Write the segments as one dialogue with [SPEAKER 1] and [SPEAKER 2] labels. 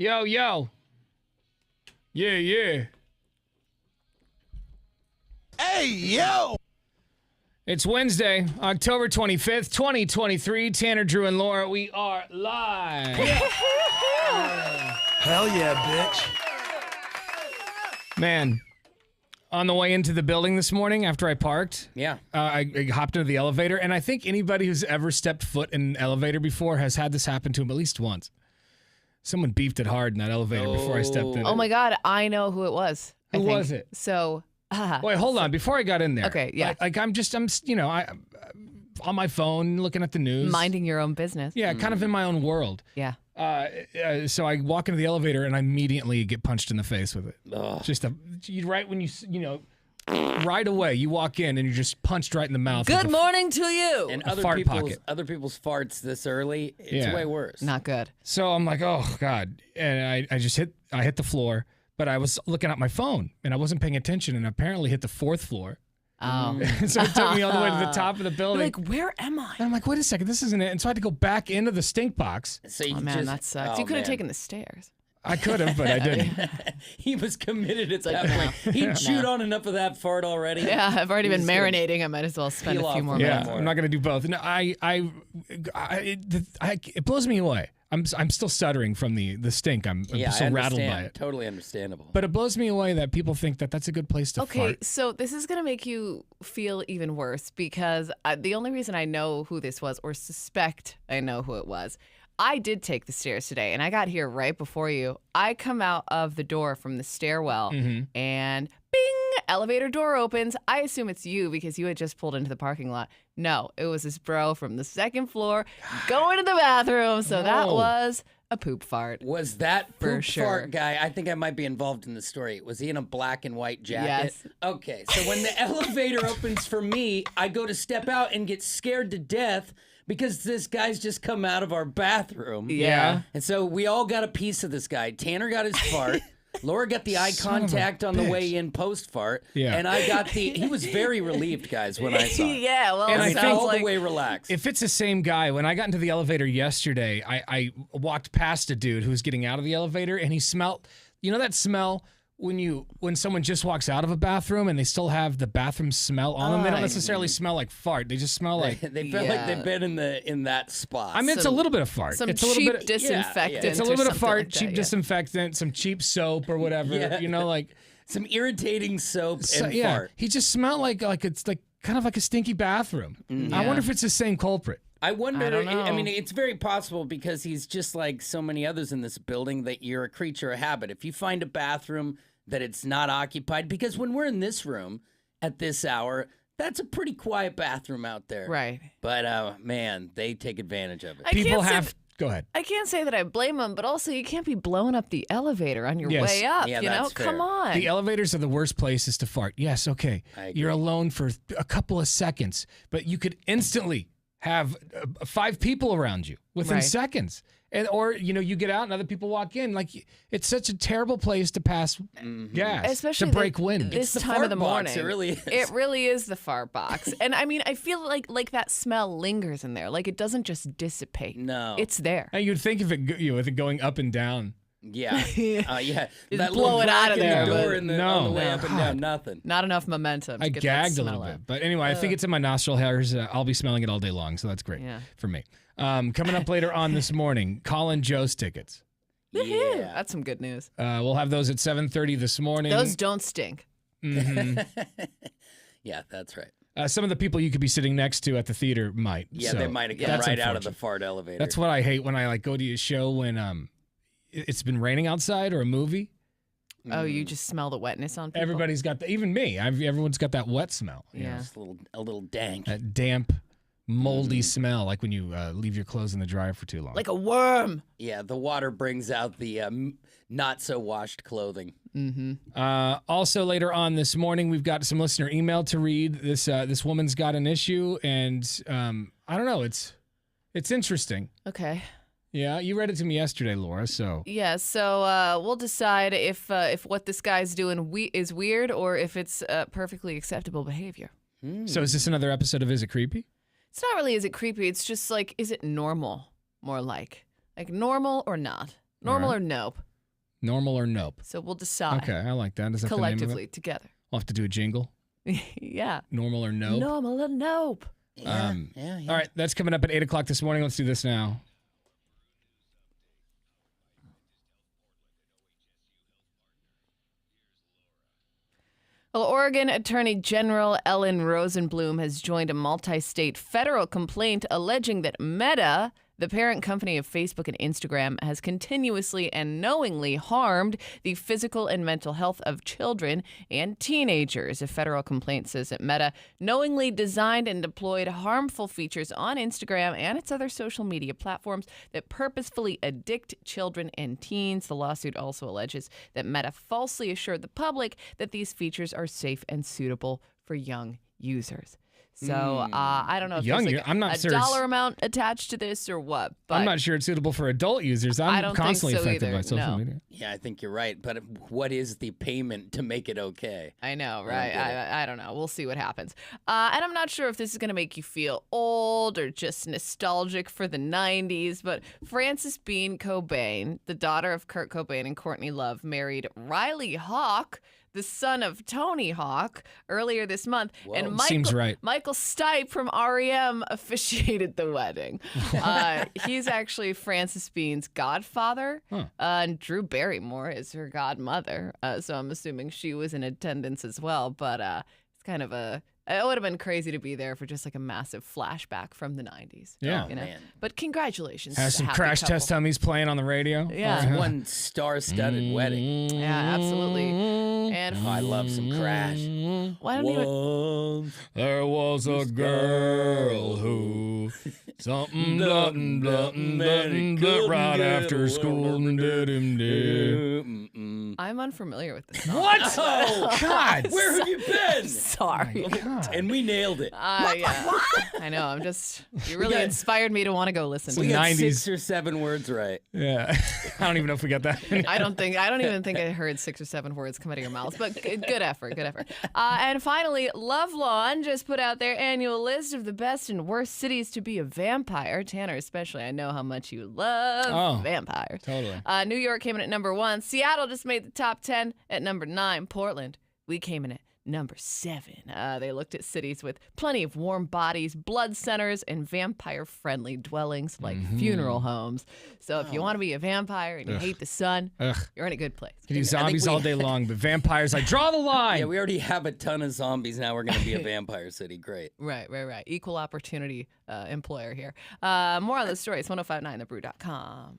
[SPEAKER 1] Yo, yo. Yeah, yeah.
[SPEAKER 2] Hey, yo!
[SPEAKER 1] It's Wednesday, October 25th, 2023. Tanner, Drew, and Laura, we are live.
[SPEAKER 2] Hell yeah, bitch.
[SPEAKER 1] Man, on the way into the building this morning after I parked, I hopped into the elevator, and I think anybody who's ever stepped foot in an elevator before has had this happen to them at least once. Someone beefed it hard in that elevator before I stepped in.
[SPEAKER 3] Oh my God, I know who it was.
[SPEAKER 1] Who was it?
[SPEAKER 3] So,
[SPEAKER 1] Wait, hold on. Before I got in there.
[SPEAKER 3] Okay, yeah.
[SPEAKER 1] I'm on my phone looking at the news.
[SPEAKER 3] Minding your own business.
[SPEAKER 1] Yeah, kind of in my own world.
[SPEAKER 3] Yeah.
[SPEAKER 1] So I walk into the elevator and I immediately get punched in the face with it.
[SPEAKER 4] Ugh.
[SPEAKER 1] Right when right away you walk in and you're just punched right in the mouth.
[SPEAKER 3] Good morning to you.
[SPEAKER 4] And
[SPEAKER 1] A
[SPEAKER 4] other
[SPEAKER 1] fart
[SPEAKER 4] people's
[SPEAKER 1] pocket.
[SPEAKER 4] other people's farts this early, it's
[SPEAKER 1] Yeah.
[SPEAKER 4] way worse.
[SPEAKER 3] Not good.
[SPEAKER 1] So I'm like, oh God, and I just hit the floor, but I was looking at my phone and I wasn't paying attention and apparently hit the 4th floor.
[SPEAKER 3] Oh.
[SPEAKER 1] So it took me all the way to the top of the
[SPEAKER 3] You're
[SPEAKER 1] building.
[SPEAKER 3] like, where am I?
[SPEAKER 1] And I'm like, wait a second, this isn't it. And so I had to go back into the stink box.
[SPEAKER 4] So you
[SPEAKER 3] Oh man,
[SPEAKER 4] just,
[SPEAKER 3] that sucks.
[SPEAKER 4] oh,
[SPEAKER 3] You could have
[SPEAKER 4] man.
[SPEAKER 3] taken the stairs.
[SPEAKER 1] I could have, but I didn't.
[SPEAKER 4] He was committed at that
[SPEAKER 3] no.
[SPEAKER 4] point. He chewed on enough of that fart already.
[SPEAKER 3] Yeah, I've already been
[SPEAKER 4] He's gonna
[SPEAKER 3] marinating. I might as well spend
[SPEAKER 4] peel
[SPEAKER 3] a few
[SPEAKER 4] off
[SPEAKER 3] more
[SPEAKER 4] the
[SPEAKER 1] Yeah,
[SPEAKER 3] minutes.
[SPEAKER 4] more.
[SPEAKER 1] I'm not gonna do both. No, it blows me away. I'm still stuttering from the stink. I'm
[SPEAKER 4] Yeah,
[SPEAKER 1] so
[SPEAKER 4] I
[SPEAKER 1] rattled by
[SPEAKER 4] understand.
[SPEAKER 1] it.
[SPEAKER 4] Totally understandable.
[SPEAKER 1] But it blows me away that people think that that's a good place to
[SPEAKER 3] Okay,
[SPEAKER 1] fart.
[SPEAKER 3] so this is going to make you feel even worse because the only reason I know who this was or suspect I know who it was, I did take the stairs today and I got here right before you. I come out of the door from the stairwell and bing, elevator door opens. I assume it's you because you had just pulled into the parking lot. No, it was this bro from the 2nd floor going to the bathroom. So that
[SPEAKER 1] No.
[SPEAKER 3] was a poop fart.
[SPEAKER 4] Was that
[SPEAKER 3] For
[SPEAKER 4] poop
[SPEAKER 3] sure.
[SPEAKER 4] fart guy? I think I might be involved in the story. Was he in a black and white jacket?
[SPEAKER 3] Yes.
[SPEAKER 4] Okay, so when the elevator opens for me, I go to step out and get scared to death because this guy's just come out of our bathroom.
[SPEAKER 3] Yeah.
[SPEAKER 4] And so we all got a piece of this guy. Tanner got his fart. Laura got the eye
[SPEAKER 1] Son of a
[SPEAKER 4] contact on the
[SPEAKER 1] bitch.
[SPEAKER 4] way in post fart.
[SPEAKER 1] Yeah.
[SPEAKER 4] And I got he was very relieved, guys, when I saw it.
[SPEAKER 3] Yeah, well,
[SPEAKER 1] And
[SPEAKER 4] I
[SPEAKER 1] I
[SPEAKER 4] mean,
[SPEAKER 3] it
[SPEAKER 1] think-
[SPEAKER 3] sounds
[SPEAKER 4] all
[SPEAKER 3] like
[SPEAKER 4] the way relaxed.
[SPEAKER 1] If it's the same guy, when I got into the elevator yesterday, I walked past a dude who was getting out of the elevator and he smelled, you know that smell when someone just walks out of a bathroom and they still have the bathroom smell on them? They don't necessarily smell like fart. They just smell like,
[SPEAKER 4] they feel like
[SPEAKER 3] Yeah.
[SPEAKER 4] they've been in that spot.
[SPEAKER 1] I mean, it's a
[SPEAKER 3] Some-
[SPEAKER 1] little bit of fart.
[SPEAKER 3] some
[SPEAKER 1] It's a little
[SPEAKER 3] cheap
[SPEAKER 1] bit of,
[SPEAKER 3] disinfectant.
[SPEAKER 1] it's a little bit
[SPEAKER 3] or
[SPEAKER 1] of
[SPEAKER 3] something
[SPEAKER 1] fart,
[SPEAKER 3] like that,
[SPEAKER 1] cheap
[SPEAKER 3] yeah.
[SPEAKER 1] disinfectant, some cheap soap or whatever.
[SPEAKER 4] Yeah.
[SPEAKER 1] You know, like
[SPEAKER 4] some irritating soap and
[SPEAKER 1] yeah.
[SPEAKER 4] fart.
[SPEAKER 1] He just smelled like it's like kind of like a stinky bathroom. I wonder if it's the same culprit.
[SPEAKER 4] I wonder.
[SPEAKER 3] I don't
[SPEAKER 4] I mean,
[SPEAKER 3] know.
[SPEAKER 4] it's very possible because he's just like so many others in this building that you're a creature of habit. If you find a bathroom that it's not occupied, because when we're in this room at this hour, that's a pretty quiet bathroom out there.
[SPEAKER 3] Right.
[SPEAKER 4] But man, they take advantage of it.
[SPEAKER 3] I
[SPEAKER 1] People
[SPEAKER 3] can't say
[SPEAKER 1] have. Go ahead.
[SPEAKER 3] I can't say that I blame him, but also you can't be blowing up the elevator on your
[SPEAKER 1] Yes.
[SPEAKER 3] way up.
[SPEAKER 4] Yeah,
[SPEAKER 3] you know,
[SPEAKER 4] that's fair.
[SPEAKER 3] come on.
[SPEAKER 1] The elevators are the worst places to fart. Yes, okay.
[SPEAKER 4] I agree.
[SPEAKER 1] You're alone for a couple of seconds, but you could instantly have 5 people around you within
[SPEAKER 3] Right.
[SPEAKER 1] seconds. Or you get out and other people walk in. Like, it's such a terrible place to pass gas,
[SPEAKER 3] Especially
[SPEAKER 1] to break wind.
[SPEAKER 3] this
[SPEAKER 4] the
[SPEAKER 3] time
[SPEAKER 4] fart
[SPEAKER 3] of the
[SPEAKER 4] box,
[SPEAKER 3] morning.
[SPEAKER 4] it really is.
[SPEAKER 3] It really is the fart box. And I mean, I feel like that smell lingers in there. Like it doesn't just dissipate.
[SPEAKER 4] No.
[SPEAKER 3] It's there.
[SPEAKER 1] And you'd think if with it going up and down.
[SPEAKER 4] Yeah. Yeah.
[SPEAKER 3] Just
[SPEAKER 4] little
[SPEAKER 3] blow it out
[SPEAKER 4] crack
[SPEAKER 3] of
[SPEAKER 4] in
[SPEAKER 3] there,
[SPEAKER 4] The door
[SPEAKER 3] but-
[SPEAKER 4] on the
[SPEAKER 1] No.
[SPEAKER 4] way up and
[SPEAKER 1] God.
[SPEAKER 4] down, nothing.
[SPEAKER 3] Not enough momentum. To
[SPEAKER 1] I
[SPEAKER 3] get that
[SPEAKER 1] gagged a
[SPEAKER 3] smell
[SPEAKER 1] little
[SPEAKER 3] out.
[SPEAKER 1] bit. But anyway, I think it's in my nostril hairs. I'll be smelling it all day long, so that's great
[SPEAKER 3] Yeah.
[SPEAKER 1] for me. Coming up later on this morning, Colin Jost tickets.
[SPEAKER 3] Woohoo.
[SPEAKER 4] Yeah.
[SPEAKER 3] That's some good news.
[SPEAKER 1] We'll have those at 7:30 this morning.
[SPEAKER 3] Those don't stink.
[SPEAKER 4] Yeah, that's right.
[SPEAKER 1] Some of the people you could be sitting next to at the theater might.
[SPEAKER 4] Yeah,
[SPEAKER 1] so
[SPEAKER 4] they might have come
[SPEAKER 1] that's
[SPEAKER 4] right out of the
[SPEAKER 1] unfortunate.
[SPEAKER 4] fart elevator.
[SPEAKER 1] That's what I hate when I go to a show when it's been raining outside or a movie.
[SPEAKER 3] Oh, you just smell the wetness on people?
[SPEAKER 1] Everybody's got even me. Everyone's got that wet smell. you know,
[SPEAKER 3] Yeah.
[SPEAKER 4] Just a little dank.
[SPEAKER 1] that damp, moldy smell, like when you leave your clothes in the dryer for too long.
[SPEAKER 3] Like a worm.
[SPEAKER 4] Yeah, the water brings out the not so washed clothing.
[SPEAKER 1] Also, later on this morning, we've got some listener email to read. This woman's got an issue, and I don't know. It's interesting.
[SPEAKER 3] Okay.
[SPEAKER 1] Yeah, you read it to me yesterday, Laura. So
[SPEAKER 3] Yeah, so we'll decide if what this guy's doing is weird or if it's perfectly acceptable behavior.
[SPEAKER 1] so is this another episode of Is It Creepy?
[SPEAKER 3] It's not really is it creepy, it's just like is it normal more like normal or not? Normal or nope?
[SPEAKER 1] Normal or nope?
[SPEAKER 3] So we'll decide
[SPEAKER 1] Okay, I like that. Is that the name of
[SPEAKER 3] collectively
[SPEAKER 1] it?
[SPEAKER 3] together.
[SPEAKER 1] We'll have to do a jingle.
[SPEAKER 3] Yeah.
[SPEAKER 1] Normal or nope?
[SPEAKER 3] Normal or nope.
[SPEAKER 4] Yeah,
[SPEAKER 1] Um,
[SPEAKER 4] yeah.
[SPEAKER 1] All right, that's coming up at 8 o'clock this morning. Let's do this now.
[SPEAKER 3] Well, Oregon Attorney General Ellen Rosenblum has joined a multi-state federal complaint alleging that Meta, the parent company of Facebook and Instagram, has continuously and knowingly harmed the physical and mental health of children and teenagers. A federal complaint says that Meta knowingly designed and deployed harmful features on Instagram and its other social media platforms that purposefully addict children and teens. The lawsuit also alleges that Meta falsely assured the public that these features are safe and suitable for young users. So I don't know if
[SPEAKER 1] Young
[SPEAKER 3] there's
[SPEAKER 1] u- I'm not
[SPEAKER 3] a
[SPEAKER 1] sure it's-
[SPEAKER 3] dollar amount attached to this or what. But
[SPEAKER 1] I'm not sure it's suitable for adult users. I'm
[SPEAKER 3] I don't think
[SPEAKER 1] constantly
[SPEAKER 3] so
[SPEAKER 1] affected
[SPEAKER 3] either,
[SPEAKER 1] by social
[SPEAKER 3] no.
[SPEAKER 1] media.
[SPEAKER 4] Yeah, I think you're right. But what is the payment to make it okay?
[SPEAKER 3] I know,
[SPEAKER 4] don't
[SPEAKER 3] right?
[SPEAKER 4] get it.
[SPEAKER 3] I don't know. We'll see what happens. And I'm not sure if this is going to make you feel old or just nostalgic for the 90s, but Frances Bean Cobain, the daughter of Kurt Cobain and Courtney Love, married Riley Hawk, the son of Tony Hawk, earlier this month. And Michael,
[SPEAKER 1] Seems right.
[SPEAKER 3] Michael Stipe from REM officiated the wedding. He's actually Frances Bean's godfather, and Drew Barrymore is her godmother. So I'm assuming she was in attendance as well. But it's kind of it would have been crazy to be there for just like a massive flashback from the 90s.
[SPEAKER 1] Yeah.
[SPEAKER 3] You know?
[SPEAKER 4] Man.
[SPEAKER 3] But congratulations.
[SPEAKER 1] Has
[SPEAKER 3] to
[SPEAKER 1] some
[SPEAKER 3] the happy
[SPEAKER 1] Crash
[SPEAKER 3] couple.
[SPEAKER 1] Test Dummies playing on the radio.
[SPEAKER 3] Yeah.
[SPEAKER 4] It's one star-studded wedding.
[SPEAKER 3] Yeah, absolutely. And
[SPEAKER 4] Oh, I love some Crash.
[SPEAKER 3] why don't you?
[SPEAKER 4] One.
[SPEAKER 1] There was a girl who something bluttin' right after school.
[SPEAKER 4] Mm-mm.
[SPEAKER 3] I'm unfamiliar with this song.
[SPEAKER 1] What?
[SPEAKER 4] Oh,
[SPEAKER 1] God.
[SPEAKER 4] where have you been?
[SPEAKER 3] Sorry.
[SPEAKER 4] And we nailed it.
[SPEAKER 3] Yeah. I know. You really inspired me to want to go listen to
[SPEAKER 4] We
[SPEAKER 3] it.
[SPEAKER 4] got
[SPEAKER 1] 90s.
[SPEAKER 4] 6 or 7 words right.
[SPEAKER 1] Yeah. I don't even know if we got that.
[SPEAKER 3] I don't even think I heard 6 or 7 words come out of your mouth, but good effort. And finally, Lovelorn just put out their annual list of the best and worst cities to be a vampire. Tanner, especially, I know how much you love vampires.
[SPEAKER 1] Totally.
[SPEAKER 3] New York came in at number 1. Seattle just made the top 10 at number 9. Portland, we came in at number 7. They looked at cities with plenty of warm bodies, blood centers, and vampire-friendly dwellings like funeral homes. So if you want to be a vampire and you hate the sun, you're in a good place.
[SPEAKER 1] Could do zombies all day long, but vampires, I draw the line.
[SPEAKER 4] Yeah, we already have a ton of zombies. Now we're going to be a vampire city. Great.
[SPEAKER 3] Right. Equal opportunity employer here. More on the stories, 1059thebrew.com.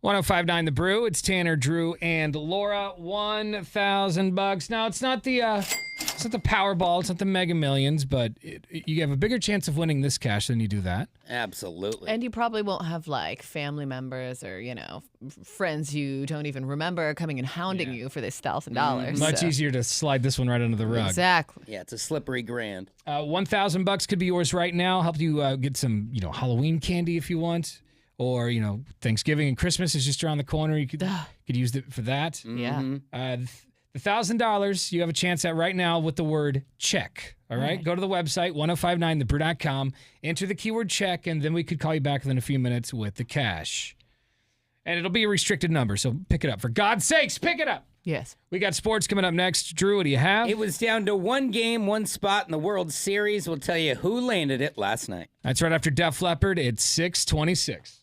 [SPEAKER 1] 1059 The Brew. It's Tanner, Drew, and Laura. $1,000. Now it's not the Powerball, it's not the Mega Millions, but you have a bigger chance of winning this cash than you do that.
[SPEAKER 4] Absolutely.
[SPEAKER 3] And you probably won't have like family members or, friends you don't even remember coming and hounding you for this $1,000.
[SPEAKER 1] Much
[SPEAKER 3] so.
[SPEAKER 1] easier to slide this one right under the rug.
[SPEAKER 3] Exactly.
[SPEAKER 4] Yeah, it's a slippery grand.
[SPEAKER 1] $1,000 could be yours right now. Help you get some, Halloween candy if you want, or Thanksgiving and Christmas is just around the corner. You could use it for that.
[SPEAKER 3] Yeah.
[SPEAKER 1] The $1,000 you have a chance at right now with the word check. All right. Go to the website 1059thebrew.com, enter the keyword check, and then we could call you back within a few minutes with the cash. And it'll be a restricted number, so pick it up. For God's sakes, pick it up.
[SPEAKER 3] Yes.
[SPEAKER 1] We got sports coming up next. Drew, what do you have?
[SPEAKER 4] It was down to one game, one spot in the World Series. We'll tell you who landed it last night.
[SPEAKER 1] That's right after Def Leppard. It's 6:26.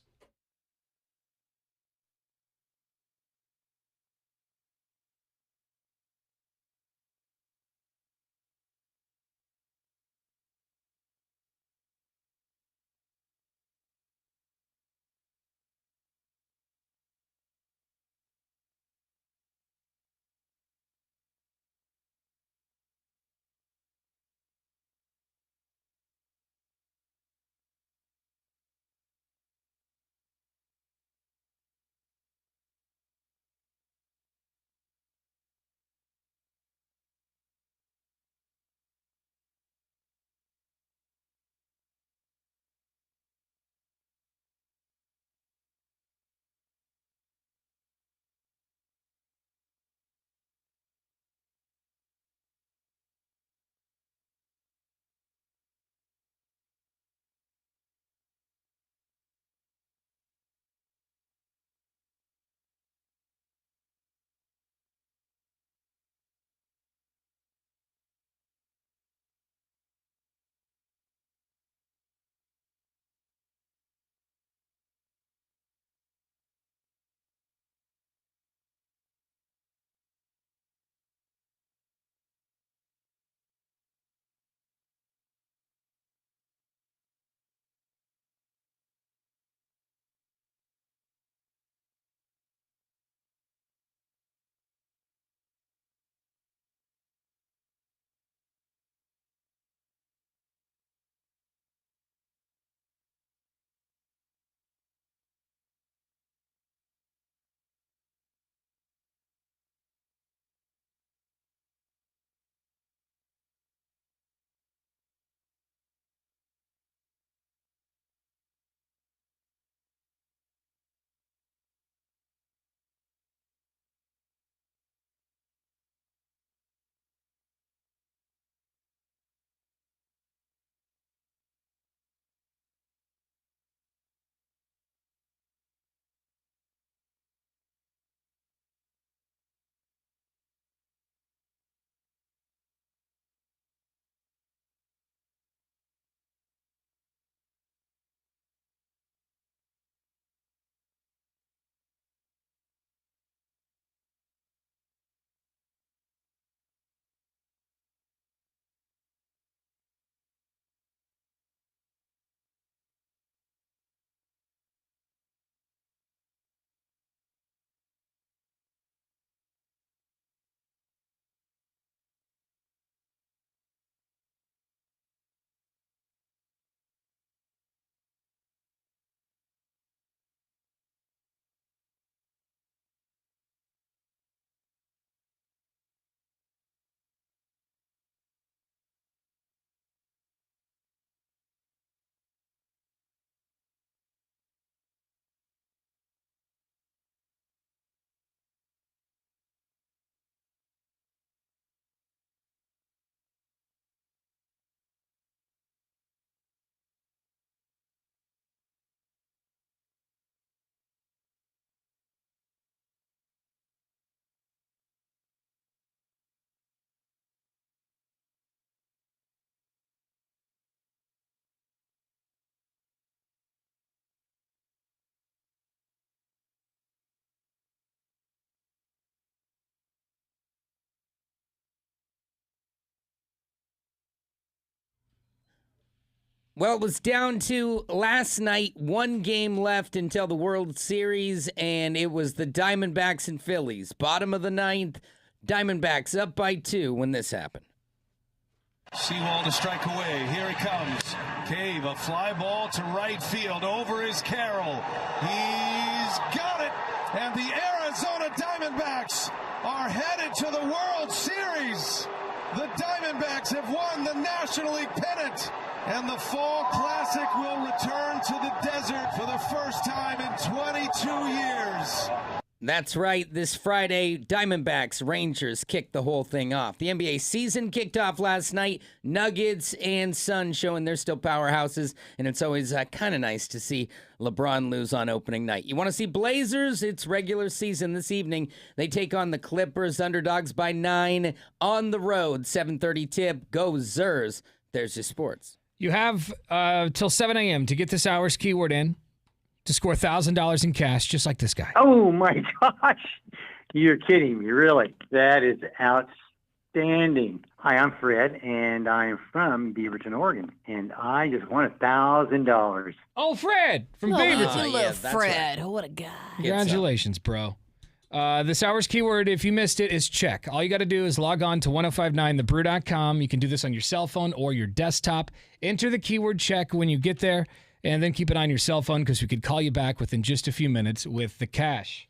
[SPEAKER 4] Well, it was down to last night, one game left until the World Series, and it was the Diamondbacks and Phillies. Bottom of the ninth, Diamondbacks up by 2 when this happened.
[SPEAKER 5] Sewell to strike away. Here it comes. Cave, a fly ball to right field. Over is Carroll. He's got it. And the Arizona Diamondbacks are headed to the World Series. The Diamondbacks have won the National League pennant. And the Fall Classic will return to the desert for the first time in 22 years.
[SPEAKER 4] That's right. This Friday, Diamondbacks, Rangers kicked the whole thing off. The NBA season kicked off last night. Nuggets and Suns showing they're still powerhouses, and it's always kind of nice to see LeBron lose on opening night. You want to see Blazers? It's regular season this evening. They take on the Clippers, underdogs by 9 on the road. 7:30 tip. Go Zers. There's your sports.
[SPEAKER 1] You have till 7 a.m. to get this hour's keyword in to score $1,000 in cash, just like this guy.
[SPEAKER 6] Oh, my gosh. You're kidding me, really. That is outstanding. Hi, I'm Fred, and I'm from Beaverton, Oregon, and I just won $1,000.
[SPEAKER 1] Oh, Fred from
[SPEAKER 3] Look
[SPEAKER 1] Beaverton.
[SPEAKER 3] at you,
[SPEAKER 4] yeah,
[SPEAKER 3] little
[SPEAKER 4] that's
[SPEAKER 3] Fred. What a guy.
[SPEAKER 1] Congratulations, bro. This hour's keyword, if you missed it, is check. All you got to do is log on to 1059thebrew.com. You can do this on your cell phone or your desktop. Enter the keyword check when you get there, and then keep it on your cell phone because we could call you back within just a few minutes with the cash.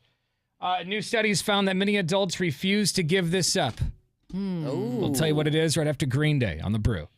[SPEAKER 1] New studies found that many adults refuse to give this up. We'll tell you what it is right after Green Day on The Brew.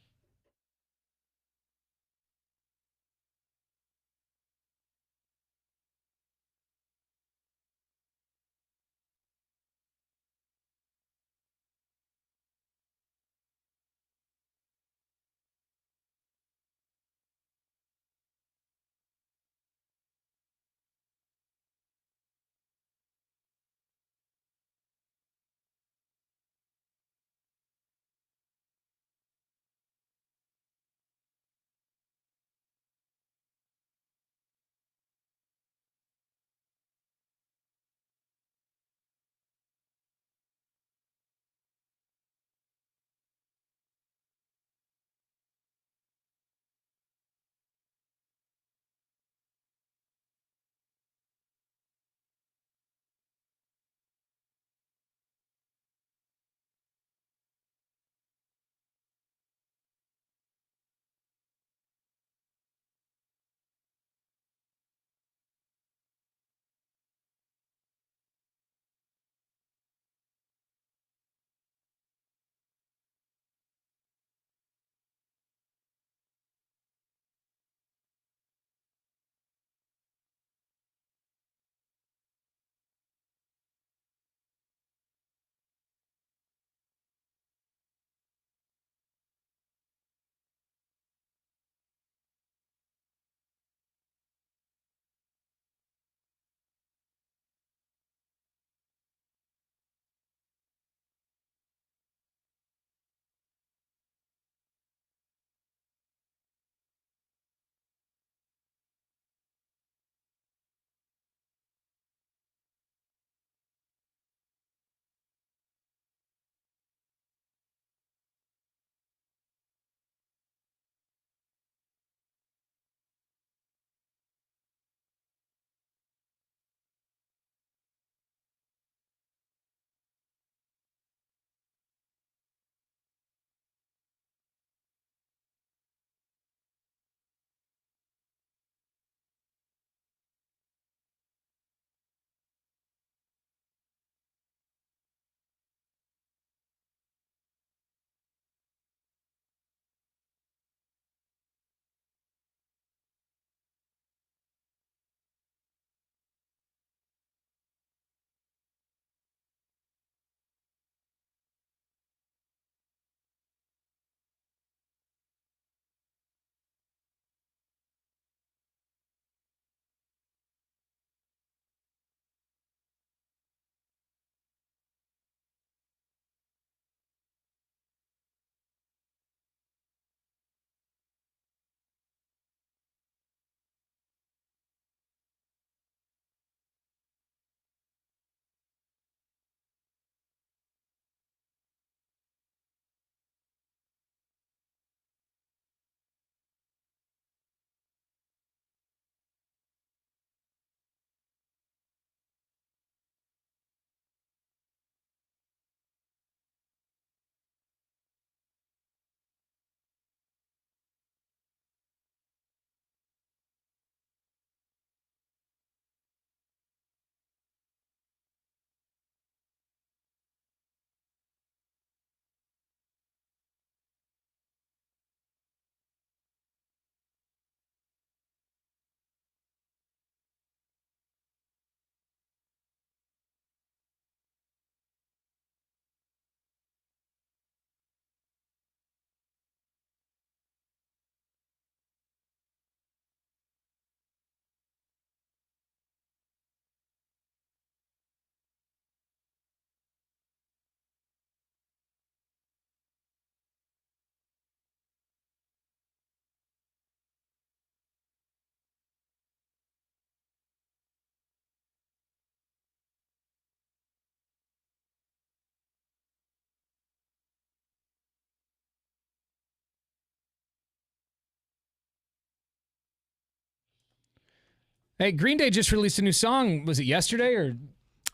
[SPEAKER 1] Hey, Green Day just released a new song. Was it yesterday or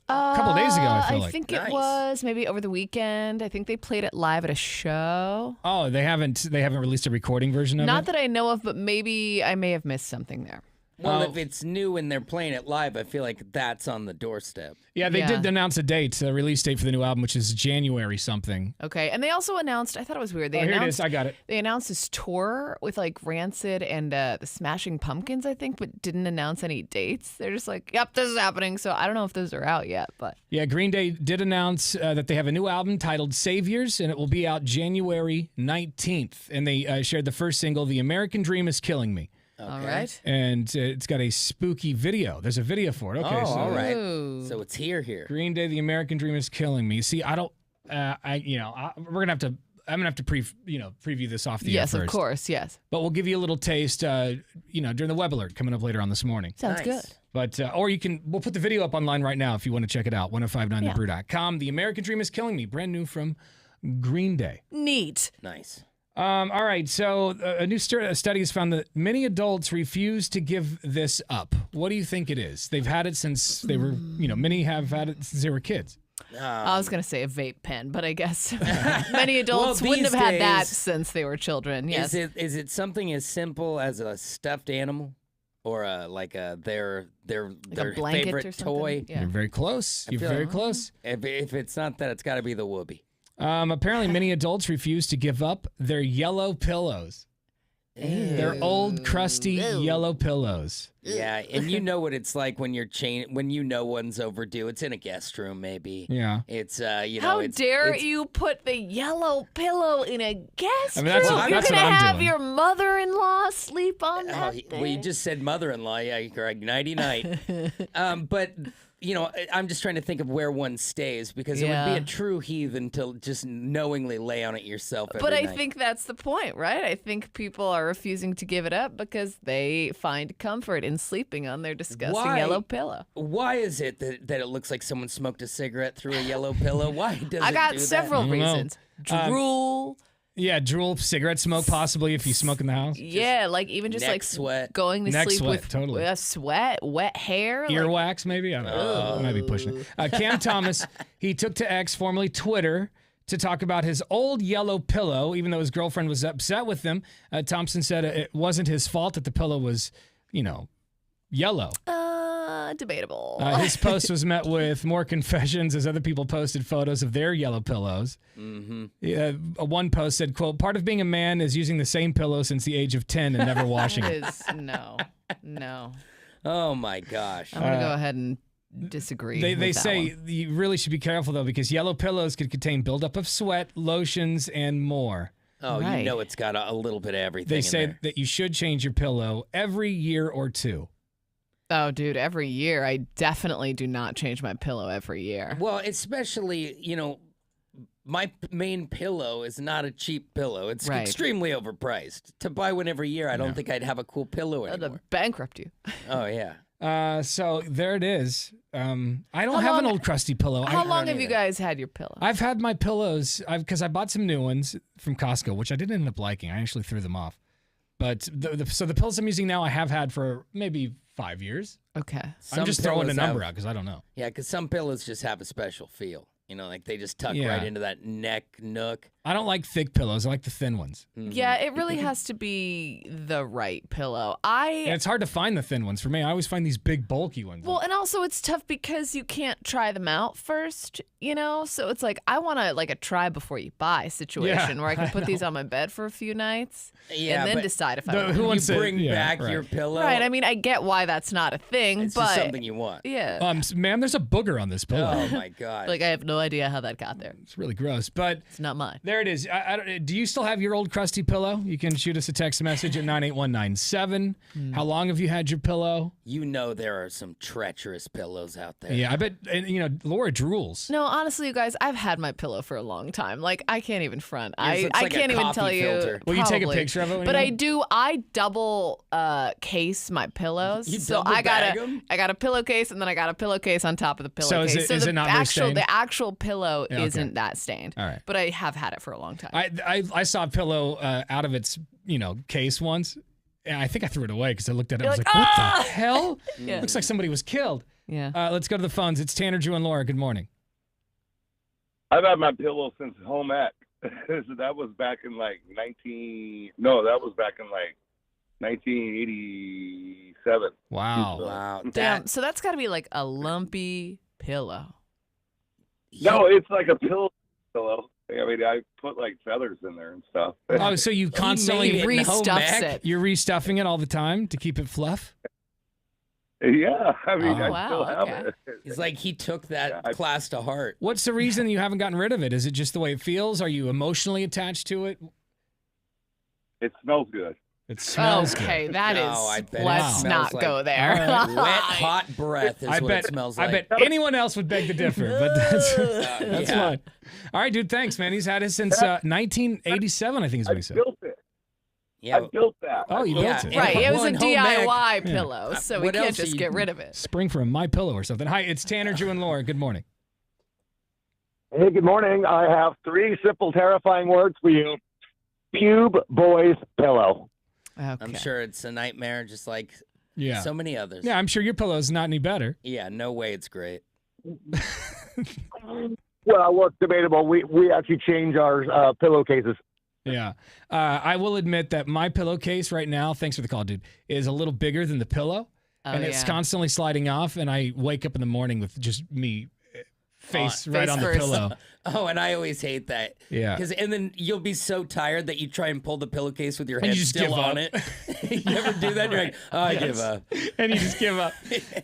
[SPEAKER 1] a couple days ago? I feel like.
[SPEAKER 3] I think
[SPEAKER 4] Nice.
[SPEAKER 3] it was maybe over the weekend. I think they played it live at a show.
[SPEAKER 1] Oh, they haven't released a recording version of
[SPEAKER 3] Not
[SPEAKER 1] it.
[SPEAKER 3] that I know of, but maybe I may have missed something there.
[SPEAKER 4] Well,
[SPEAKER 1] Oh.
[SPEAKER 4] if it's new and they're playing it live, I feel like that's on the doorstep.
[SPEAKER 1] Yeah, they
[SPEAKER 3] Yeah.
[SPEAKER 1] did announce a date, a release date for the new album, which is January something.
[SPEAKER 3] Okay, and they also announced. I thought it was weird. They
[SPEAKER 1] Oh, here it
[SPEAKER 3] announced.
[SPEAKER 1] is. I got it.
[SPEAKER 3] They announced this tour with like Rancid and the Smashing Pumpkins, I think, but didn't announce any dates. They're just like, "Yep, this is happening." So I don't know if those are out yet, but
[SPEAKER 1] Yeah, Green Day did announce that they have a new album titled Saviors, and it will be out January 19th. And they shared the first single, The American Dream is Killing Me.
[SPEAKER 3] all right.
[SPEAKER 1] And it's got a spooky video. There's a video for it. Okay,
[SPEAKER 4] Oh,
[SPEAKER 1] so
[SPEAKER 4] all right.
[SPEAKER 3] Ooh.
[SPEAKER 4] So it's here.
[SPEAKER 1] Green Day, The American Dream is Killing Me. See, I don't, we're going to have to, I'm going to have to preview this off the air
[SPEAKER 3] Yes,
[SPEAKER 1] first.
[SPEAKER 3] of course. Yes,
[SPEAKER 1] But we'll give you a little taste, during the web alert coming up later on this morning.
[SPEAKER 3] sounds
[SPEAKER 4] Nice.
[SPEAKER 3] good.
[SPEAKER 1] But, or we'll put the video up online right now if you want to check it out, 1059thebrew.com. The American Dream is Killing Me, brand new from Green Day.
[SPEAKER 3] Neat.
[SPEAKER 4] Nice.
[SPEAKER 1] All right, so a new study has found that many adults refuse to give this up. What do you think it is? They've had it since they were, many have had it since they were kids.
[SPEAKER 3] I was gonna say a vape pen, but I guess many adults
[SPEAKER 4] Well,
[SPEAKER 3] wouldn't have
[SPEAKER 4] these
[SPEAKER 3] had that
[SPEAKER 4] days-
[SPEAKER 3] since they were children. Yes.
[SPEAKER 4] Is it something as simple as a stuffed animal, or their
[SPEAKER 3] a blanket
[SPEAKER 4] favorite
[SPEAKER 3] or something?
[SPEAKER 4] toy?
[SPEAKER 3] Yeah.
[SPEAKER 1] You're very close. You're
[SPEAKER 4] feel-
[SPEAKER 1] very close.
[SPEAKER 4] If it's not that, it's got to be the whoopee.
[SPEAKER 1] Apparently, many adults refuse to give up their yellow pillows. Their old, crusty yellow pillows.
[SPEAKER 4] Yeah, and you know what it's like when when you know one's overdue. It's in a guest room, maybe.
[SPEAKER 1] Yeah.
[SPEAKER 4] It's
[SPEAKER 3] How dare you put the yellow pillow in a guest
[SPEAKER 1] I mean, that's
[SPEAKER 3] room?
[SPEAKER 1] what-
[SPEAKER 3] You're
[SPEAKER 1] that's what
[SPEAKER 3] gonna
[SPEAKER 1] I'm
[SPEAKER 3] have
[SPEAKER 1] doing.
[SPEAKER 3] your mother-in-law sleep on
[SPEAKER 4] Oh,
[SPEAKER 3] that
[SPEAKER 4] well, you
[SPEAKER 3] thing?
[SPEAKER 4] just said mother-in-law. Yeah, Greg, nighty night. But I'm just trying to think of where one stays because it would be
[SPEAKER 3] Yeah.
[SPEAKER 4] a true heathen to just knowingly lay on it yourself.
[SPEAKER 3] But
[SPEAKER 4] every
[SPEAKER 3] I
[SPEAKER 4] night.
[SPEAKER 3] think that's the point, right? I think people are refusing to give it up because they find comfort in sleeping on their disgusting
[SPEAKER 4] Why?
[SPEAKER 3] yellow pillow.
[SPEAKER 4] Why is it that it looks like someone smoked a cigarette through a yellow pillow? Why does
[SPEAKER 3] I
[SPEAKER 4] it
[SPEAKER 3] got
[SPEAKER 4] do
[SPEAKER 3] several
[SPEAKER 1] I don't know.
[SPEAKER 3] reasons. Drool.
[SPEAKER 1] Yeah, drool, cigarette smoke, possibly if you smoke in the house.
[SPEAKER 3] Yeah, like even just
[SPEAKER 4] neck
[SPEAKER 3] like
[SPEAKER 4] sweat.
[SPEAKER 3] going to
[SPEAKER 1] Neck
[SPEAKER 3] sleep
[SPEAKER 1] sweat,
[SPEAKER 3] with
[SPEAKER 1] totally.
[SPEAKER 3] sweat, wet hair. like-
[SPEAKER 1] Earwax, maybe? I don't know. I might be pushing it. Cam Thomas, he took to X, formerly Twitter, to talk about his old yellow pillow, even though his girlfriend was upset with him. Thompson said it wasn't his fault that the pillow was, yellow.
[SPEAKER 3] Debatable.
[SPEAKER 1] His post was met with more confessions as other people posted photos of their yellow pillows. One post said, quote, "Part of being a man is using the same pillow since the age of 10 and never washing it."
[SPEAKER 3] Is no.
[SPEAKER 4] Oh my gosh.
[SPEAKER 3] I'm gonna go ahead and disagree.
[SPEAKER 1] They
[SPEAKER 3] with that
[SPEAKER 1] say
[SPEAKER 3] one.
[SPEAKER 1] you really should be careful, though, because yellow pillows could contain buildup of sweat, lotions, and more.
[SPEAKER 4] Oh,
[SPEAKER 3] Right.
[SPEAKER 4] you know it's got a little bit of everything.
[SPEAKER 1] They
[SPEAKER 4] in
[SPEAKER 1] say
[SPEAKER 4] there.
[SPEAKER 1] that you should change your pillow every year or two.
[SPEAKER 3] Oh, dude, every year I definitely do not change my pillow every year.
[SPEAKER 4] Well, especially, my main pillow is not a cheap pillow. It's
[SPEAKER 3] Right.
[SPEAKER 4] extremely overpriced. To buy one every year, I don't think I'd have a cool pillow
[SPEAKER 3] That'd
[SPEAKER 4] anymore.
[SPEAKER 3] bankrupt you.
[SPEAKER 4] Oh, yeah.
[SPEAKER 1] So there it is. I don't
[SPEAKER 3] How
[SPEAKER 1] have an
[SPEAKER 3] long-
[SPEAKER 1] old crusty pillow.
[SPEAKER 3] How long
[SPEAKER 4] don't
[SPEAKER 3] have you
[SPEAKER 4] either.
[SPEAKER 3] guys had your pillow?
[SPEAKER 1] I've had my pillows because I bought some new ones from Costco, which I didn't end up liking. I actually threw them off. But so the pillows I'm using now, I have had for maybe 5 years.
[SPEAKER 3] Okay.
[SPEAKER 1] I'm just throwing a
[SPEAKER 4] pillows
[SPEAKER 1] number
[SPEAKER 4] have-
[SPEAKER 1] out because I don't know.
[SPEAKER 4] Yeah, because some pillows just have a special feel. Like they just tuck
[SPEAKER 1] Yeah.
[SPEAKER 4] right into that neck nook.
[SPEAKER 1] I don't like thick pillows. I like the thin ones.
[SPEAKER 3] Yeah, it really has to be the right pillow.
[SPEAKER 1] And it's hard to find the thin ones for me. I always find these big, bulky ones.
[SPEAKER 3] Well, and also it's tough because you can't try them out first, So it's like I want a try before you buy situation
[SPEAKER 1] Yeah,
[SPEAKER 3] where I can
[SPEAKER 1] I
[SPEAKER 3] put these on my bed for a few nights
[SPEAKER 4] Yeah,
[SPEAKER 3] and then
[SPEAKER 4] but
[SPEAKER 3] decide if I
[SPEAKER 1] The-
[SPEAKER 3] want
[SPEAKER 1] who
[SPEAKER 3] them.
[SPEAKER 1] wants
[SPEAKER 4] you
[SPEAKER 1] to-
[SPEAKER 4] bring
[SPEAKER 1] yeah,
[SPEAKER 4] back
[SPEAKER 1] right.
[SPEAKER 4] your pillow.
[SPEAKER 3] Right. I mean, I get why that's not a thing,
[SPEAKER 4] it's
[SPEAKER 3] but
[SPEAKER 4] just something you want.
[SPEAKER 3] yeah.
[SPEAKER 1] ma'am, there's a booger on this pillow.
[SPEAKER 4] Oh, my God.
[SPEAKER 3] Like I have no idea how that got there.
[SPEAKER 1] It's really gross. But
[SPEAKER 3] It's not mine.
[SPEAKER 1] there it is. Do you still have your old crusty pillow? You can shoot us a text message at 98197. How long have you had your pillow?
[SPEAKER 4] there are some treacherous pillows out there.
[SPEAKER 1] Yeah, I bet, and, Laura drools.
[SPEAKER 3] No, honestly, you guys, I've had my pillow for a long time. Like I can't even front.
[SPEAKER 4] Yours looks
[SPEAKER 3] I
[SPEAKER 4] like a
[SPEAKER 3] can't even
[SPEAKER 4] coffee
[SPEAKER 3] tell you.
[SPEAKER 4] filter.
[SPEAKER 1] Will you take a
[SPEAKER 3] probably.
[SPEAKER 1] picture of it when
[SPEAKER 3] But
[SPEAKER 1] you
[SPEAKER 3] I
[SPEAKER 1] go?
[SPEAKER 3] do. I double case my pillows.
[SPEAKER 4] You
[SPEAKER 3] so
[SPEAKER 4] double
[SPEAKER 3] I got
[SPEAKER 4] bag 'em?
[SPEAKER 3] I got a pillowcase and then I got a pillowcase on top of the
[SPEAKER 1] So is
[SPEAKER 3] pillowcase.
[SPEAKER 1] it- is
[SPEAKER 3] the
[SPEAKER 1] it not very stained?
[SPEAKER 3] the actual pillow
[SPEAKER 1] Yeah, okay.
[SPEAKER 3] isn't that stained.
[SPEAKER 1] All right.
[SPEAKER 3] But I have had it for a long time.
[SPEAKER 1] I saw a pillow out of its case once, I think I threw it away because I looked at it.
[SPEAKER 3] You're
[SPEAKER 1] I was
[SPEAKER 3] like,
[SPEAKER 1] like, what
[SPEAKER 3] "Ah!"
[SPEAKER 1] the hell?
[SPEAKER 3] Yeah.
[SPEAKER 1] Looks like somebody was killed.
[SPEAKER 3] Yeah.
[SPEAKER 1] Let's go to the phones. It's Tanner, Drew, and Laura. Good morning.
[SPEAKER 7] I've had my pillow since home ec. So that was back in like 1987.
[SPEAKER 1] Wow.
[SPEAKER 4] Wow.
[SPEAKER 3] Damn. So that's got to be like a lumpy pillow.
[SPEAKER 7] No, it's like a pillow. I mean, I put like feathers in there and stuff.
[SPEAKER 1] Oh, so you
[SPEAKER 4] made
[SPEAKER 1] constantly
[SPEAKER 4] it.
[SPEAKER 3] Restuffs
[SPEAKER 4] ec?
[SPEAKER 3] it.
[SPEAKER 1] you're restuffing it all the time to keep it fluff?
[SPEAKER 7] Yeah, I mean,
[SPEAKER 1] Oh,
[SPEAKER 7] I still
[SPEAKER 3] wow,
[SPEAKER 7] have
[SPEAKER 3] okay.
[SPEAKER 7] it.
[SPEAKER 4] It's like he took that class to heart.
[SPEAKER 1] What's the reason you haven't gotten rid of it? Is it just the way it feels? Are you emotionally attached to it?
[SPEAKER 7] It smells good.
[SPEAKER 1] It smells
[SPEAKER 3] Okay,
[SPEAKER 1] good.
[SPEAKER 3] that is.
[SPEAKER 4] No, I bet it
[SPEAKER 3] let's
[SPEAKER 4] smells
[SPEAKER 3] not
[SPEAKER 4] like
[SPEAKER 3] go there.
[SPEAKER 1] All right.
[SPEAKER 4] Wet, hot breath is
[SPEAKER 1] I
[SPEAKER 4] what
[SPEAKER 1] bet
[SPEAKER 4] it smells
[SPEAKER 1] I
[SPEAKER 4] like.
[SPEAKER 1] bet anyone else would beg to differ, but that's
[SPEAKER 4] Yeah.
[SPEAKER 1] fine. All right, dude. Thanks, man. He's had it since 1987. I think is what
[SPEAKER 7] I
[SPEAKER 1] he said.
[SPEAKER 7] built it.
[SPEAKER 4] Yeah.
[SPEAKER 7] I built that.
[SPEAKER 1] Oh, you
[SPEAKER 4] Yeah.
[SPEAKER 1] built it.
[SPEAKER 3] Right,
[SPEAKER 1] Okay.
[SPEAKER 3] it was
[SPEAKER 4] Well,
[SPEAKER 3] a
[SPEAKER 4] in home ec-
[SPEAKER 3] DIY pillow, so we
[SPEAKER 4] what
[SPEAKER 3] can't
[SPEAKER 4] else
[SPEAKER 3] just
[SPEAKER 4] are you-
[SPEAKER 3] get rid of it.
[SPEAKER 1] Spring for a My Pillow or something. Hi, it's Tanner, Drew, and Laura. Good morning.
[SPEAKER 8] Hey, good morning. I have 3 simple, terrifying words for you. Pube Boys Pillow.
[SPEAKER 3] Okay.
[SPEAKER 4] I'm sure it's a nightmare, just like
[SPEAKER 1] Yeah.
[SPEAKER 4] so many others.
[SPEAKER 1] Yeah, I'm sure your pillow's not any better.
[SPEAKER 4] Yeah, no way it's great.
[SPEAKER 8] Well, what's debatable? We actually change our pillowcases.
[SPEAKER 1] Yeah. I will admit that my pillowcase right now, thanks for the call, dude, is a little bigger than the pillow.
[SPEAKER 3] Oh,
[SPEAKER 1] and it's
[SPEAKER 3] yeah.
[SPEAKER 1] constantly sliding off, and I wake up in the morning with just me face right
[SPEAKER 3] face
[SPEAKER 1] on the
[SPEAKER 3] first.
[SPEAKER 1] pillow.
[SPEAKER 4] Oh, and I always hate that.
[SPEAKER 1] Yeah.
[SPEAKER 4] And then you'll be so tired that you try and pull the pillowcase with your
[SPEAKER 1] And
[SPEAKER 4] head
[SPEAKER 1] you just
[SPEAKER 4] still
[SPEAKER 1] give
[SPEAKER 4] on
[SPEAKER 1] up.
[SPEAKER 4] it. You ever do that? You're like, oh, I give up.
[SPEAKER 1] And you just give up.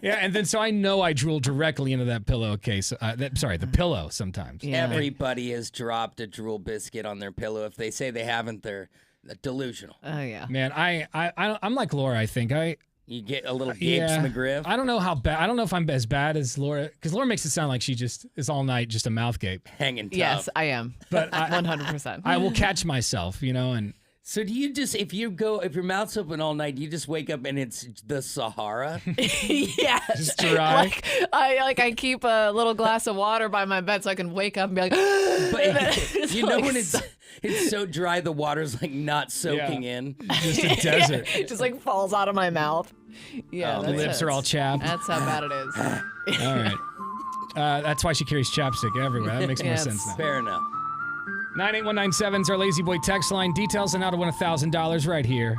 [SPEAKER 1] Yeah, and then so I know I drool directly into that pillowcase. The pillow sometimes.
[SPEAKER 3] Yeah.
[SPEAKER 4] Everybody has dropped a drool biscuit on their pillow. If they say they haven't, they're delusional.
[SPEAKER 3] Oh yeah.
[SPEAKER 1] Man, I'm like Laura, I think.
[SPEAKER 4] You get a little Gapes
[SPEAKER 1] Yeah.
[SPEAKER 4] McGriff.
[SPEAKER 1] I don't know how bad. I don't know if I'm as bad as Laura, because Laura makes it sound like she just is all night just a mouth gape.
[SPEAKER 4] Hanging tough.
[SPEAKER 3] Yes, I am.
[SPEAKER 1] But
[SPEAKER 3] 100%.
[SPEAKER 1] I will catch myself, and
[SPEAKER 4] So do you just, if your mouth's open all night, do you just wake up and it's the Sahara?
[SPEAKER 3] Yes.
[SPEAKER 1] Just dry.
[SPEAKER 3] I keep a little glass of water by my bed so I can wake up and be like,
[SPEAKER 4] But you know
[SPEAKER 3] like
[SPEAKER 4] when it's so dry the water's like not soaking in.
[SPEAKER 1] just a desert.
[SPEAKER 3] it just like falls out of my mouth. Yeah,
[SPEAKER 4] Oh,
[SPEAKER 3] that's
[SPEAKER 1] Lips
[SPEAKER 3] it.
[SPEAKER 1] are all chapped.
[SPEAKER 3] That's how bad it is.
[SPEAKER 1] All right. That's why she carries chapstick everywhere. That makes more
[SPEAKER 3] Yeah,
[SPEAKER 1] sense now.
[SPEAKER 4] Fair enough.
[SPEAKER 1] 98197 is our Lazy Boy text line. Details on how to win $1,000 right here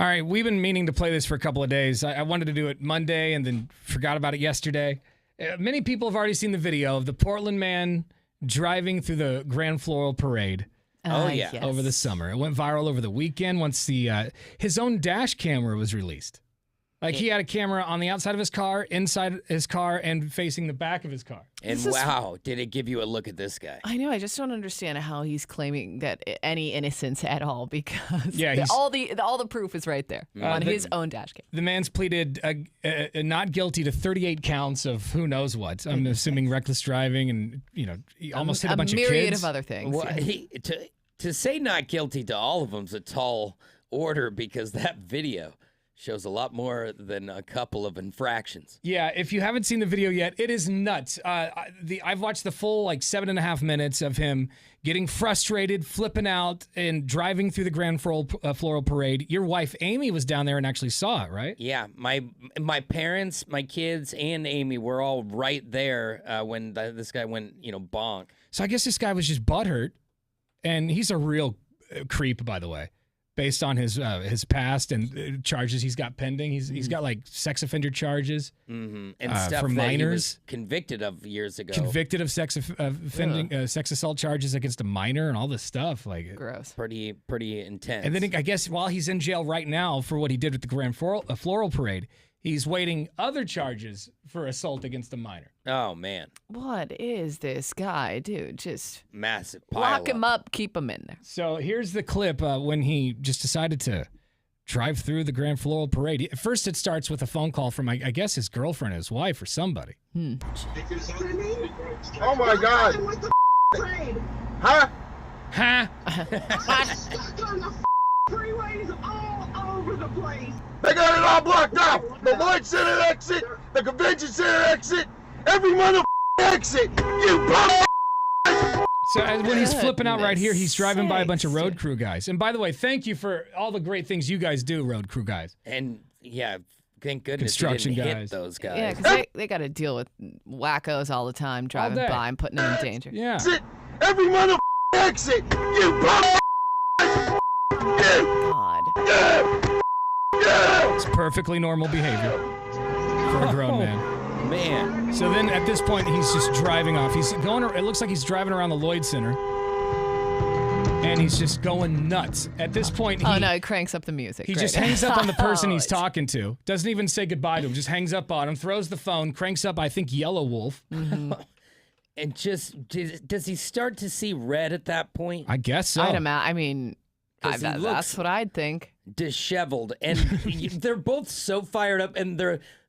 [SPEAKER 1] All right, we've been meaning to play this for a couple of days. I wanted to do it Monday and then forgot about it yesterday. Many people have already seen the video of the Portland man driving through the Grand Floral Parade.
[SPEAKER 4] Oh, yeah.
[SPEAKER 3] Yes.
[SPEAKER 1] Over the summer. It went viral over the weekend once his own dash camera was released. Like he had a camera on the outside of his car, inside his car, and facing the back of his car.
[SPEAKER 4] And wow, did it give you a look at this guy?
[SPEAKER 3] I know. I just don't understand how he's claiming that any innocence at all because
[SPEAKER 1] Yeah,
[SPEAKER 3] all the proof is right there on his own dash cam.
[SPEAKER 1] The man's pleaded not guilty to 38 counts of who knows what. I'm assuming reckless driving and, he almost hit a bunch of kids.
[SPEAKER 3] A myriad of other things.
[SPEAKER 4] Well,
[SPEAKER 3] yeah.
[SPEAKER 4] to say not guilty to all of them's a tall order because that video shows a lot more than a couple of infractions.
[SPEAKER 1] Yeah, if you haven't seen the video yet, it is nuts. I've watched the full 7.5 minutes of him getting frustrated, flipping out, and driving through the Grand Floral Parade. Your wife Amy was down there and actually saw it, right?
[SPEAKER 4] Yeah, my parents, my kids, and Amy were all right there when this guy went, bonk.
[SPEAKER 1] So I guess this guy was just butthurt, and he's a real creep, by the way. Based on his past and charges he's got pending, he's got sex offender charges
[SPEAKER 4] and stuff
[SPEAKER 1] for
[SPEAKER 4] that
[SPEAKER 1] minors.
[SPEAKER 4] He was convicted of years ago.
[SPEAKER 1] Convicted of sex assault charges against a minor and all this stuff.
[SPEAKER 3] Gross.
[SPEAKER 4] Pretty intense.
[SPEAKER 1] And then I guess while he's in jail right now for what he did with the Grand Floral Parade, he's waiting other charges for assault against a minor.
[SPEAKER 4] Oh man,
[SPEAKER 3] what is this guy, dude? Just
[SPEAKER 4] massive pile
[SPEAKER 3] lock him up, keep him in there.
[SPEAKER 1] So here's the clip when he just decided to drive through the Grand Floral Parade. First, it starts with a phone call from, I guess, his girlfriend, his wife, or somebody.
[SPEAKER 8] Oh my God! Huh?
[SPEAKER 1] Huh?
[SPEAKER 9] Freeways all over the place.
[SPEAKER 8] They got it all blocked off. The Lloyd Center exit, the Convention Center exit, every exit. You bum.
[SPEAKER 1] So when he's flipping out right here, he's driving by a bunch of road
[SPEAKER 3] sakes.
[SPEAKER 1] crew guys. And by the way, thank you for all the great things you guys do, road crew guys.
[SPEAKER 4] And yeah, thank goodness
[SPEAKER 1] Construction
[SPEAKER 4] he didn't
[SPEAKER 1] guys.
[SPEAKER 4] hit those guys.
[SPEAKER 3] Yeah, because they got to deal with wackos all the time, driving
[SPEAKER 1] day.
[SPEAKER 3] by and putting them in danger.
[SPEAKER 1] Yeah.
[SPEAKER 8] Exit, every exit. You bum.
[SPEAKER 3] God.
[SPEAKER 1] It's perfectly normal behavior for a grown man.
[SPEAKER 4] Man.
[SPEAKER 1] So then at this point, he's just driving off. He's going, it looks like he's driving around the Lloyd Center. And he's just going nuts. At this point,
[SPEAKER 3] he cranks up the music.
[SPEAKER 1] He
[SPEAKER 3] Great.
[SPEAKER 1] just hangs up on the person he's
[SPEAKER 3] it's-
[SPEAKER 1] talking to. Doesn't even say goodbye to him. Just hangs up on him, throws the phone, cranks up, I think, Yellow Wolf.
[SPEAKER 4] And does he start to see red at that point?
[SPEAKER 1] I guess so.
[SPEAKER 3] I mean,
[SPEAKER 4] 'Cause he looks-
[SPEAKER 3] that's what I'd think.
[SPEAKER 4] Disheveled, and they're both so fired up, and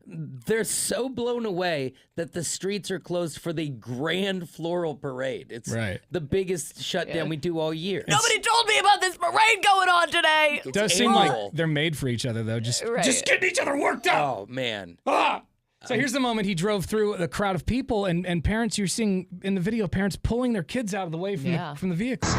[SPEAKER 4] they're so blown away that the streets are closed for the Grand Floral Parade. It's
[SPEAKER 1] Right.
[SPEAKER 4] the biggest shutdown we do all year.
[SPEAKER 3] Nobody told me about this parade going on today.
[SPEAKER 1] It does seem like
[SPEAKER 4] annual.
[SPEAKER 1] they're made for each other, though. Just
[SPEAKER 3] Right.
[SPEAKER 1] getting each other worked up.
[SPEAKER 4] Oh man.
[SPEAKER 1] Ah! So here's the moment he drove through the crowd of people, and parents, you're seeing in the video, parents pulling their kids out of the way from the vehicle.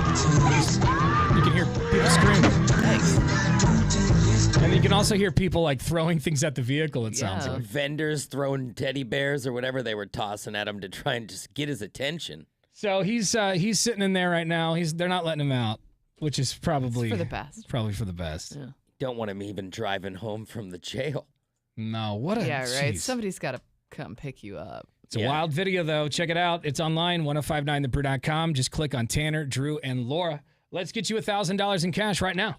[SPEAKER 1] You can hear people screaming. And you can also hear people throwing things at the vehicle, it sounds
[SPEAKER 3] Yeah.
[SPEAKER 1] like.
[SPEAKER 4] Vendors throwing teddy bears or whatever they were tossing at him to try and just get his attention.
[SPEAKER 1] So he's sitting in there right now. They're not letting him out, which is probably
[SPEAKER 3] for the best.
[SPEAKER 1] Probably for the best.
[SPEAKER 3] Yeah.
[SPEAKER 4] Don't want him even driving home from the jail.
[SPEAKER 1] No, what a
[SPEAKER 3] Yeah, right.
[SPEAKER 1] jeez.
[SPEAKER 3] Somebody's got to come pick you up.
[SPEAKER 1] It's a wild video, though. Check it out. It's online, 1059thebrew.com. Just click on Tanner, Drew, and Laura. Let's get you $1,000 in cash right now.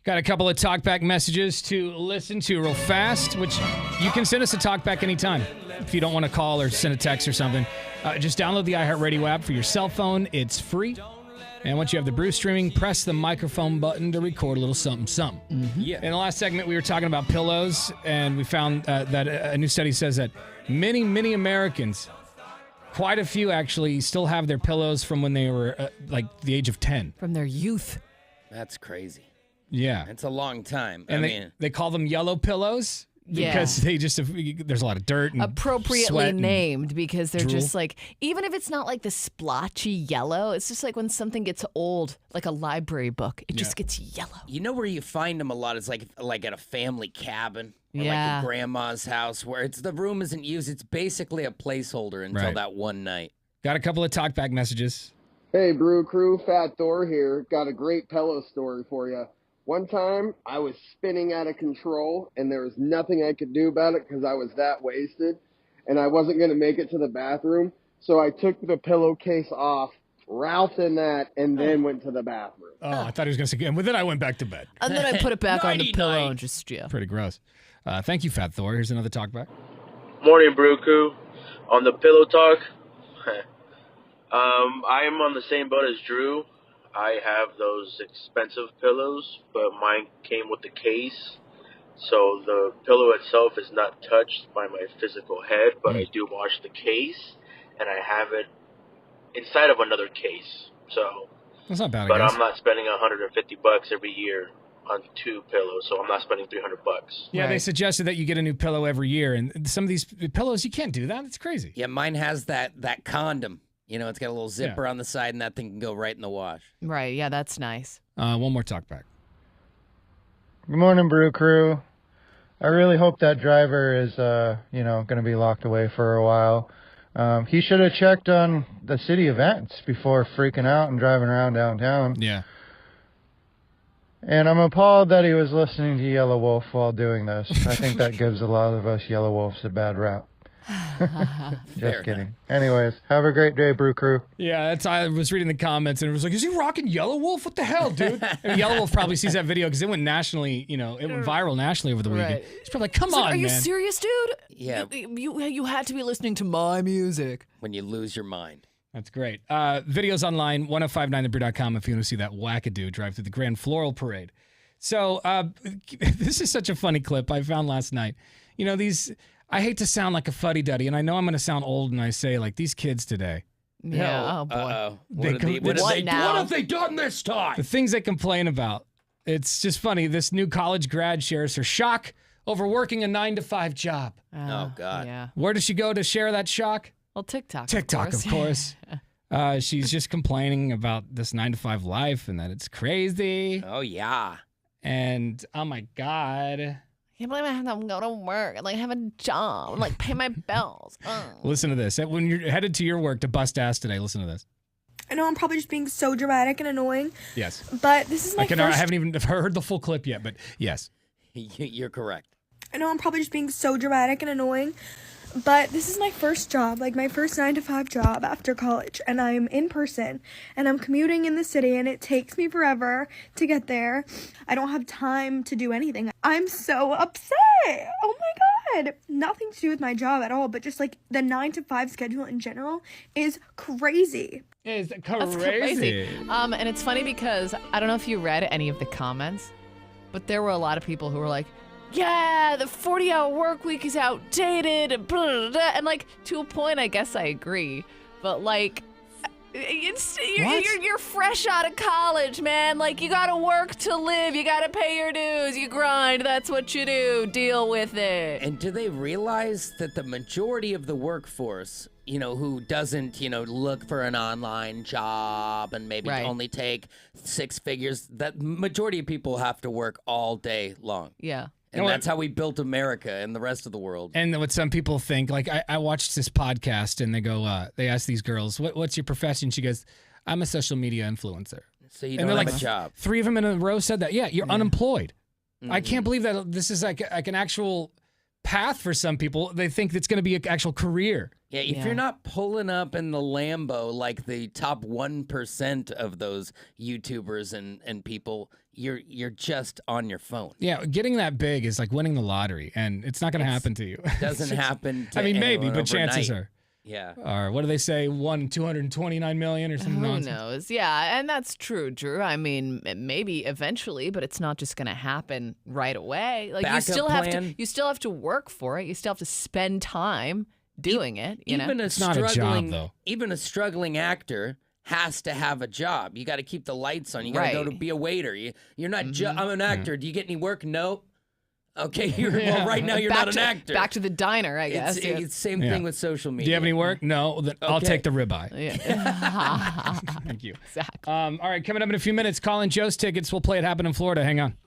[SPEAKER 1] Got a couple of talkback messages to listen to real fast, which you can send us a talkback anytime. If you don't want to call or send a text or something, just download the iHeartRadio app for your cell phone. It's free. And once you have the Brew streaming, press the microphone button to record a little something, something.
[SPEAKER 4] Mm-hmm. Yeah.
[SPEAKER 1] In the last segment, we were talking about pillows, and we found that a new study says that many, many Americans, quite a few actually, still have their pillows from when they were like the age of 10.
[SPEAKER 3] From their youth.
[SPEAKER 4] That's crazy.
[SPEAKER 1] Yeah.
[SPEAKER 4] It's a long time.
[SPEAKER 1] And they call them yellow pillows because they just there's a lot of dirt and
[SPEAKER 3] appropriately
[SPEAKER 1] sweat and
[SPEAKER 3] named because they're
[SPEAKER 1] drool.
[SPEAKER 3] just like, even if it's not like the splotchy yellow, it's just like when something gets old, like a library book, it just gets yellow.
[SPEAKER 4] You know where you find them a lot is like at a family cabin or
[SPEAKER 3] Yeah.
[SPEAKER 4] like a grandma's house where the room isn't used. It's basically a placeholder until
[SPEAKER 1] Right.
[SPEAKER 4] that one night.
[SPEAKER 1] Got a couple of talkback messages.
[SPEAKER 10] Hey, Brew Crew, Fat Thor here. Got a great pillow story for you. One time, I was spinning out of control, and there was nothing I could do about it because I was that wasted, and I wasn't going to make it to the bathroom, so I took the pillowcase off, Ralphed in that, and then went to the bathroom.
[SPEAKER 1] Oh, I thought he was going to say, and then I went back to bed.
[SPEAKER 3] And then I put it back on the pillow
[SPEAKER 4] Nighty-night.
[SPEAKER 3] and just,
[SPEAKER 1] Pretty gross. Thank you, Fat Thor. Here's another talkback.
[SPEAKER 11] Morning, Brew Crew. On the pillow talk, I am on the same boat as Drew. I have those expensive pillows, but mine came with the case. So the pillow itself is not touched by my physical head, but I do wash the case, and I have it inside of another case. So,
[SPEAKER 1] That's not bad, I
[SPEAKER 11] but
[SPEAKER 1] guess.
[SPEAKER 11] I'm not spending $150 every year on 2 pillows, so I'm not spending $300.
[SPEAKER 1] Yeah, they suggested that you get a new pillow every year, and some of these pillows, you can't do that. It's crazy.
[SPEAKER 4] Yeah, mine has that condom. You know, it's got a little zipper on the side, and that thing can go right in the wash.
[SPEAKER 3] Right, yeah, that's nice.
[SPEAKER 1] One more talkback.
[SPEAKER 12] Good morning, Brew Crew. I really hope that driver is, going to be locked away for a while. He should have checked on the city events before freaking out and driving around downtown.
[SPEAKER 1] Yeah.
[SPEAKER 12] And I'm appalled that he was listening to Yellow Wolf while doing this. I think that gives a lot of us Yellow Wolves a bad rap. Just kidding. Anyways, have a great day, Brew Crew.
[SPEAKER 1] Yeah, I was reading the comments, and it was like, is he rocking Yellow Wolf? What the hell, dude? And Yellow Wolf probably sees that video because it went nationally, it went viral nationally over the weekend.
[SPEAKER 3] Right.
[SPEAKER 1] He's probably like, come
[SPEAKER 3] It's
[SPEAKER 1] on,
[SPEAKER 3] like, are you
[SPEAKER 1] man.
[SPEAKER 3] serious, dude?
[SPEAKER 4] Yeah.
[SPEAKER 3] You had to be listening to my music.
[SPEAKER 4] When you lose your mind.
[SPEAKER 1] That's great. Videos online, 1059thebrew.com if you want to see that wackadoo drive through the Grand Floral Parade. So this is such a funny clip I found last night. I hate to sound like a fuddy-duddy, and I know I'm going to sound old when I say, like, these kids today.
[SPEAKER 3] Yeah, oh boy.
[SPEAKER 4] Uh-oh.
[SPEAKER 1] What
[SPEAKER 4] have they done this time?
[SPEAKER 1] The things they complain about. It's just funny. This new college grad shares her shock over working a 9-to-5 job.
[SPEAKER 4] Oh, God.
[SPEAKER 3] Yeah.
[SPEAKER 1] Where does she go to share that shock?
[SPEAKER 3] Well, TikTok.
[SPEAKER 1] TikTok, of course. She's just complaining about this 9-to-5 life and that it's crazy.
[SPEAKER 4] Oh, yeah.
[SPEAKER 1] And, oh, my God.
[SPEAKER 3] I can't believe I have to go to work and have a job and pay my bills.
[SPEAKER 1] Listen to this. When you're headed to your work to bust ass today, listen to this.
[SPEAKER 13] I know I'm probably just being so dramatic and annoying.
[SPEAKER 1] Yes.
[SPEAKER 13] But this is my first...
[SPEAKER 1] I haven't even heard the full clip yet, but yes.
[SPEAKER 4] You're correct.
[SPEAKER 13] I know I'm probably just being so dramatic and annoying, but this is my first job, my first 9-to-5 job after college, and I'm in person, and I'm commuting in the city, and it takes me forever to get there. I don't have time to do anything. I'm so upset. Oh my God. Nothing to do with my job at all, but just the 9-to-5 schedule in general is crazy.
[SPEAKER 1] It's
[SPEAKER 3] That's crazy. And it's funny because I don't know if you read any of the comments, but there were a lot of people who were like, yeah, the 40-hour work week is outdated, and blah, blah, blah. And to a point, I guess I agree. But you're fresh out of college, man. You gotta work to live. You gotta pay your dues. You grind. That's what you do. Deal with it.
[SPEAKER 4] And do they realize that the majority of the workforce, who doesn't, look for an online job and maybe only take 6 figures, that majority of people have to work all day long.
[SPEAKER 3] Yeah.
[SPEAKER 4] And that's how we built America and the rest of the world.
[SPEAKER 1] And what some people think, I watched this podcast and they go, they ask these girls, what's your profession? She goes, I'm a social media influencer.
[SPEAKER 4] So you don't have a job.
[SPEAKER 1] 3 of them in a row said that. Yeah, you're unemployed. Mm-hmm. I can't believe that this is like an actual path for some people. They think it's going to be an actual career.
[SPEAKER 4] Yeah, if you're not pulling up in the Lambo like the top 1% of those YouTubers and people, you're just on your phone.
[SPEAKER 1] Yeah, getting that big is like winning the lottery, and it's not going to happen to you.
[SPEAKER 4] Doesn't happen. To
[SPEAKER 1] I mean, maybe,
[SPEAKER 4] anyone
[SPEAKER 1] but chances
[SPEAKER 4] overnight.
[SPEAKER 1] are.
[SPEAKER 4] Yeah.
[SPEAKER 1] Or what do they say? 229 million or something.
[SPEAKER 3] Who
[SPEAKER 1] nonsense?
[SPEAKER 3] knows? Yeah, and that's true, Drew. I mean, maybe eventually, but it's not just going to happen right away. Like
[SPEAKER 4] Backup
[SPEAKER 3] you still have to work for it. You still have to spend time doing it. You
[SPEAKER 4] Even
[SPEAKER 3] know,
[SPEAKER 4] a struggling, even a struggling actor has to have a job. You got to keep the lights on. You got to go to be a waiter. You're not. I'm an actor. Do you get any work? Nope. Okay, well, right now you're not an actor.
[SPEAKER 3] Back to the diner, I guess.
[SPEAKER 4] It's the same thing with social media.
[SPEAKER 1] Do you have any work? No. Then I'll take the ribeye.
[SPEAKER 3] Yeah.
[SPEAKER 1] Thank you.
[SPEAKER 3] Exactly.
[SPEAKER 1] All right, coming up in a few minutes, Colin Joe's tickets. We'll play It Happened in Florida. Hang on.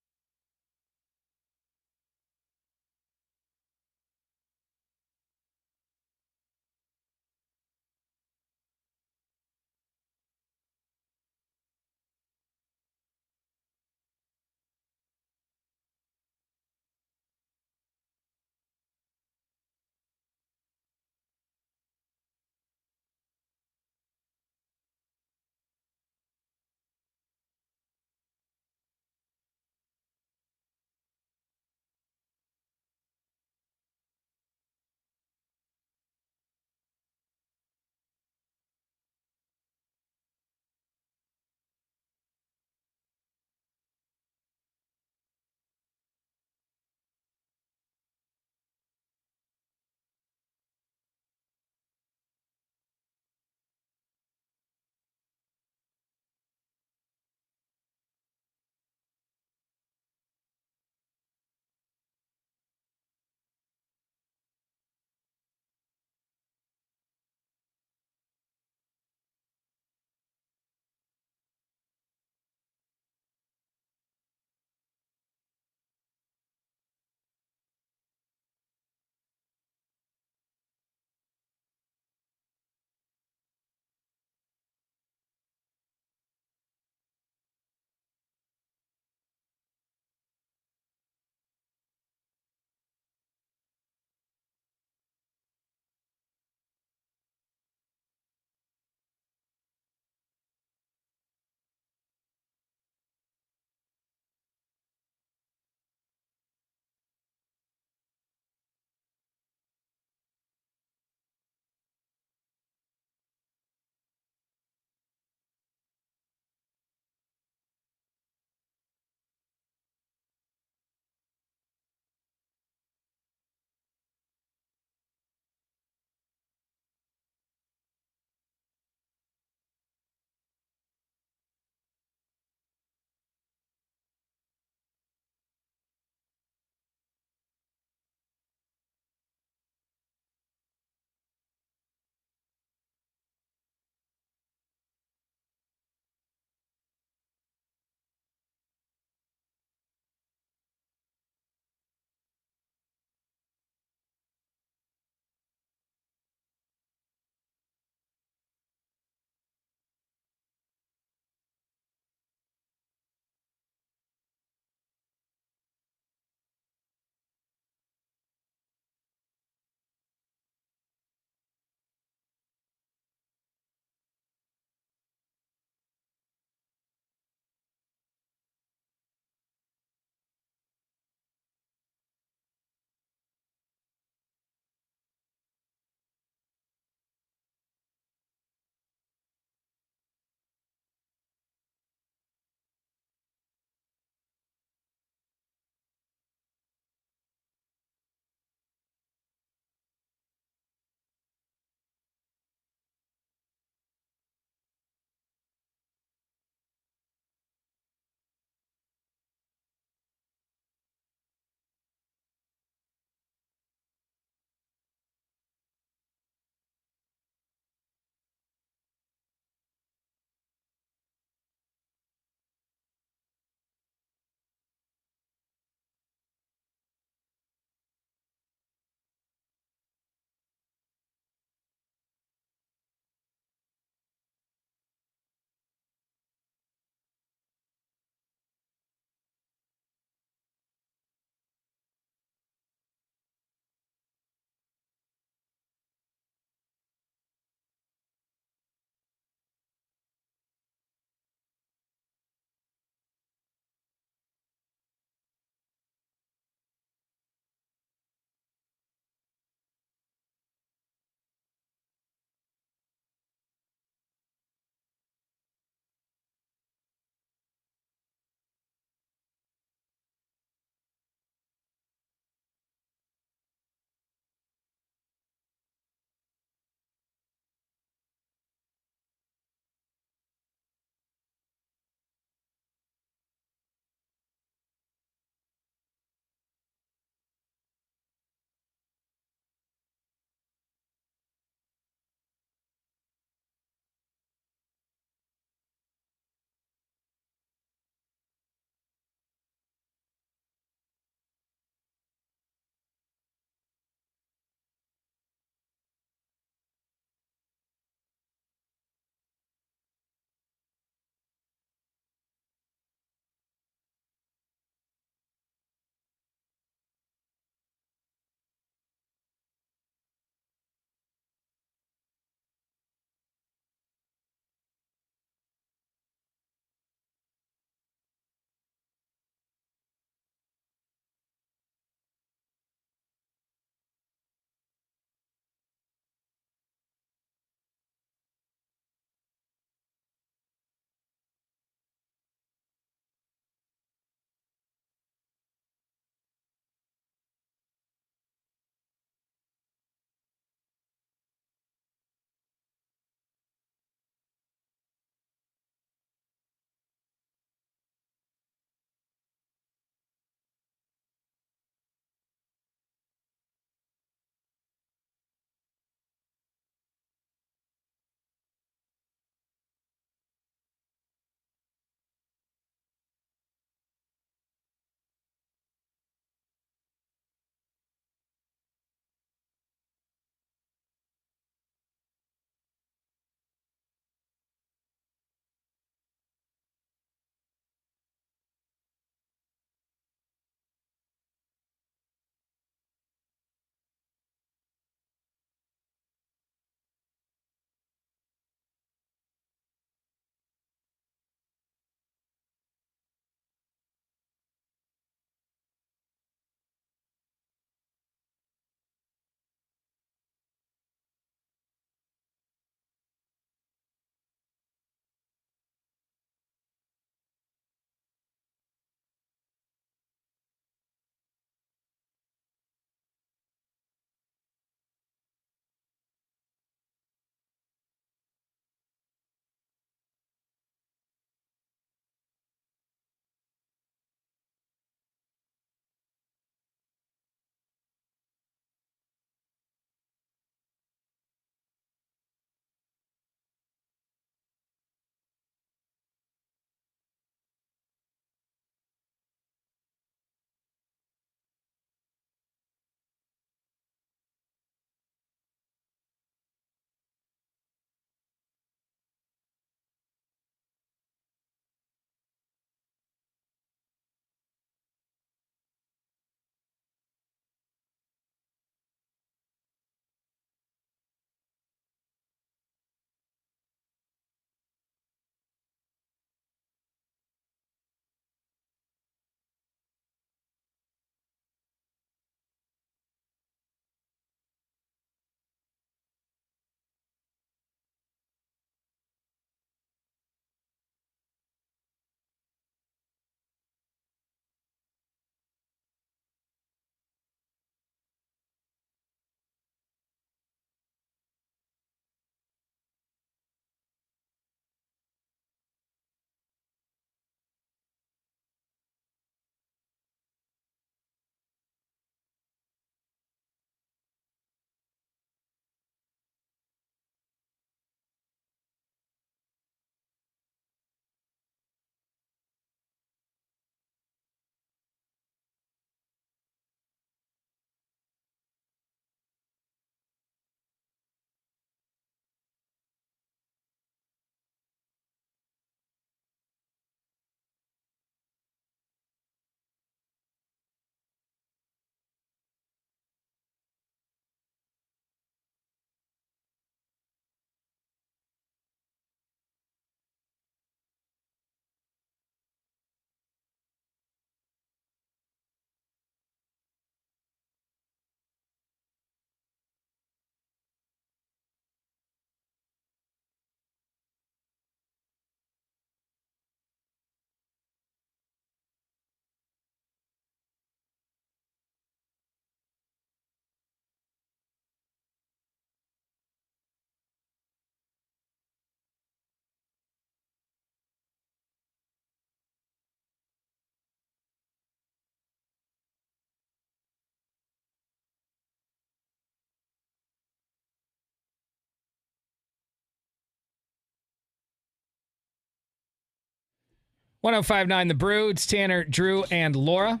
[SPEAKER 1] 1059 The Brew. It's Tanner, Drew, and Laura.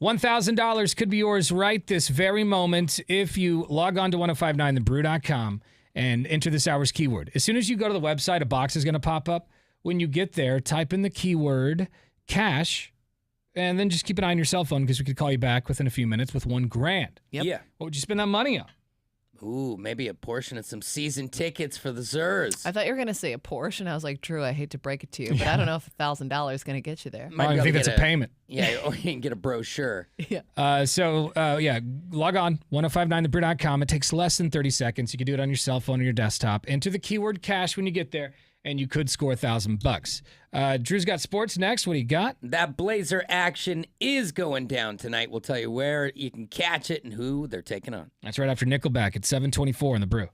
[SPEAKER 1] $1,000 could be yours right this very moment if you log on to 1059thebrew.com and enter this hour's keyword. As soon as you go to the website, a box is going to pop up. When you get there, type in the keyword cash, and then just keep an eye on your cell phone because we could call you back within a few minutes with $1,000.
[SPEAKER 4] Yep. Yeah.
[SPEAKER 1] What would you spend that money on?
[SPEAKER 4] Ooh, maybe a portion of some season tickets for the Zers.
[SPEAKER 3] I thought you were going to say a Porsche, and I was like, Drew, I hate to break it to you, but I don't know if $1,000 is going to get you there.
[SPEAKER 1] I think that's a payment.
[SPEAKER 4] Yeah, or you can get a brochure.
[SPEAKER 3] Yeah.
[SPEAKER 1] So log on, 1059thebrew.com. It takes less than 30 seconds. You can do it on your cell phone or your desktop. Enter the keyword cash when you get there, and you could score $1,000. Drew's got sports next. What do you got?
[SPEAKER 4] That Blazer action is going down tonight. We'll tell you where you can catch it and who they're taking on.
[SPEAKER 1] That's right after Nickelback at 7:24 in the Brew.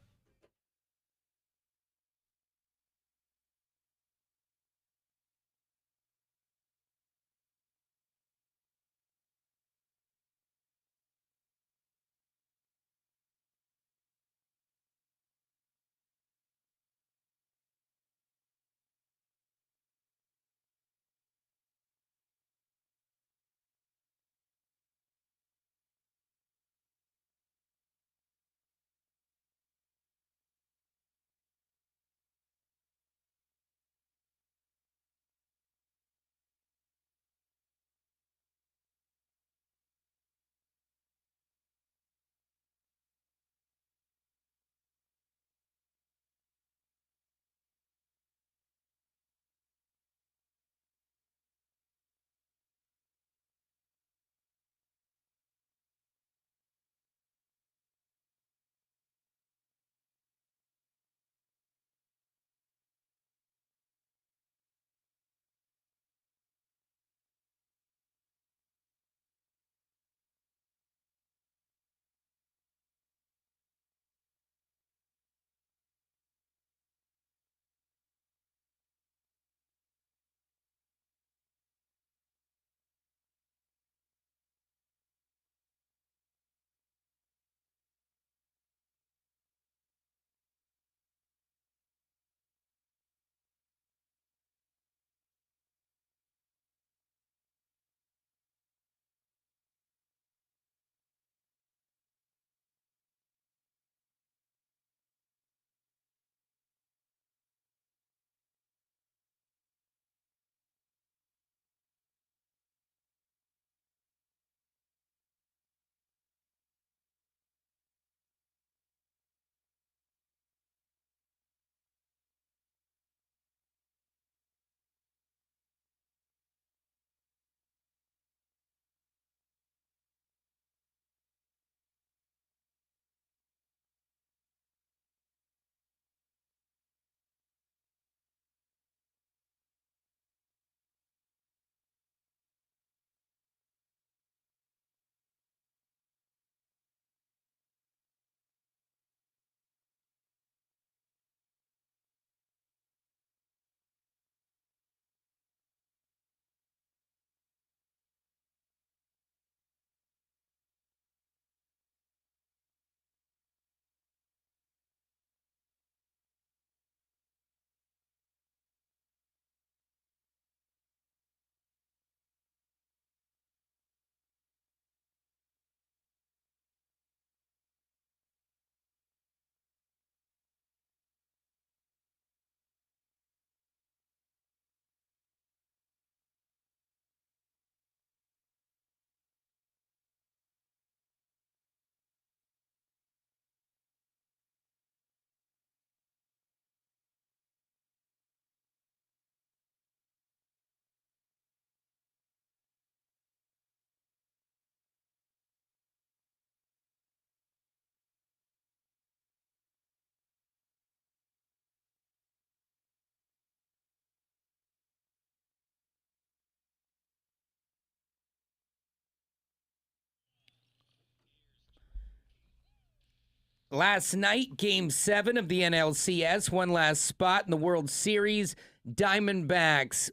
[SPEAKER 4] Last night, Game 7 of the NLCS, one last spot in the World Series. Diamondbacks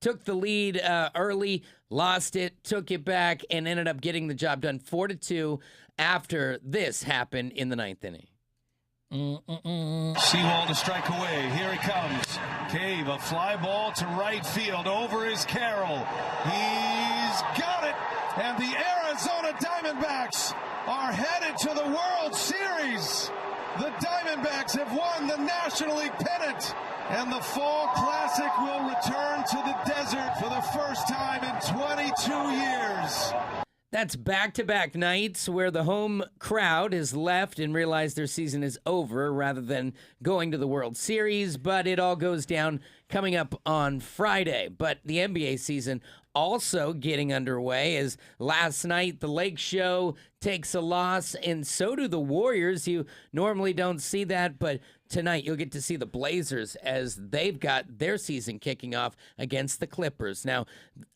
[SPEAKER 4] took the lead early, lost it, took it back, and ended up getting the job done 4-2 after this happened in the ninth inning.
[SPEAKER 5] Seawall to strike away. Here he comes. Cave, a fly ball to right field. Over is Carroll. He's got it. And the Arizona Diamondbacks are headed to the World Series. The Diamondbacks have won the National League pennant. And the Fall Classic will return to the desert for the first time in 22 years.
[SPEAKER 4] That's back-to-back nights where the home crowd is left and realized their season is over rather than going to the World Series, but it all goes down coming up on Friday. But the NBA season also getting underway as last night the Lake Show takes a loss, and so do the Warriors. You normally don't see that, but tonight you'll get to see the Blazers as they've got their season kicking off against the Clippers. Now,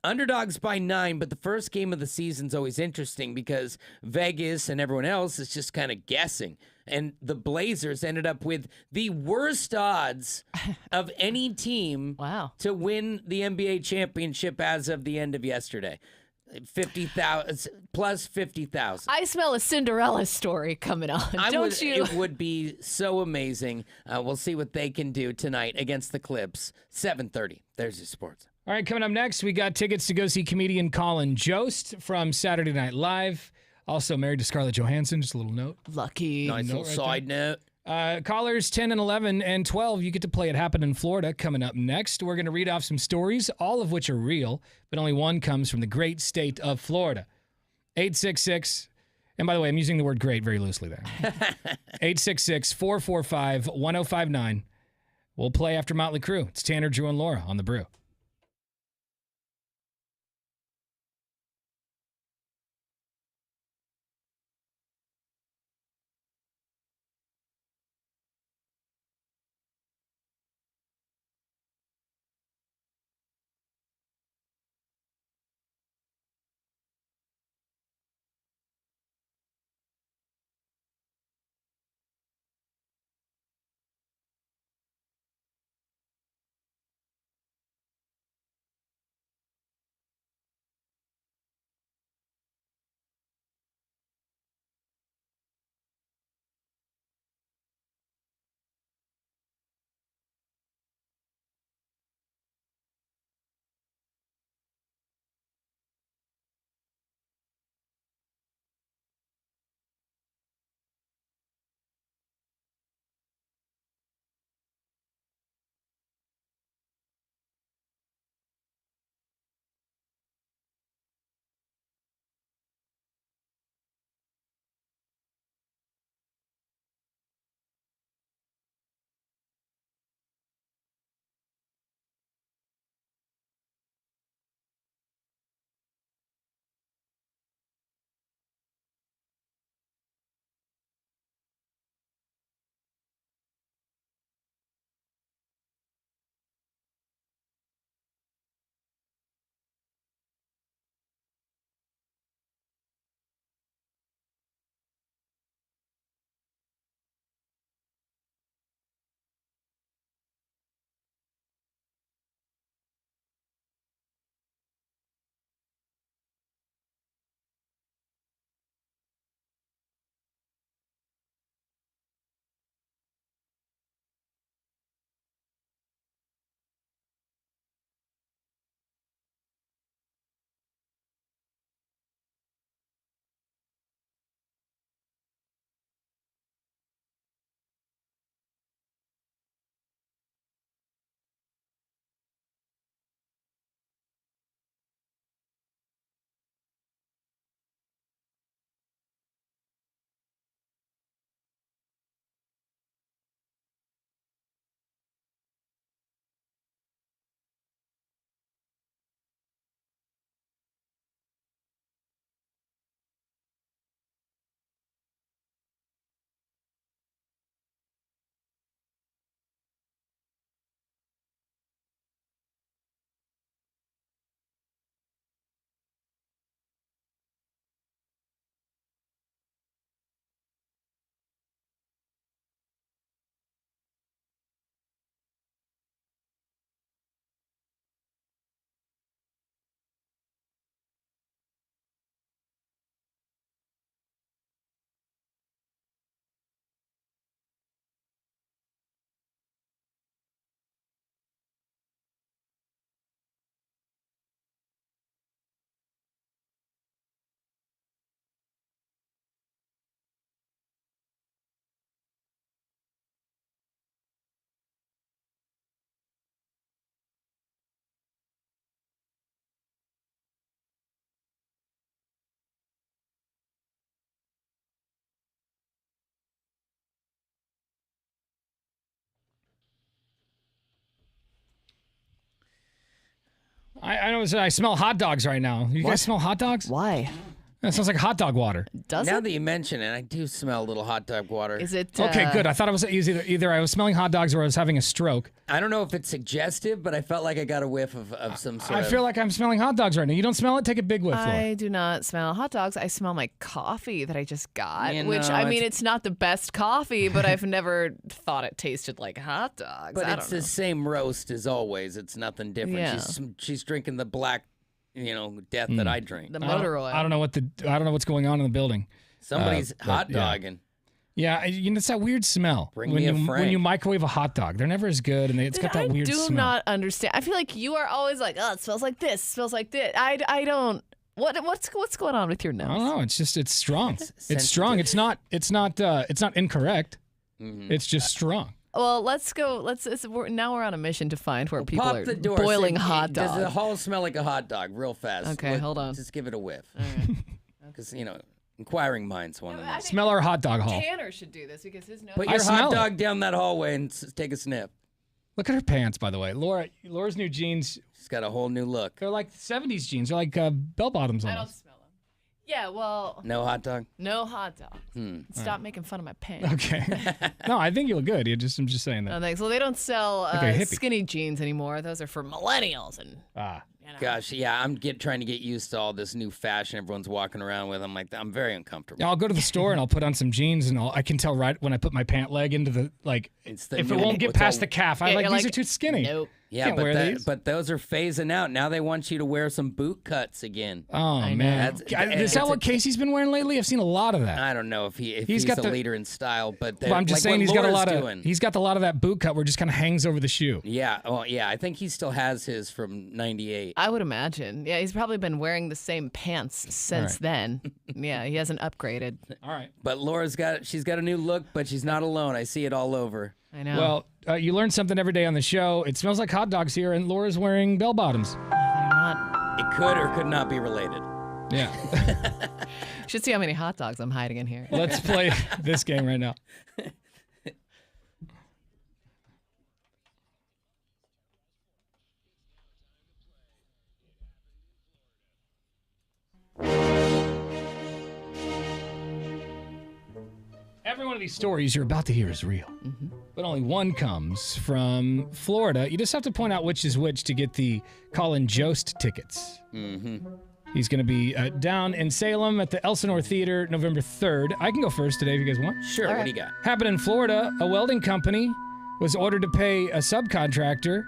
[SPEAKER 4] underdogs by 9, but the first game of the season's always interesting because Vegas and everyone else is just kind of guessing. And the Blazers ended up with the worst odds of any team to win the NBA championship as of the end of yesterday. 50,000 plus 50,000.
[SPEAKER 3] I smell a Cinderella story coming on. Don't you?
[SPEAKER 4] It would be so amazing. We'll see what they can do tonight against the Clips. 7:30. There's your sports.
[SPEAKER 1] All right, coming up next, we got tickets to go see comedian Colin Jost from Saturday Night Live. Also married to Scarlett Johansson. Just a little note.
[SPEAKER 3] Lucky.
[SPEAKER 4] Nice little side note.
[SPEAKER 1] Callers 10 and 11 and 12, you get to play It Happened in Florida coming up next. We're going to read off some stories, all of which are real, but only one comes from the great state of Florida. 866, and by the way, I'm using the word great very loosely there. 866-445-1059. We'll play after Motley Crue. It's Tanner, Drew, and Laura on The Brew. I know. I smell hot dogs right now. You guys smell hot dogs?
[SPEAKER 3] Why?
[SPEAKER 1] That sounds like hot dog water.
[SPEAKER 3] Does
[SPEAKER 4] now
[SPEAKER 3] it?
[SPEAKER 4] that you mention it, I do smell a little hot dog water.
[SPEAKER 3] Is it?
[SPEAKER 1] Okay, good. I thought it was either I was smelling hot dogs or I was having a stroke.
[SPEAKER 4] I don't know if it's suggestive, but I felt like I got a whiff of some sort of...
[SPEAKER 1] I feel like I'm smelling hot dogs right now. You don't smell it? Take a big whiff, Laura.
[SPEAKER 3] I do not smell hot dogs. I smell my coffee that I just got,
[SPEAKER 4] You
[SPEAKER 3] which,
[SPEAKER 4] know,
[SPEAKER 3] I mean, it's not the best coffee, but I've never thought it tasted like hot dogs.
[SPEAKER 4] But
[SPEAKER 3] I
[SPEAKER 4] it's
[SPEAKER 3] don't
[SPEAKER 4] the same roast as always. It's nothing different.
[SPEAKER 3] Yeah.
[SPEAKER 4] She's drinking the black, death that I drink.
[SPEAKER 3] The motor oil.
[SPEAKER 1] I don't know what's going on in the building.
[SPEAKER 4] Somebody's
[SPEAKER 1] but,
[SPEAKER 4] hot
[SPEAKER 1] yeah.
[SPEAKER 4] dogging.
[SPEAKER 1] Yeah, it's that weird smell.
[SPEAKER 4] Bring
[SPEAKER 1] when
[SPEAKER 4] me a
[SPEAKER 1] you
[SPEAKER 4] Frank.
[SPEAKER 1] when you microwave a hot dog, they're never as good, and it's got that weird
[SPEAKER 3] I do
[SPEAKER 1] smell.
[SPEAKER 3] not understand. I feel like you are always like, oh, it smells like this, smells like this. I don't. What's going on with your nose?
[SPEAKER 1] I don't know. It's strong. It's strong. It's not incorrect.
[SPEAKER 4] Mm-hmm.
[SPEAKER 1] It's just strong.
[SPEAKER 3] Well, let's go. Now we're on a mission to find where people
[SPEAKER 4] Pop
[SPEAKER 3] are
[SPEAKER 4] the door.
[SPEAKER 3] boiling
[SPEAKER 4] Say,
[SPEAKER 3] hot
[SPEAKER 4] Does the
[SPEAKER 3] dogs.
[SPEAKER 4] hall smell like a hot dog? Real fast.
[SPEAKER 3] Okay, hold on.
[SPEAKER 4] Just give it a whiff. Because inquiring minds want to know.
[SPEAKER 1] Smell our hot dog hall.
[SPEAKER 3] Tanner should do this because his nose.
[SPEAKER 4] Put
[SPEAKER 1] I
[SPEAKER 4] your
[SPEAKER 1] smell
[SPEAKER 4] hot
[SPEAKER 1] it.
[SPEAKER 4] dog down that hallway and take a sniff.
[SPEAKER 1] Look at her pants, by the way. Laura's new jeans.
[SPEAKER 4] She's got a whole new look.
[SPEAKER 1] They're like 70s jeans. They're like bell bottoms
[SPEAKER 3] I don't
[SPEAKER 1] almost.
[SPEAKER 3] smell them. Yeah, well,
[SPEAKER 4] No hot dog?
[SPEAKER 3] no hot dogs. Stop making fun of my pants.
[SPEAKER 1] Okay. No, I think you look good. I'm just saying that.
[SPEAKER 3] No thanks. Well, they don't sell
[SPEAKER 1] Like a hippie.
[SPEAKER 3] skinny jeans anymore. Those are for millennials and.
[SPEAKER 4] Gosh, yeah, I'm trying to get used to all this new fashion everyone's walking around with. I'm very uncomfortable.
[SPEAKER 1] Yeah, I'll go to the store and I'll put on some jeans and I can tell right when I put my pant leg into the
[SPEAKER 4] the
[SPEAKER 1] if it
[SPEAKER 4] new-
[SPEAKER 1] won't get
[SPEAKER 4] it's
[SPEAKER 1] past
[SPEAKER 4] all-
[SPEAKER 1] the calf.
[SPEAKER 3] Yeah,
[SPEAKER 1] These
[SPEAKER 3] you're
[SPEAKER 1] are too skinny.
[SPEAKER 3] Nope.
[SPEAKER 4] Yeah,
[SPEAKER 1] Can't wear these.
[SPEAKER 4] but those are phasing out. Now they want you to wear some boot cuts again.
[SPEAKER 1] Oh man,
[SPEAKER 4] That's-
[SPEAKER 1] is that
[SPEAKER 4] it's
[SPEAKER 1] what
[SPEAKER 4] a-
[SPEAKER 1] Casey's been wearing lately? I've seen a lot of that.
[SPEAKER 4] I don't know if he's
[SPEAKER 1] He's got
[SPEAKER 4] a
[SPEAKER 1] the-
[SPEAKER 4] leader in style, but
[SPEAKER 1] Well, I'm just
[SPEAKER 4] like
[SPEAKER 1] saying
[SPEAKER 4] what
[SPEAKER 1] he's got a
[SPEAKER 4] Laura's
[SPEAKER 1] lot of
[SPEAKER 4] doing.
[SPEAKER 1] he's got a lot of that boot cut where it just kind of hangs over the shoe.
[SPEAKER 4] Yeah, I think he still has his from '98.
[SPEAKER 3] I would imagine. Yeah, he's probably been wearing the same pants since then. Yeah, he hasn't upgraded.
[SPEAKER 1] All right.
[SPEAKER 4] But she's got a new look, but she's not alone. I see it all over.
[SPEAKER 3] I know.
[SPEAKER 1] Well, you learn something every day on the show. It smells like hot dogs here, and Laura's wearing bell bottoms.
[SPEAKER 3] They're not.
[SPEAKER 4] It could or could not be related.
[SPEAKER 1] Yeah.
[SPEAKER 3] Should see how many hot dogs I'm hiding in here.
[SPEAKER 1] Let's play this game right now. Every one of these stories you're about to hear is real, but only one comes from Florida. You just have to point out which is which to get the Colin Jost tickets.
[SPEAKER 4] Mm-hmm.
[SPEAKER 1] He's going to be down in Salem at the Elsinore Theater November 3rd. I can go first today if you guys want.
[SPEAKER 4] Sure, what do you got?
[SPEAKER 1] Happened in Florida. A welding company was ordered to pay a subcontractor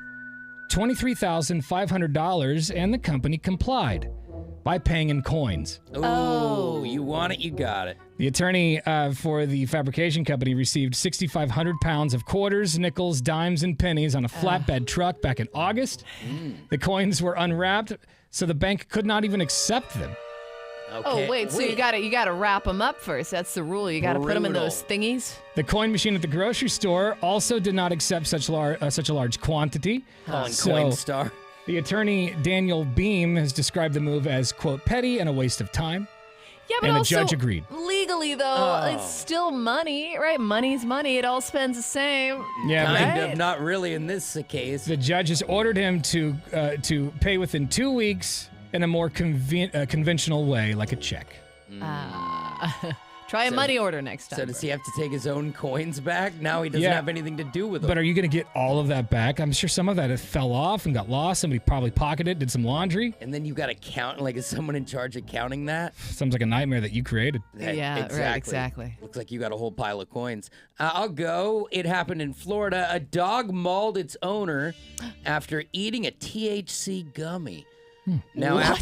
[SPEAKER 1] $23,500, and the company complied by paying in coins.
[SPEAKER 4] Oh, you want it, you got it.
[SPEAKER 1] The attorney for the fabrication company received 6,500 pounds of quarters, nickels, dimes, and pennies on a flatbed truck back in August. The coins were unwrapped, so the bank could not even accept them.
[SPEAKER 3] Oh wait, so you gotta wrap them up first. That's the rule. You gotta put them in those thingies.
[SPEAKER 1] The coin machine at the grocery store also did not accept such a large quantity.
[SPEAKER 4] Calling
[SPEAKER 1] So,
[SPEAKER 4] Coinstar.
[SPEAKER 1] the attorney Daniel Beam has described the move as, quote, petty and a waste of time.
[SPEAKER 3] Yeah, but
[SPEAKER 1] And the
[SPEAKER 3] also,
[SPEAKER 1] judge agreed.
[SPEAKER 3] Legally, though, it's still money, right? Money's money. It all spends the same.
[SPEAKER 1] Yeah, but
[SPEAKER 4] Kind of, not really in this case.
[SPEAKER 1] the judge has ordered him to pay within 2 weeks in a more conventional way, like a check.
[SPEAKER 3] Try a
[SPEAKER 4] So-
[SPEAKER 3] money order next time.
[SPEAKER 4] So does he have to take his own coins back? Now he doesn't
[SPEAKER 1] Yeah.
[SPEAKER 4] have anything to do with them.
[SPEAKER 1] But are you going to get all of that back? I'm sure some of that fell off and got lost. Somebody probably pocketed it, did some laundry.
[SPEAKER 4] And then you got to count, like, is someone in charge of counting that?
[SPEAKER 1] Sounds like a nightmare that you created.
[SPEAKER 3] Yeah, right, exactly.
[SPEAKER 4] Looks like you got a whole pile of coins. I'll go. It happened in Florida. A dog mauled its owner after eating a THC gummy. Now,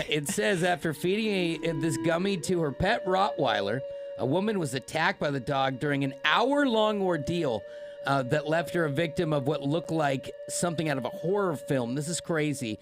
[SPEAKER 4] it says after feeding this gummy to her pet Rottweiler, a woman was attacked by the dog during an hour-long ordeal that left her a victim of what looked like something out of a horror film. This is crazy.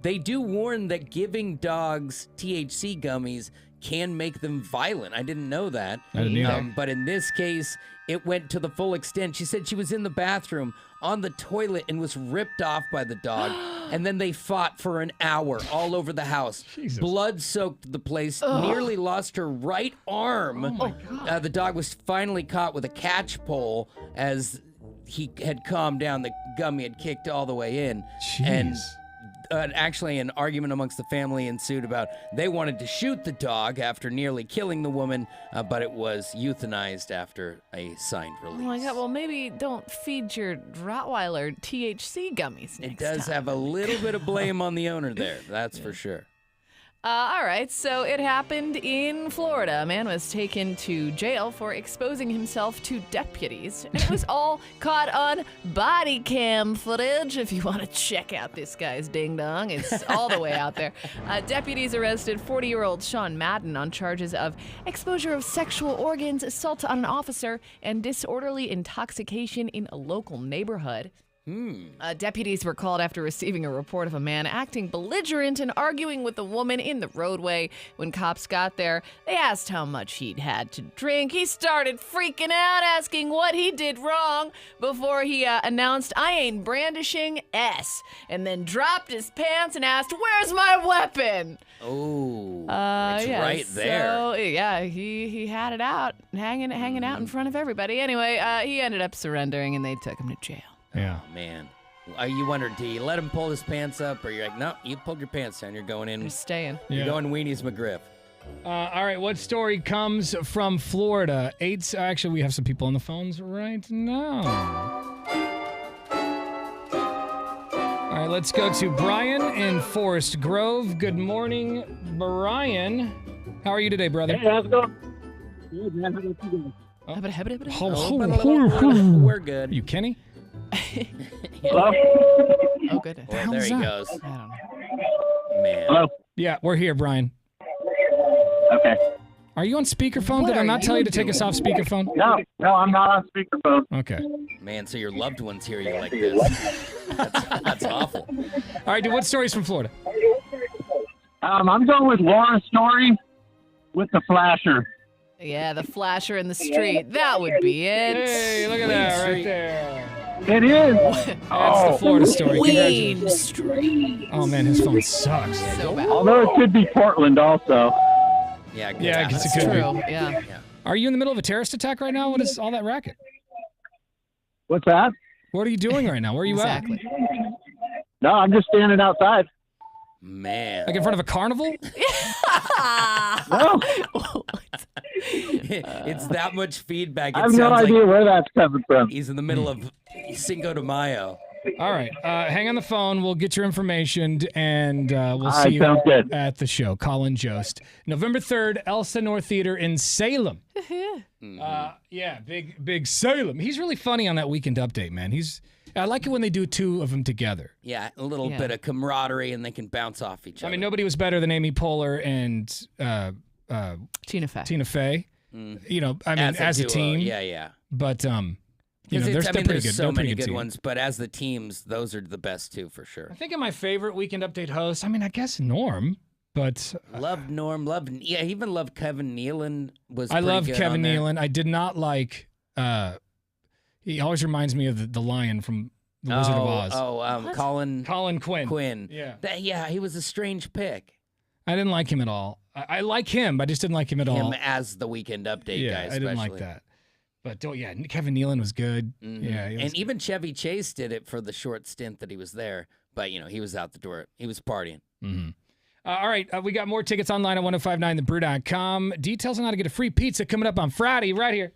[SPEAKER 4] They do warn that giving dogs THC gummies can make them violent. I didn't know that.
[SPEAKER 1] I didn't either.
[SPEAKER 4] But in this case, it went to the full extent. She said she was in the bathroom on the toilet and was ripped off by the dog. And then they fought for an hour all over the house. Blood soaked the place, nearly lost her right arm.
[SPEAKER 3] Oh my God.
[SPEAKER 4] The dog was finally caught with a catch pole as he had calmed down. The gummy had kicked all the way in. And actually an argument amongst the family ensued about they wanted to shoot the dog after nearly killing the woman, but it was euthanized after a signed release.
[SPEAKER 3] Oh my God! Well, maybe don't feed your Rottweiler THC gummies next
[SPEAKER 4] It does
[SPEAKER 3] time.
[SPEAKER 4] have a little bit of blame on the owner there, that's for sure.
[SPEAKER 3] All right, so it happened in Florida. A man was taken to jail for exposing himself to deputies. And it was all caught on body cam footage. If you want to check out this guy's ding dong, it's all the way out there. Deputies arrested 40-year-old Sean Madden on charges of exposure of sexual organs, assault on an officer, and disorderly intoxication in a local neighborhood. Deputies were called after receiving a report of a man acting belligerent and arguing with a woman in the roadway. When cops got there, they asked how much he'd had to drink. He started freaking out, asking what he did wrong before he announced, "I ain't brandishing S," and then dropped his pants and asked, "Where's my weapon?"
[SPEAKER 4] Oh, it's
[SPEAKER 3] Yeah,
[SPEAKER 4] right there.
[SPEAKER 3] So, yeah, he had it out, hanging out in front of everybody. Anyway, he ended up surrendering, and they took him to jail.
[SPEAKER 1] Yeah.
[SPEAKER 4] Oh, man. You wondered, do you let him pull his pants up, or you're like, no, you pulled your pants down. You're going in.
[SPEAKER 3] You're staying.
[SPEAKER 4] You're
[SPEAKER 1] Yeah.
[SPEAKER 4] going Weenie's McGriff.
[SPEAKER 1] All right, what story comes from Florida? Actually, we have some people on the phones right now. All right, let's go to Brian in Forest Grove. Good morning, Brian. How are you today, brother?
[SPEAKER 14] Hey, how's it going? Good, man. How about you guys?
[SPEAKER 4] We're good.
[SPEAKER 1] You Kenny?
[SPEAKER 14] Hello?
[SPEAKER 3] Oh, goodness.
[SPEAKER 4] Well, there he
[SPEAKER 1] that?
[SPEAKER 4] goes.
[SPEAKER 3] I don't know.
[SPEAKER 4] Man.
[SPEAKER 14] Hello?
[SPEAKER 1] Yeah, we're here, Brian.
[SPEAKER 14] Okay.
[SPEAKER 1] Are you on speakerphone? Did I not tell you to take us off speakerphone?
[SPEAKER 14] No, I'm not on speakerphone.
[SPEAKER 1] Okay.
[SPEAKER 4] Man, so your loved ones hear you like this. That's awful.
[SPEAKER 1] All right, dude, what story's from Florida?
[SPEAKER 14] I'm going with Laura's story with the flasher.
[SPEAKER 3] Yeah, the flasher in the street. That would be it.
[SPEAKER 1] Hey, look at that right there.
[SPEAKER 14] It is.
[SPEAKER 1] That's the Florida story.
[SPEAKER 3] Wayne
[SPEAKER 1] Congratulations.
[SPEAKER 3] Street.
[SPEAKER 1] Oh, man, his phone sucks.
[SPEAKER 3] So bad.
[SPEAKER 14] Although it could be Portland also.
[SPEAKER 4] Yeah, good.
[SPEAKER 1] Yeah, I guess it
[SPEAKER 3] That's
[SPEAKER 1] could be.
[SPEAKER 3] true. Yeah.
[SPEAKER 1] Are you in the middle of a terrorist attack right now? What is all that racket?
[SPEAKER 14] What's that?
[SPEAKER 1] What are you doing right now? Where are you
[SPEAKER 3] Exactly.
[SPEAKER 14] No, I'm just standing outside.
[SPEAKER 4] Man.
[SPEAKER 1] Like in front of a carnival?
[SPEAKER 14] No,
[SPEAKER 4] It's that much feedback. It
[SPEAKER 14] I have no
[SPEAKER 4] sounds like
[SPEAKER 14] idea where that's coming from.
[SPEAKER 4] he's in the middle of Cinco de Mayo.
[SPEAKER 1] All right. Hang on the phone. We'll get your information and we'll
[SPEAKER 14] All
[SPEAKER 1] see
[SPEAKER 14] right,
[SPEAKER 1] you
[SPEAKER 14] sounds good.
[SPEAKER 1] at the show. Colin Jost. November 3rd, Elsa North Theater in Salem. Yeah, big Salem. He's really funny on that Weekend Update, man. I like it when they do two of them together.
[SPEAKER 4] Yeah, a little
[SPEAKER 3] Yeah.
[SPEAKER 4] bit of camaraderie, and they can bounce off each other.
[SPEAKER 1] I mean, nobody was better than Amy Poehler and
[SPEAKER 3] Tina Fey.
[SPEAKER 1] Tina Fey. You know, I mean, as a
[SPEAKER 4] duo,
[SPEAKER 1] team.
[SPEAKER 4] Yeah.
[SPEAKER 1] But, you know,
[SPEAKER 4] Because
[SPEAKER 1] they're pretty
[SPEAKER 4] there's
[SPEAKER 1] good.
[SPEAKER 4] so
[SPEAKER 1] They're a pretty
[SPEAKER 4] many
[SPEAKER 1] good
[SPEAKER 4] good
[SPEAKER 1] team.
[SPEAKER 4] ones, but as the teams, those are the best too, for
[SPEAKER 1] I
[SPEAKER 4] sure.
[SPEAKER 1] think of my favorite Weekend Update host, I mean, I guess Norm, but
[SPEAKER 4] Loved Norm, I even loved Kevin Nealon.
[SPEAKER 1] I love Kevin
[SPEAKER 4] there.
[SPEAKER 1] Nealon. I did not like, he always reminds me of the lion from The Wizard of Oz.
[SPEAKER 4] Colin
[SPEAKER 1] Quinn.
[SPEAKER 4] Quinn.
[SPEAKER 1] Yeah.
[SPEAKER 4] He was a strange pick.
[SPEAKER 1] I didn't like him at all. I like him, but I just didn't like him at all.
[SPEAKER 4] Him as the Weekend Update guy,
[SPEAKER 1] I didn't like
[SPEAKER 4] especially.
[SPEAKER 1] that. But Kevin Nealon was good.
[SPEAKER 4] Mhm.
[SPEAKER 1] Yeah, he was
[SPEAKER 4] And even Chevy Chase did it for the short stint that he was there. But, he was out the door. He was partying.
[SPEAKER 1] Mm-hmm. All right, we got more tickets online at 1059thebrew.com. Details on how to get a free pizza coming up on Friday right here.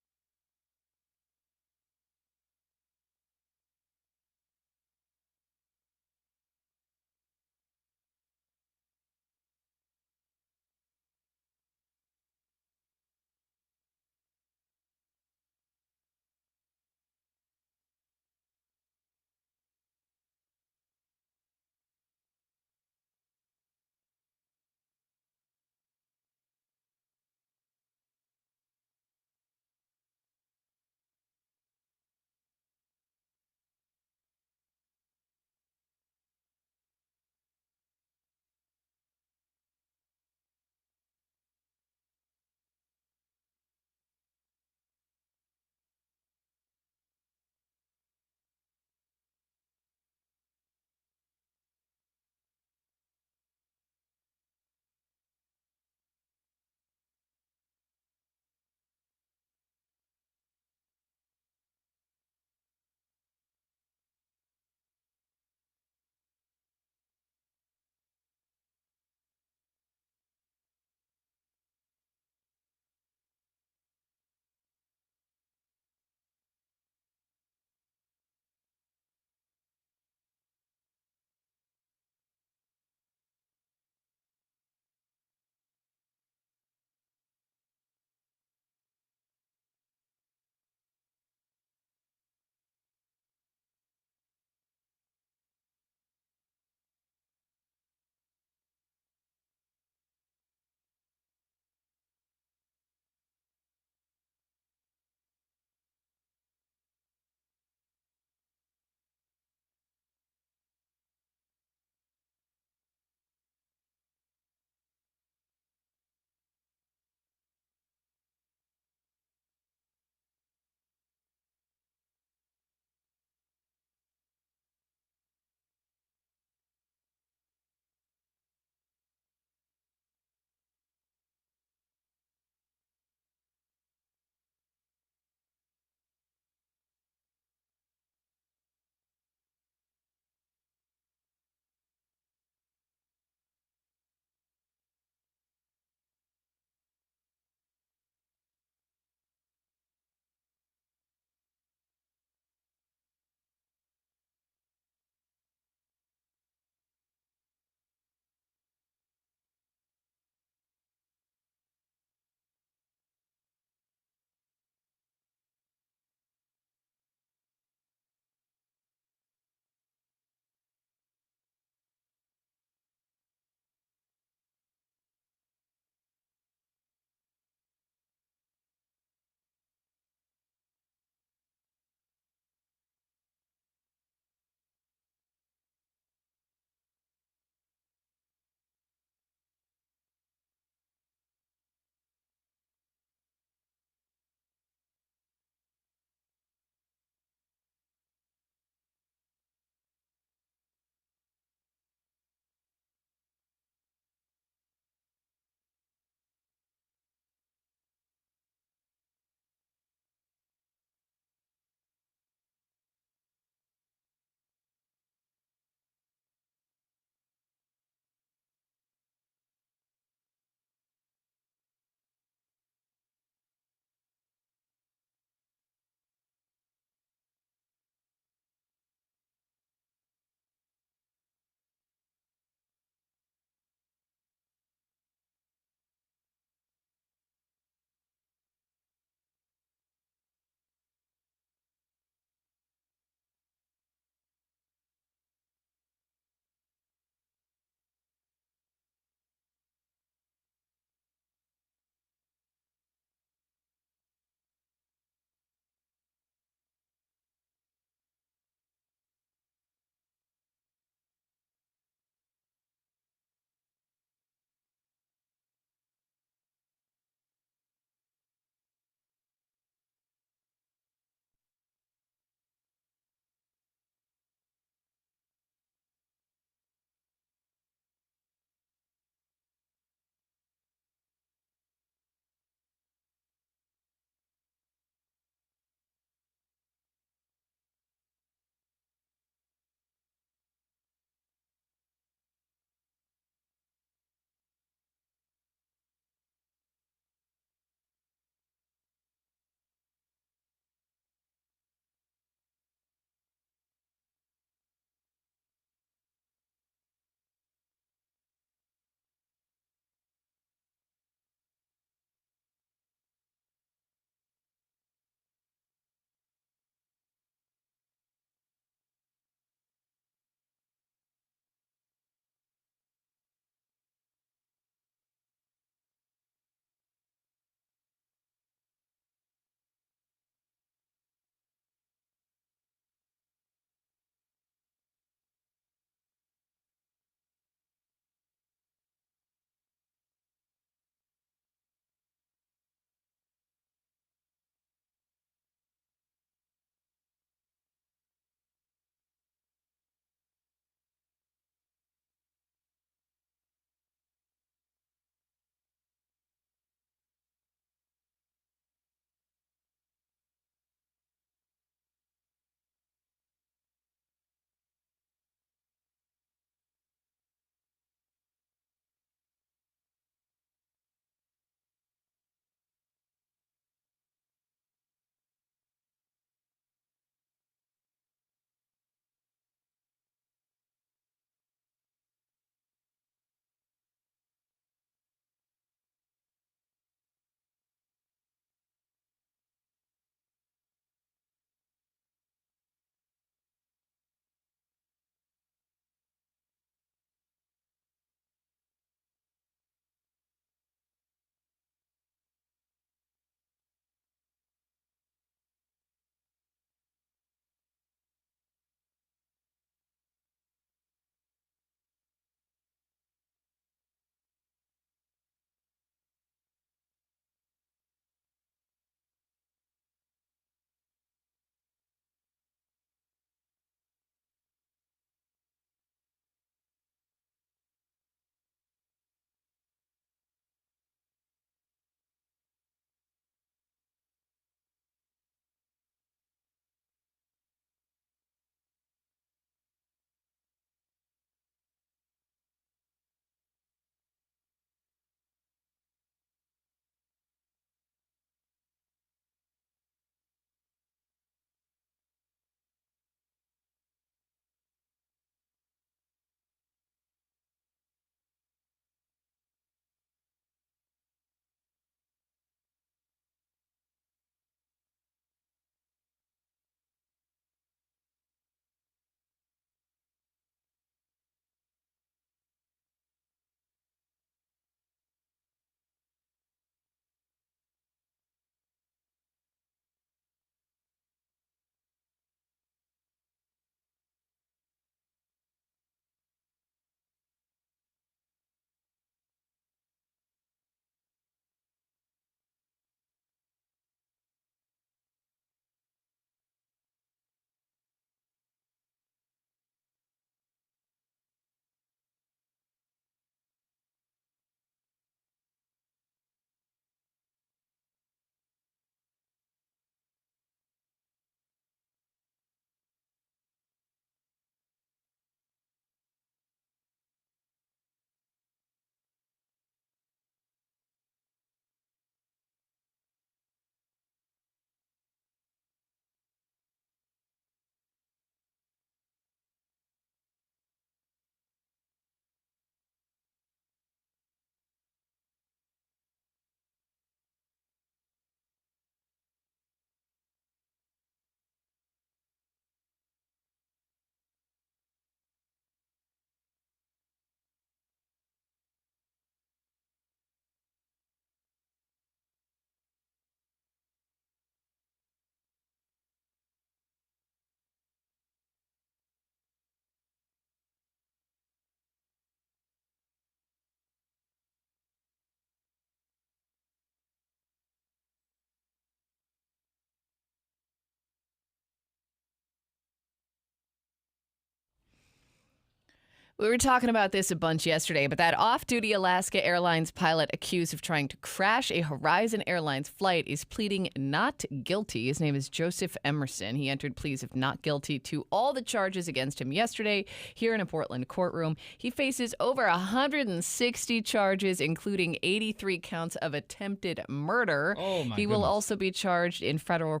[SPEAKER 3] We were talking about this a bunch yesterday, but that off-duty Alaska Airlines pilot accused of trying to crash a Horizon Airlines flight is pleading not guilty. His name is Joseph Emerson. He entered pleas of not guilty to all the charges against him yesterday here in a Portland courtroom. He faces over 160 charges, including 83 counts of attempted murder.
[SPEAKER 1] Oh, my
[SPEAKER 3] He will
[SPEAKER 1] goodness.
[SPEAKER 3] also be charged in federal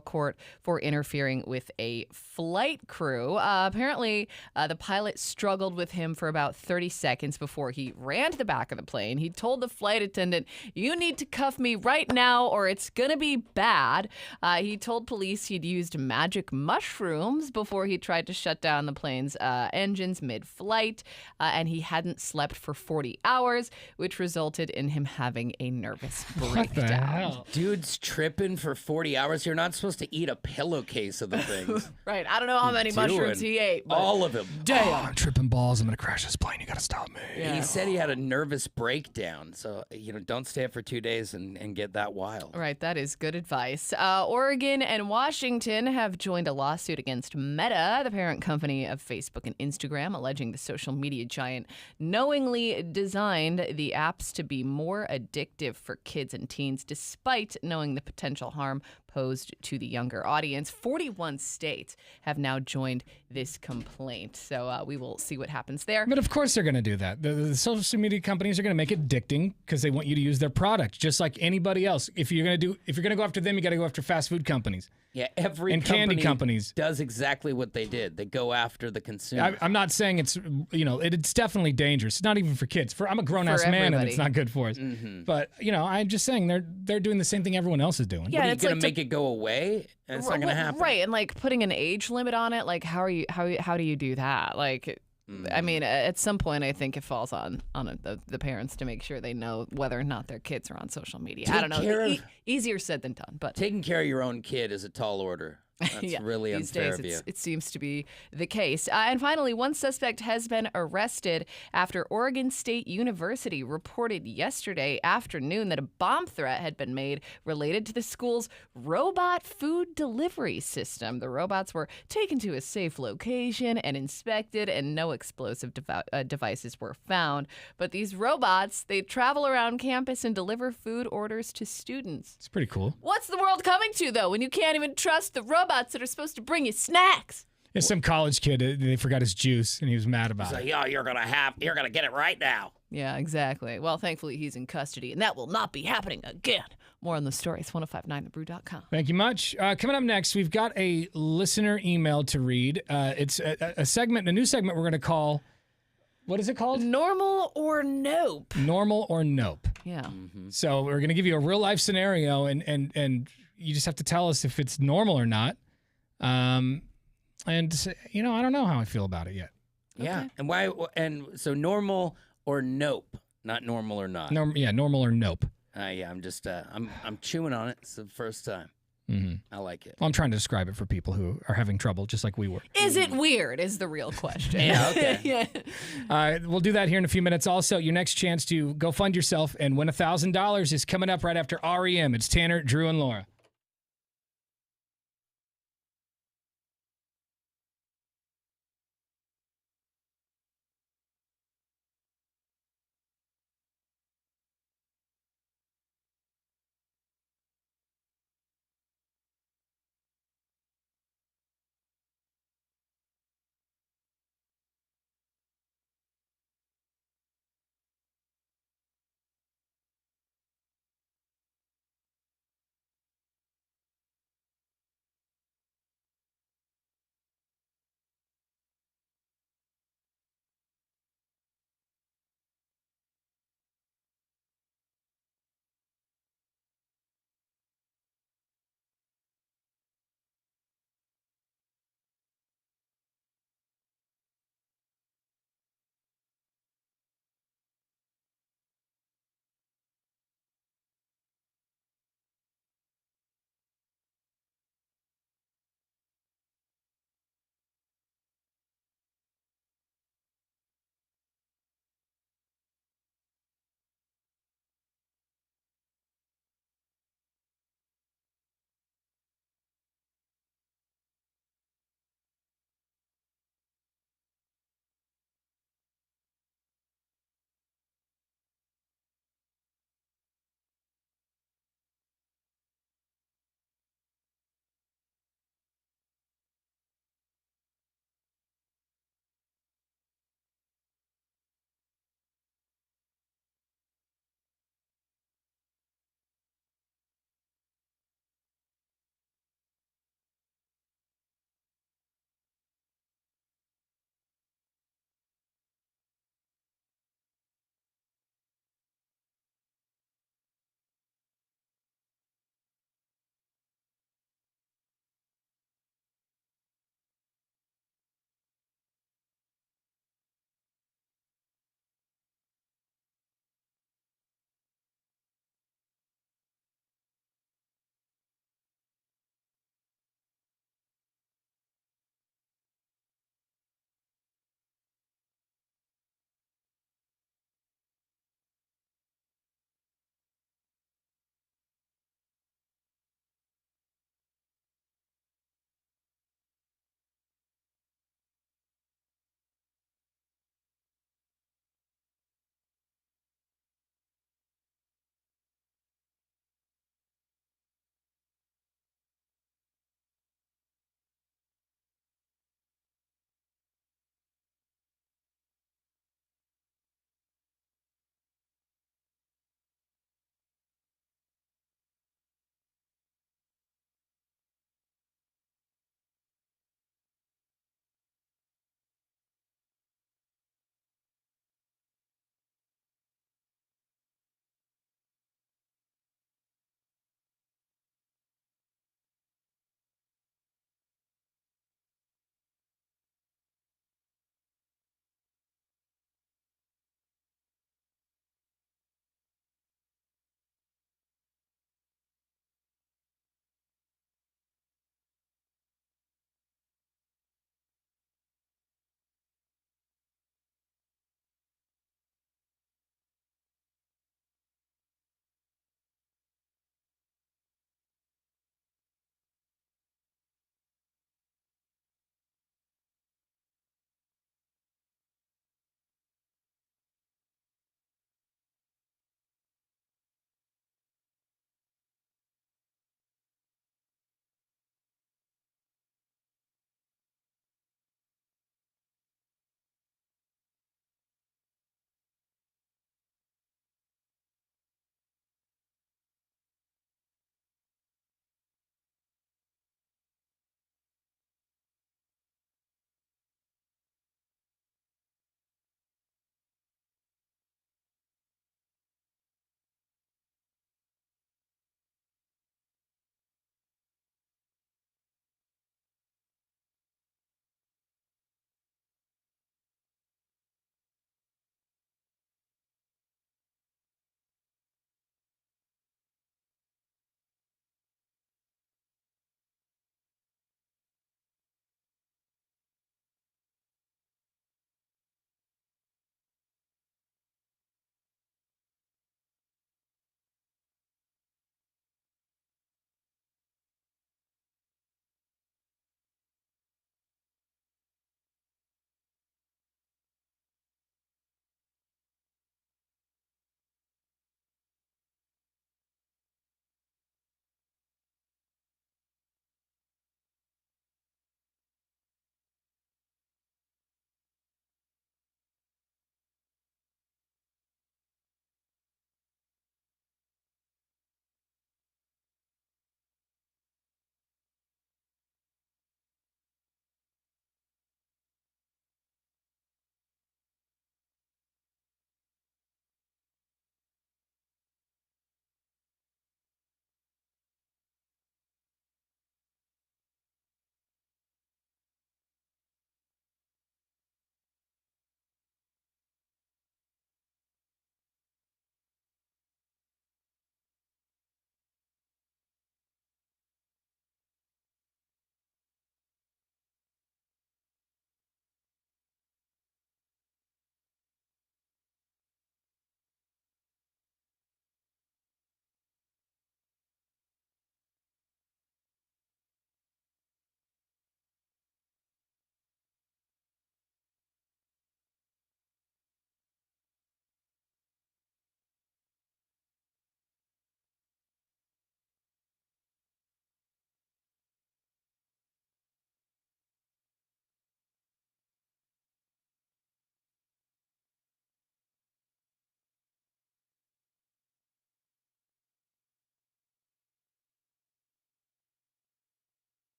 [SPEAKER 3] court for interfering with a flight crew. Apparently, the pilot struggled with him for about 30 seconds before he ran to the back of the plane. He told the flight attendant, "You need to cuff me right now or it's going to be bad." He told police he'd used magic mushrooms before he tried to shut down the plane's engines mid-flight, and he hadn't slept for 40 hours, which resulted in him having a nervous breakdown.
[SPEAKER 1] What the hell?
[SPEAKER 4] Dude's tripping for 40 hours. You're not supposed to eat a pillowcase of the things.
[SPEAKER 3] Right. I don't know how many mushrooms he ate, but
[SPEAKER 4] All of them.
[SPEAKER 3] damn.
[SPEAKER 1] I'm tripping balls. I'm going to crash this plane. You got to stop me.
[SPEAKER 4] He said he had a nervous breakdown. So, don't stay up for 2 days and get that wild.
[SPEAKER 3] Right, that is good advice. Oregon and Washington have joined a lawsuit against Meta, the parent company of Facebook and Instagram, alleging the social media giant knowingly designed the apps to be more addictive for kids and teens, despite knowing the potential harm posed to the younger audience. 41 states have now joined this complaint. So we will see what happens there.
[SPEAKER 1] But of course they're going to do that. The social media companies are going to make it addicting because they want you to use their product, just like anybody else. If you're going to go after them, you got to go after fast food companies.
[SPEAKER 4] Yeah, every
[SPEAKER 1] and candy companies
[SPEAKER 4] does exactly what they did. They go after the consumer.
[SPEAKER 1] I'm not saying it's it's definitely dangerous. It's not even for kids. I'm a grown ass man and it's not good for us.
[SPEAKER 4] Mm-hmm.
[SPEAKER 1] But I'm just saying they're doing the same thing everyone else is doing.
[SPEAKER 3] Yeah,
[SPEAKER 4] What, are you
[SPEAKER 3] it's
[SPEAKER 4] gonna
[SPEAKER 3] like
[SPEAKER 4] make it go away? It's not gonna happen.
[SPEAKER 3] Right, and like putting an age limit on it, like how do you do that? Like, I mean, at some point, I think it falls on the parents to make sure they know whether or not their kids are on social media. I don't know. Easier said than done, but
[SPEAKER 4] taking care of your own kid is a tall order. That's really
[SPEAKER 3] these
[SPEAKER 4] unfair
[SPEAKER 3] days
[SPEAKER 4] of you.
[SPEAKER 3] it seems to be the case. And finally, one suspect has been arrested after Oregon State University reported yesterday afternoon that a bomb threat had been made related to the school's robot food delivery system. The robots were taken to a safe location and inspected, and no explosive devices were found. But these robots, they travel around campus and deliver food orders to students.
[SPEAKER 1] It's pretty cool.
[SPEAKER 3] What's the world coming to, though, when you can't even trust the robots that are supposed to bring you snacks?
[SPEAKER 1] There's some college kid, they forgot his juice and he was mad about it.
[SPEAKER 4] Yo, you're gonna get it right now.
[SPEAKER 3] Yeah, exactly. Well, thankfully he's in custody, and that will not be happening again. More on the story. It's 1059thebrew.com.
[SPEAKER 1] Thank you much. Coming up next, we've got a listener email to read. It's a new segment we're going to call, what is it called?
[SPEAKER 3] Normal or Nope.
[SPEAKER 1] Normal or Nope.
[SPEAKER 3] Yeah.
[SPEAKER 1] So we're going to give you a real life scenario, and you just have to tell us if it's normal or not. And I don't know how I feel about it yet.
[SPEAKER 4] Yeah, and why? And so normal or nope, not normal or not.
[SPEAKER 1] Normal or Nope.
[SPEAKER 4] Yeah, I'm just I'm chewing on it. It's the first time.
[SPEAKER 1] Mm-hmm.
[SPEAKER 4] I like it.
[SPEAKER 1] Well, I'm trying to describe it for people who are having trouble, just like we were.
[SPEAKER 3] Is it weird is the real question.
[SPEAKER 4] Yeah, okay.
[SPEAKER 3] Yeah.
[SPEAKER 1] We'll do that here in a few minutes. Also, your next chance to go fund yourself and win $1,000 is coming up right after REM. It's Tanner, Drew, and Laura.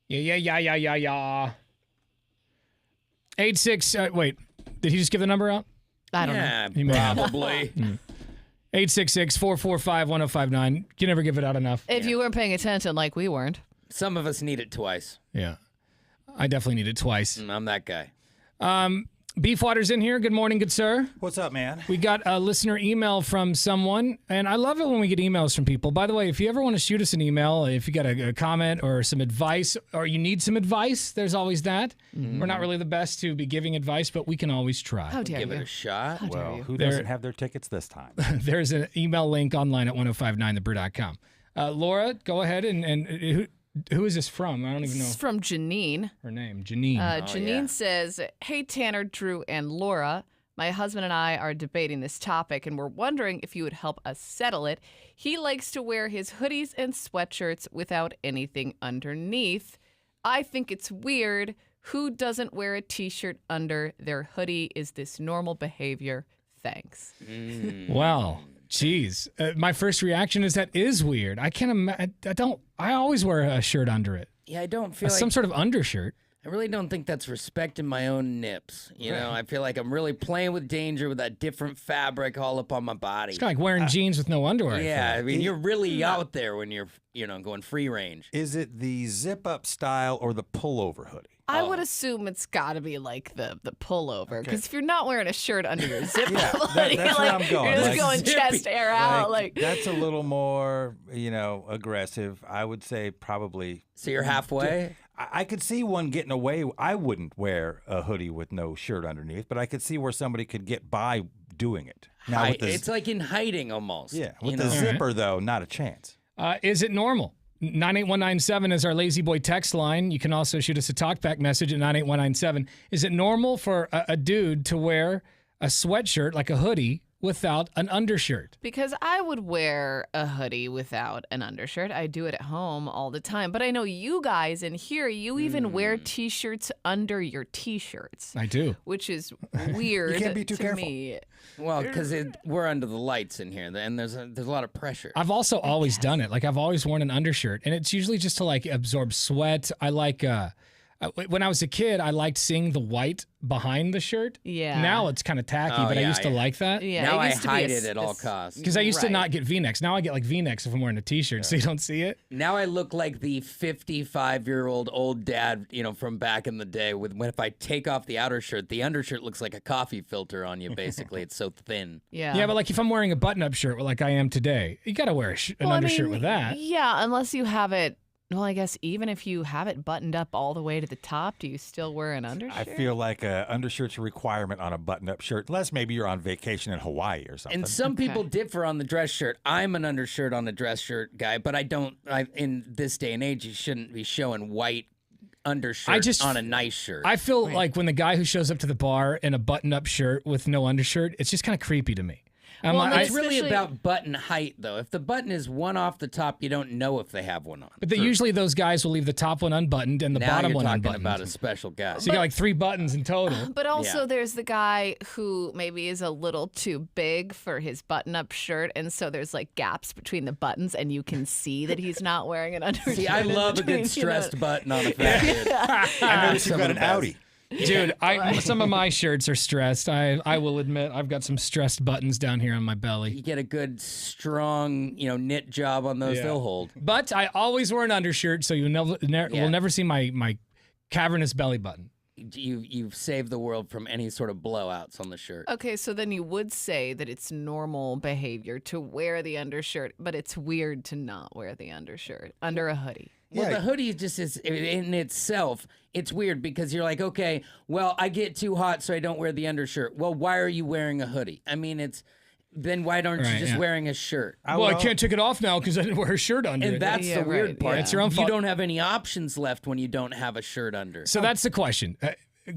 [SPEAKER 1] Yeah. 86. Wait, did he just give the number out?
[SPEAKER 3] I don't know.
[SPEAKER 4] Yeah,
[SPEAKER 1] He may have.
[SPEAKER 4] probably.
[SPEAKER 1] 866-445-1059. You never give it out enough.
[SPEAKER 3] If you weren't paying attention like we weren't.
[SPEAKER 4] Some of us need it twice.
[SPEAKER 1] Yeah. I definitely need it twice.
[SPEAKER 4] I'm that guy.
[SPEAKER 1] Beefwater's in here. Good morning, good sir.
[SPEAKER 2] What's up, man?
[SPEAKER 1] We got a listener email from someone, and I love it when we get emails from people. By the way, if you ever want to shoot us an email, if you got a comment or some advice, or you need some advice, there's always that. We're not really the best to be giving advice, but we can always try.
[SPEAKER 3] How dare
[SPEAKER 4] Give
[SPEAKER 3] you?
[SPEAKER 4] it a shot.
[SPEAKER 2] Well, who
[SPEAKER 1] There-
[SPEAKER 2] doesn't have their tickets this time?
[SPEAKER 1] There's an email link online at 1059thebrew.com. Laura, go ahead and who is this from? I don't even
[SPEAKER 3] This is
[SPEAKER 1] know
[SPEAKER 3] from Janine.
[SPEAKER 1] her name. Janine.
[SPEAKER 3] Janine says, "Hey, Tanner, Drew, and Laura. My husband and I are debating this topic, and we're wondering if you would help us settle it. He likes to wear his hoodies and sweatshirts without anything underneath. I think it's weird. Who doesn't wear a t-shirt under their hoodie? Is this normal behavior? Thanks."
[SPEAKER 1] Well, geez. My first reaction is that is weird. I can't imagine. I always wear a shirt under it.
[SPEAKER 4] Yeah, I don't feel like
[SPEAKER 1] Some sort of undershirt.
[SPEAKER 4] I really don't think that's respecting my own nips. You know, I feel like I'm really playing with danger with that different fabric all up on my body.
[SPEAKER 1] It's kind of like wearing jeans with no underwear. I
[SPEAKER 4] Yeah,
[SPEAKER 1] feel.
[SPEAKER 4] I mean, you're really out there when you're, going free range.
[SPEAKER 2] Is it the zip-up style or the pullover hoodie?
[SPEAKER 3] I would assume it's got to be like the pullover, because if you're not wearing a shirt under your zip hoodie,
[SPEAKER 2] that's where I'm going.
[SPEAKER 3] you're just
[SPEAKER 2] Like,
[SPEAKER 3] going chest air out. Like
[SPEAKER 2] that's a little more, aggressive. I would say probably.
[SPEAKER 4] So you're halfway?
[SPEAKER 2] I could see one getting away. I wouldn't wear a hoodie with no shirt underneath, but I could see where somebody could get by doing it. Now with the,
[SPEAKER 4] It's like in hiding almost.
[SPEAKER 2] yeah, with the zipper though, not a chance.
[SPEAKER 1] Is it normal? 98197 is our Lazy Boy text line. You can also shoot us a talkback message at 98197. Is it normal for a dude to wear a sweatshirt, like a hoodie, without an undershirt?
[SPEAKER 3] Because I would wear a hoodie without an undershirt. I do it at home all the time. But I know you guys in here, you even wear T-shirts under your T-shirts.
[SPEAKER 1] I do.
[SPEAKER 3] Which is weird
[SPEAKER 2] You can't be too
[SPEAKER 3] to
[SPEAKER 2] careful.
[SPEAKER 3] me.
[SPEAKER 4] Well, because we're under the lights in here, and there's a lot of pressure.
[SPEAKER 1] I've also always done it. Like, I've always worn an undershirt, and it's usually just to, like, absorb sweat. I like, when I was a kid, I liked seeing the white behind the shirt.
[SPEAKER 3] Yeah.
[SPEAKER 1] Now it's kind of tacky, but I used to like that.
[SPEAKER 3] Yeah,
[SPEAKER 4] now
[SPEAKER 3] it
[SPEAKER 4] I
[SPEAKER 3] used to be
[SPEAKER 4] hide
[SPEAKER 3] a
[SPEAKER 4] it at all
[SPEAKER 3] s-
[SPEAKER 4] costs.
[SPEAKER 1] Because I used to
[SPEAKER 3] Right.
[SPEAKER 1] not get V-necks. Now I get, like, V-necks if I'm wearing a T-shirt, so you don't see it.
[SPEAKER 4] Now I look like the 55-year-old old dad, from back in the day. If I take off the outer shirt, the undershirt looks like a coffee filter on you. Basically, it's so thin.
[SPEAKER 3] Yeah.
[SPEAKER 1] Yeah, but, like, if I'm wearing a button-up shirt like I am today, you got to wear an undershirt with that.
[SPEAKER 3] Yeah, unless you have it. Well, I guess even if you have it buttoned up all the way to the top, do you still wear an undershirt?
[SPEAKER 2] I feel like undershirt's a requirement on a button-up shirt, unless maybe you're on vacation in Hawaii or something.
[SPEAKER 4] And some people differ on the dress shirt. I'm an undershirt on a dress shirt guy, but in this day and age, you shouldn't be showing white undershirt on a nice shirt.
[SPEAKER 1] I feel like when the guy who shows up to the bar in a button-up shirt with no undershirt, it's just kind of creepy to me.
[SPEAKER 4] It's really about button height, though. If the button is one off the top, you don't know if they have one on.
[SPEAKER 1] But usually those guys will leave the top one unbuttoned and the
[SPEAKER 4] Now
[SPEAKER 1] bottom
[SPEAKER 4] you're
[SPEAKER 1] one
[SPEAKER 4] talking
[SPEAKER 1] unbuttoned.
[SPEAKER 4] about a special guy.
[SPEAKER 1] So you got like 3 buttons in total.
[SPEAKER 3] But also, there's the guy who maybe is a little too big for his button-up shirt, and so there's like gaps between the buttons, and you can see that he's not wearing an undershirt.
[SPEAKER 4] See, I
[SPEAKER 3] in
[SPEAKER 4] love a
[SPEAKER 3] between,
[SPEAKER 4] good stressed button on a fat kid.
[SPEAKER 2] I noticed you've got an Audi.
[SPEAKER 1] Dude, some of my shirts are stressed. I will admit I've got some stressed buttons down here on my belly.
[SPEAKER 4] You get a good, strong, knit job on those, they'll hold.
[SPEAKER 1] But I always wear an undershirt, so you will never see my cavernous belly button.
[SPEAKER 4] You've saved the world from any sort of blowouts on the shirt.
[SPEAKER 3] Okay, so then you would say that it's normal behavior to wear the undershirt, but it's weird to not wear the undershirt under a hoodie.
[SPEAKER 4] Well, the hoodie just is in itself. It's weird because you're like, okay, well, I get too hot, so I don't wear the undershirt. Well, why are you wearing a hoodie? I mean, then why aren't you just wearing a shirt?
[SPEAKER 1] I can't take it off now because I didn't wear a shirt under it.
[SPEAKER 4] And that's the weird part.
[SPEAKER 1] It's your own fault.
[SPEAKER 4] You don't have any options left when you don't have a shirt under.
[SPEAKER 1] So that's the question.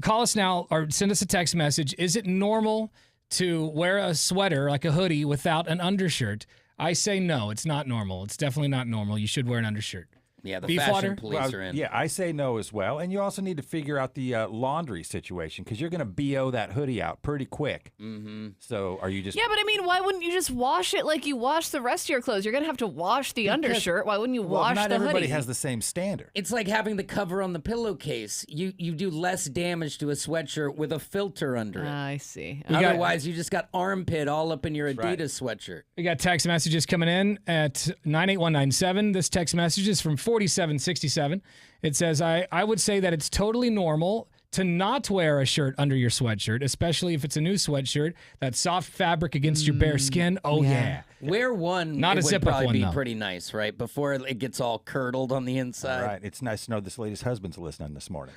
[SPEAKER 1] Call us now or send us a text message. Is it normal to wear a sweater, like a hoodie, without an undershirt? I say no, it's not normal. It's definitely not normal. You should wear an undershirt.
[SPEAKER 4] Yeah, the
[SPEAKER 1] Beef
[SPEAKER 4] fashion
[SPEAKER 1] water?
[SPEAKER 4] police
[SPEAKER 2] Well,
[SPEAKER 4] are in.
[SPEAKER 2] yeah, I say no as well. And you also need to figure out the laundry situation because you're going to BO that hoodie out pretty quick.
[SPEAKER 4] Mm-hmm.
[SPEAKER 2] So are you just...
[SPEAKER 3] Yeah, but I mean, why wouldn't you just wash it like you wash the rest of your clothes? You're going to have to wash the undershirt. Why wouldn't you
[SPEAKER 2] Well,
[SPEAKER 3] wash
[SPEAKER 2] not
[SPEAKER 3] the
[SPEAKER 2] everybody
[SPEAKER 3] hoodie?
[SPEAKER 2] has the same standard.
[SPEAKER 4] It's like having the cover on the pillowcase. You do less damage to a sweatshirt with a filter under it.
[SPEAKER 3] I see.
[SPEAKER 4] Otherwise, you just got armpit all up in your Adidas
[SPEAKER 2] right.
[SPEAKER 4] sweatshirt.
[SPEAKER 1] We got text messages coming in at 98197. This text message is from 4767. It says, I would say that it's totally normal to not wear a shirt under your sweatshirt, especially if it's a new sweatshirt. That soft fabric against your bare skin. Oh, yeah.
[SPEAKER 4] Wear one.
[SPEAKER 1] Not
[SPEAKER 4] it
[SPEAKER 1] a
[SPEAKER 4] would
[SPEAKER 1] zip-up
[SPEAKER 4] probably
[SPEAKER 1] one,
[SPEAKER 4] be
[SPEAKER 1] though.
[SPEAKER 4] pretty nice, right? Before it gets all curdled on the inside.
[SPEAKER 2] All right. It's nice to know this lady's husband's listening this morning.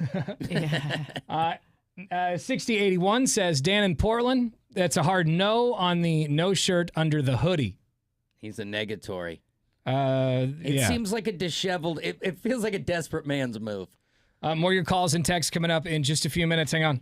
[SPEAKER 1] 6081 says, Dan in Portland, that's a hard no on the no shirt under the hoodie.
[SPEAKER 4] He's a negatory.
[SPEAKER 1] It
[SPEAKER 4] It seems like a disheveled, it feels like a desperate man's move.
[SPEAKER 1] More of your calls and texts coming up in just a few minutes. Hang on.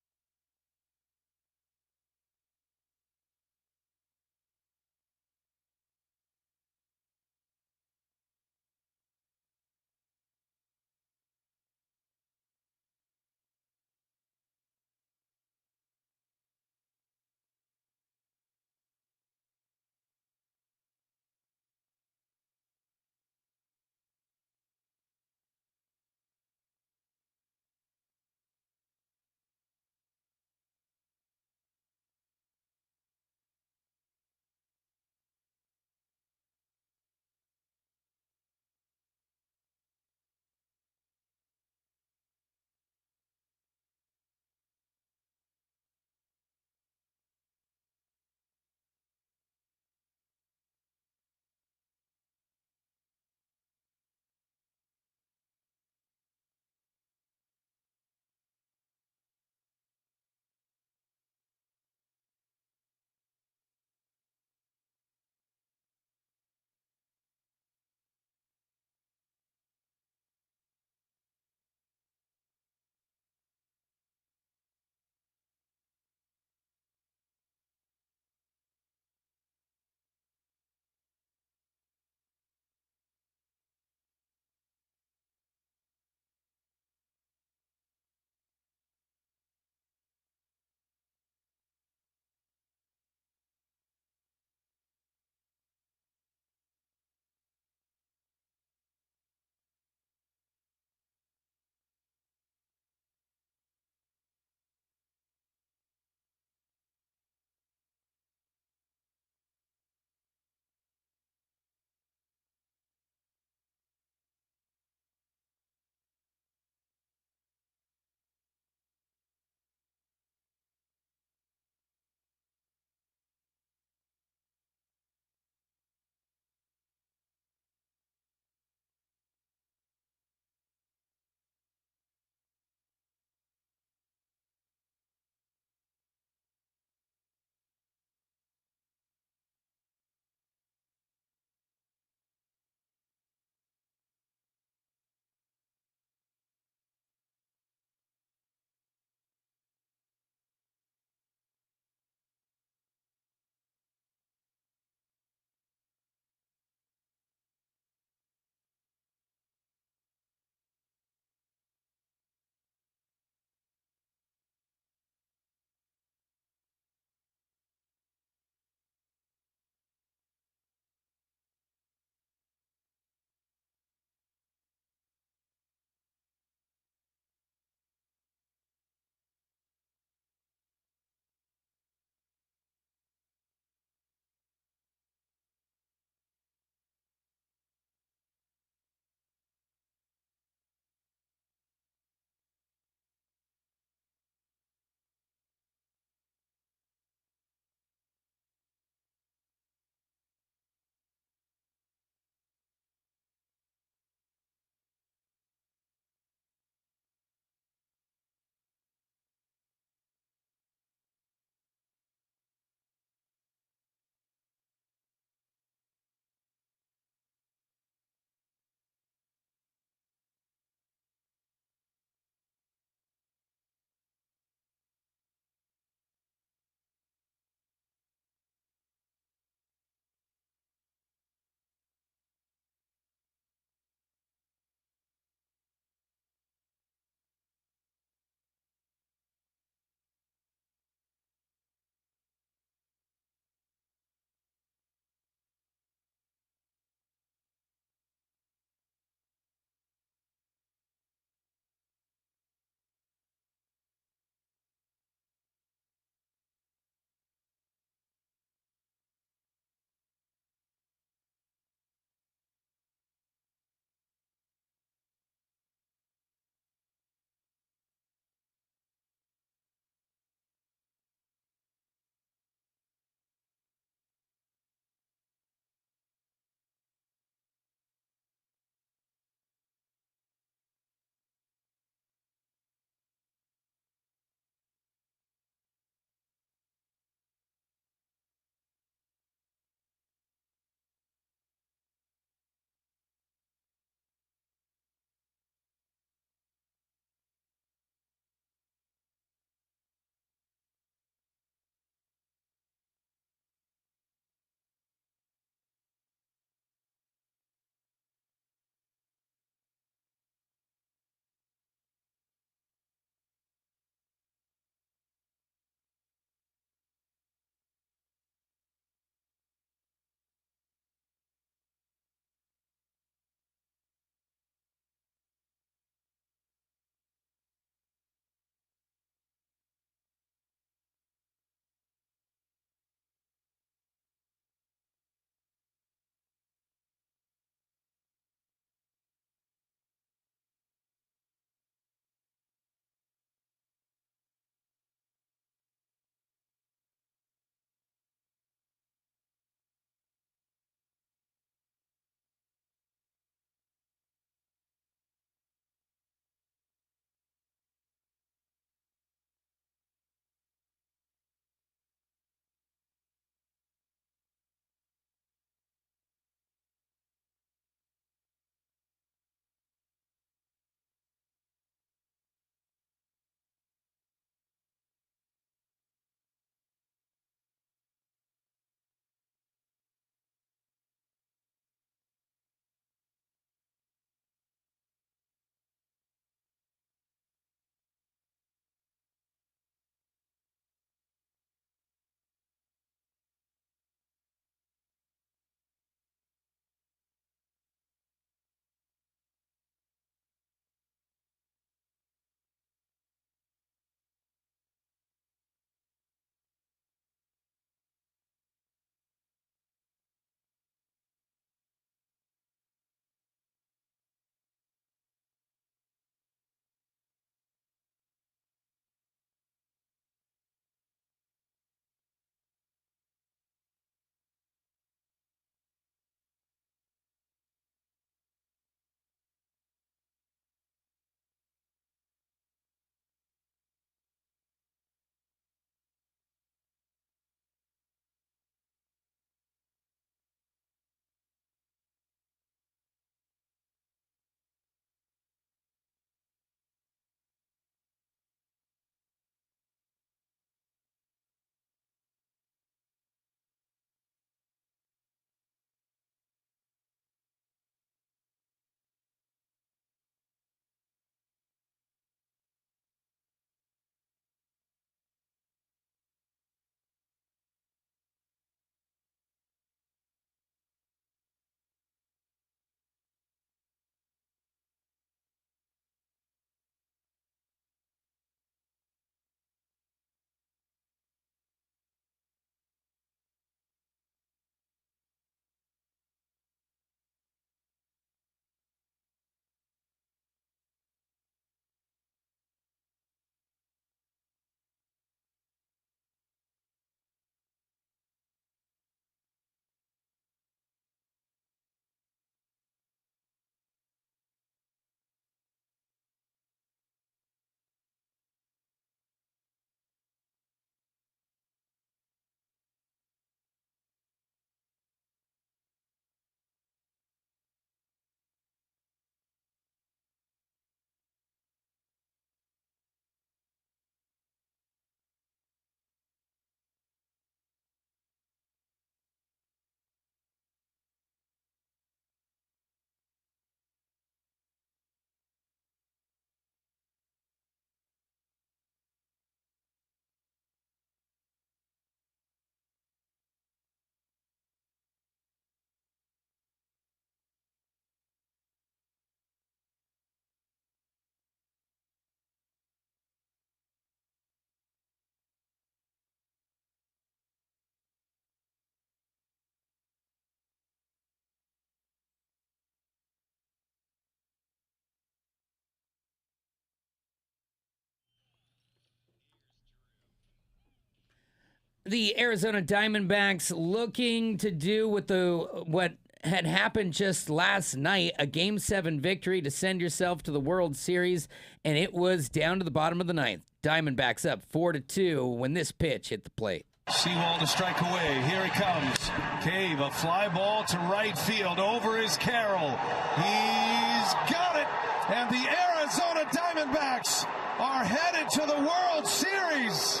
[SPEAKER 4] The Arizona Diamondbacks looking to do what had happened just last night, a Game 7 victory to send yourself to the World Series, and it was down to the bottom of the ninth. Diamondbacks up 4-2 when this pitch hit the plate.
[SPEAKER 5] Sewald to strike away. Here he comes. Cave, a fly ball to right field. Over is Carroll. He's got it. And the Arizona Diamondbacks are headed to the World Series.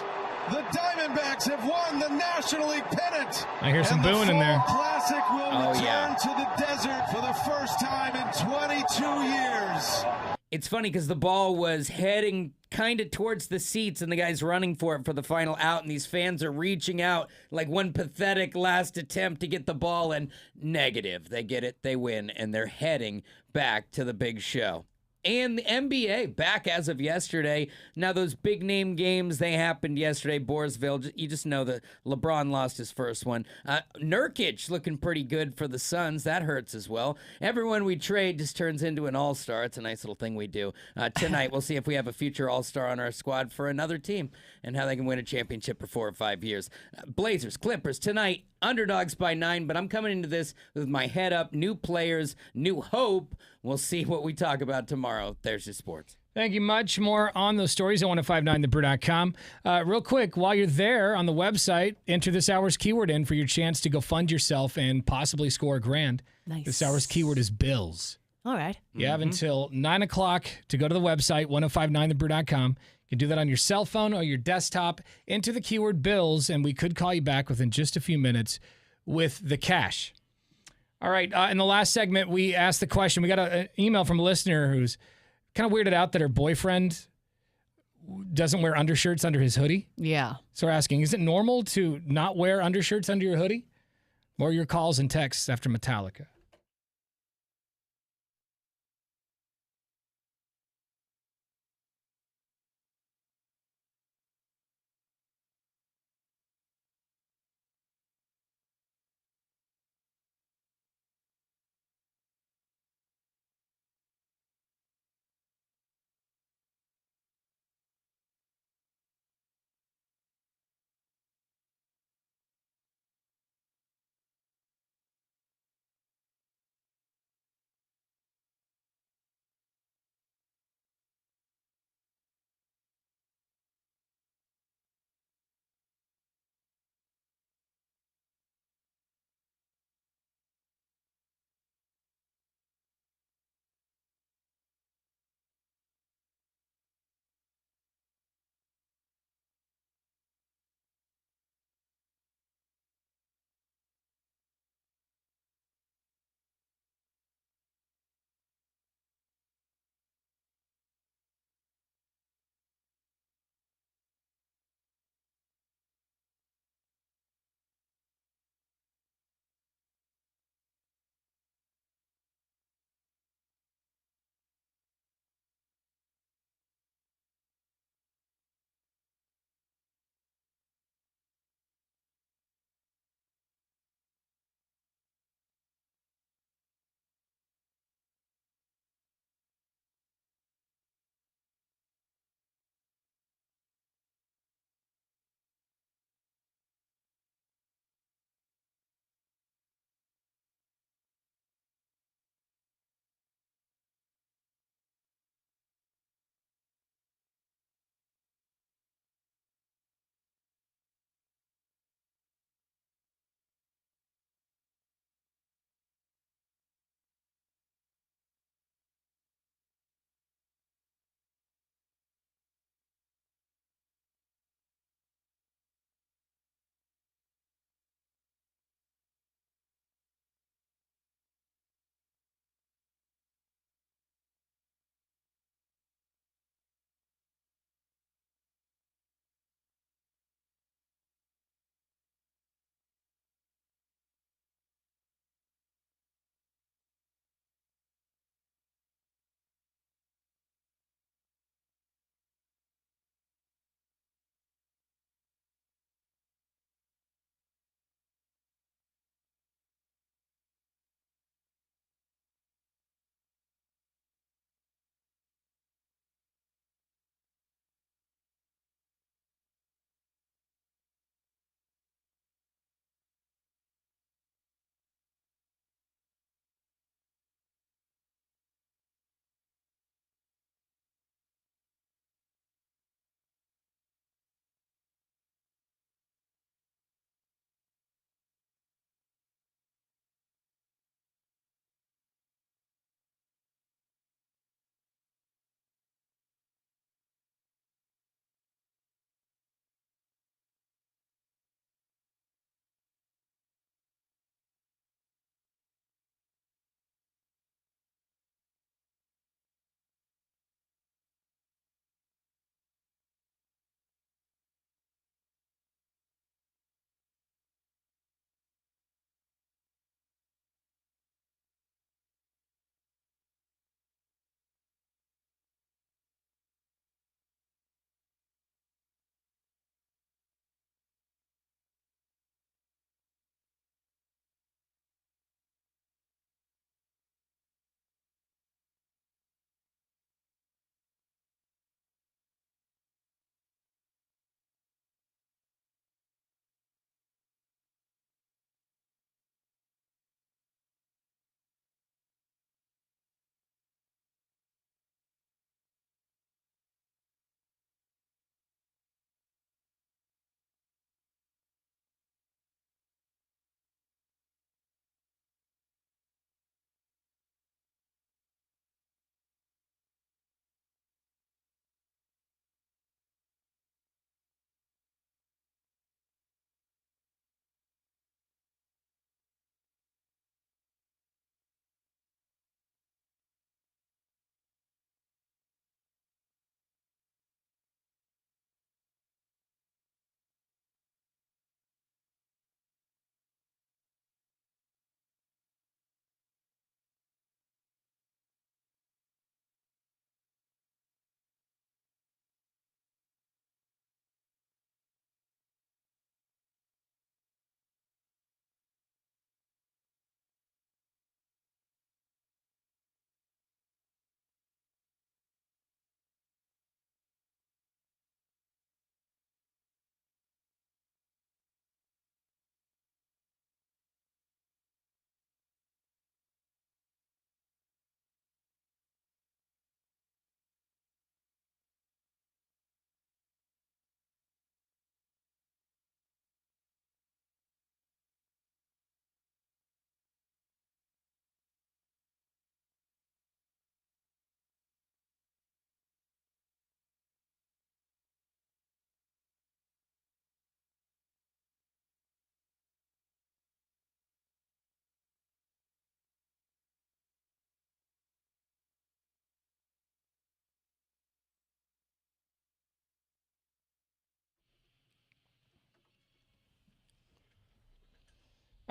[SPEAKER 5] The Diamondbacks have won the National League pennant.
[SPEAKER 1] I hear some booing in there.
[SPEAKER 5] The Classic will return to the desert for the first time in 22 years.
[SPEAKER 4] It's funny because the ball was heading kind of towards the seats and the guy's running for it for the final out, and these fans are reaching out like one pathetic last attempt to get the ball, and negative. They get it, they win, and they're heading back to the big show. And the NBA back as of yesterday. Now, those big name games, they happened yesterday. Borisville, you just know that LeBron lost his first one. Nurkic looking pretty good for the Suns. That hurts as well. Everyone we trade just turns into an all-star. It's a nice little thing we do. Tonight, we'll see if we have a future all-star on our squad for another team and how they can win a championship for 4 or 5 years. Blazers, Clippers, tonight, underdogs by 9, but I'm coming into this with my head up. New players, new hope. We'll see what we talk about tomorrow. There's your sports.
[SPEAKER 1] Thank you much. More on those stories at 1059thebrew.com. Real quick, while you're there on the website, enter this hour's keyword in for your chance to go fund yourself and possibly score $1,000.
[SPEAKER 3] Nice.
[SPEAKER 1] This hour's keyword is bills.
[SPEAKER 3] All right.
[SPEAKER 1] You have until 9 o'clock to go to the website, 1059thebrew.com. You can do that on your cell phone or your desktop. Enter the keyword bills, and we could call you back within just a few minutes with the cash. All right, in the last segment, we asked the question. We got an email from a listener who's kind of weirded out that her boyfriend doesn't wear undershirts under his hoodie.
[SPEAKER 3] Yeah.
[SPEAKER 1] So we're asking, is it normal to not wear undershirts under your hoodie? More your calls and texts after Metallica.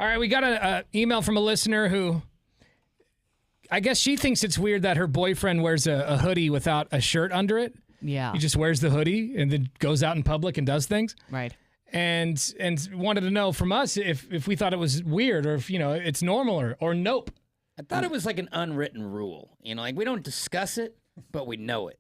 [SPEAKER 1] All right, we got an email from a listener who, I guess she thinks it's weird that her boyfriend wears a hoodie without a shirt under it.
[SPEAKER 3] Yeah.
[SPEAKER 1] He just wears the hoodie and then goes out in public and does things.
[SPEAKER 3] Right.
[SPEAKER 1] And wanted to know from us if we thought it was weird or if, it's normal or nope.
[SPEAKER 4] I thought it was like an unwritten rule. Like we don't discuss it, but we know it.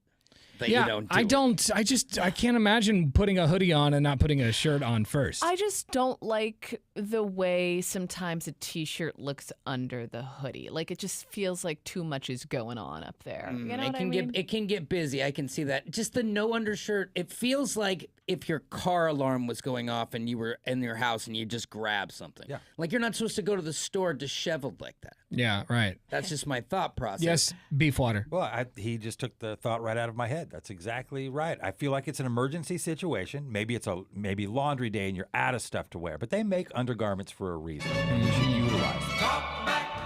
[SPEAKER 4] That
[SPEAKER 1] Yeah,
[SPEAKER 4] you don't do
[SPEAKER 1] I can't imagine putting a hoodie on and not putting a shirt on first.
[SPEAKER 3] I just don't like the way sometimes a t-shirt looks under the hoodie. Like it just feels like too much is going on up there. You know what I mean?
[SPEAKER 4] It can get busy. I can see that. Just the no undershirt. It feels like if your car alarm was going off and you were in your house and you just grabbed something.
[SPEAKER 2] Yeah.
[SPEAKER 4] Like you're not supposed to go to the store disheveled like that.
[SPEAKER 1] Yeah, right.
[SPEAKER 4] That's just my thought process.
[SPEAKER 1] Yes, beef water.
[SPEAKER 2] Well, he just took the thought right out of my head. That's exactly right. I feel like it's an emergency situation. Maybe it's maybe laundry day and you're out of stuff to wear, but they make undergarments for a reason. And you should utilize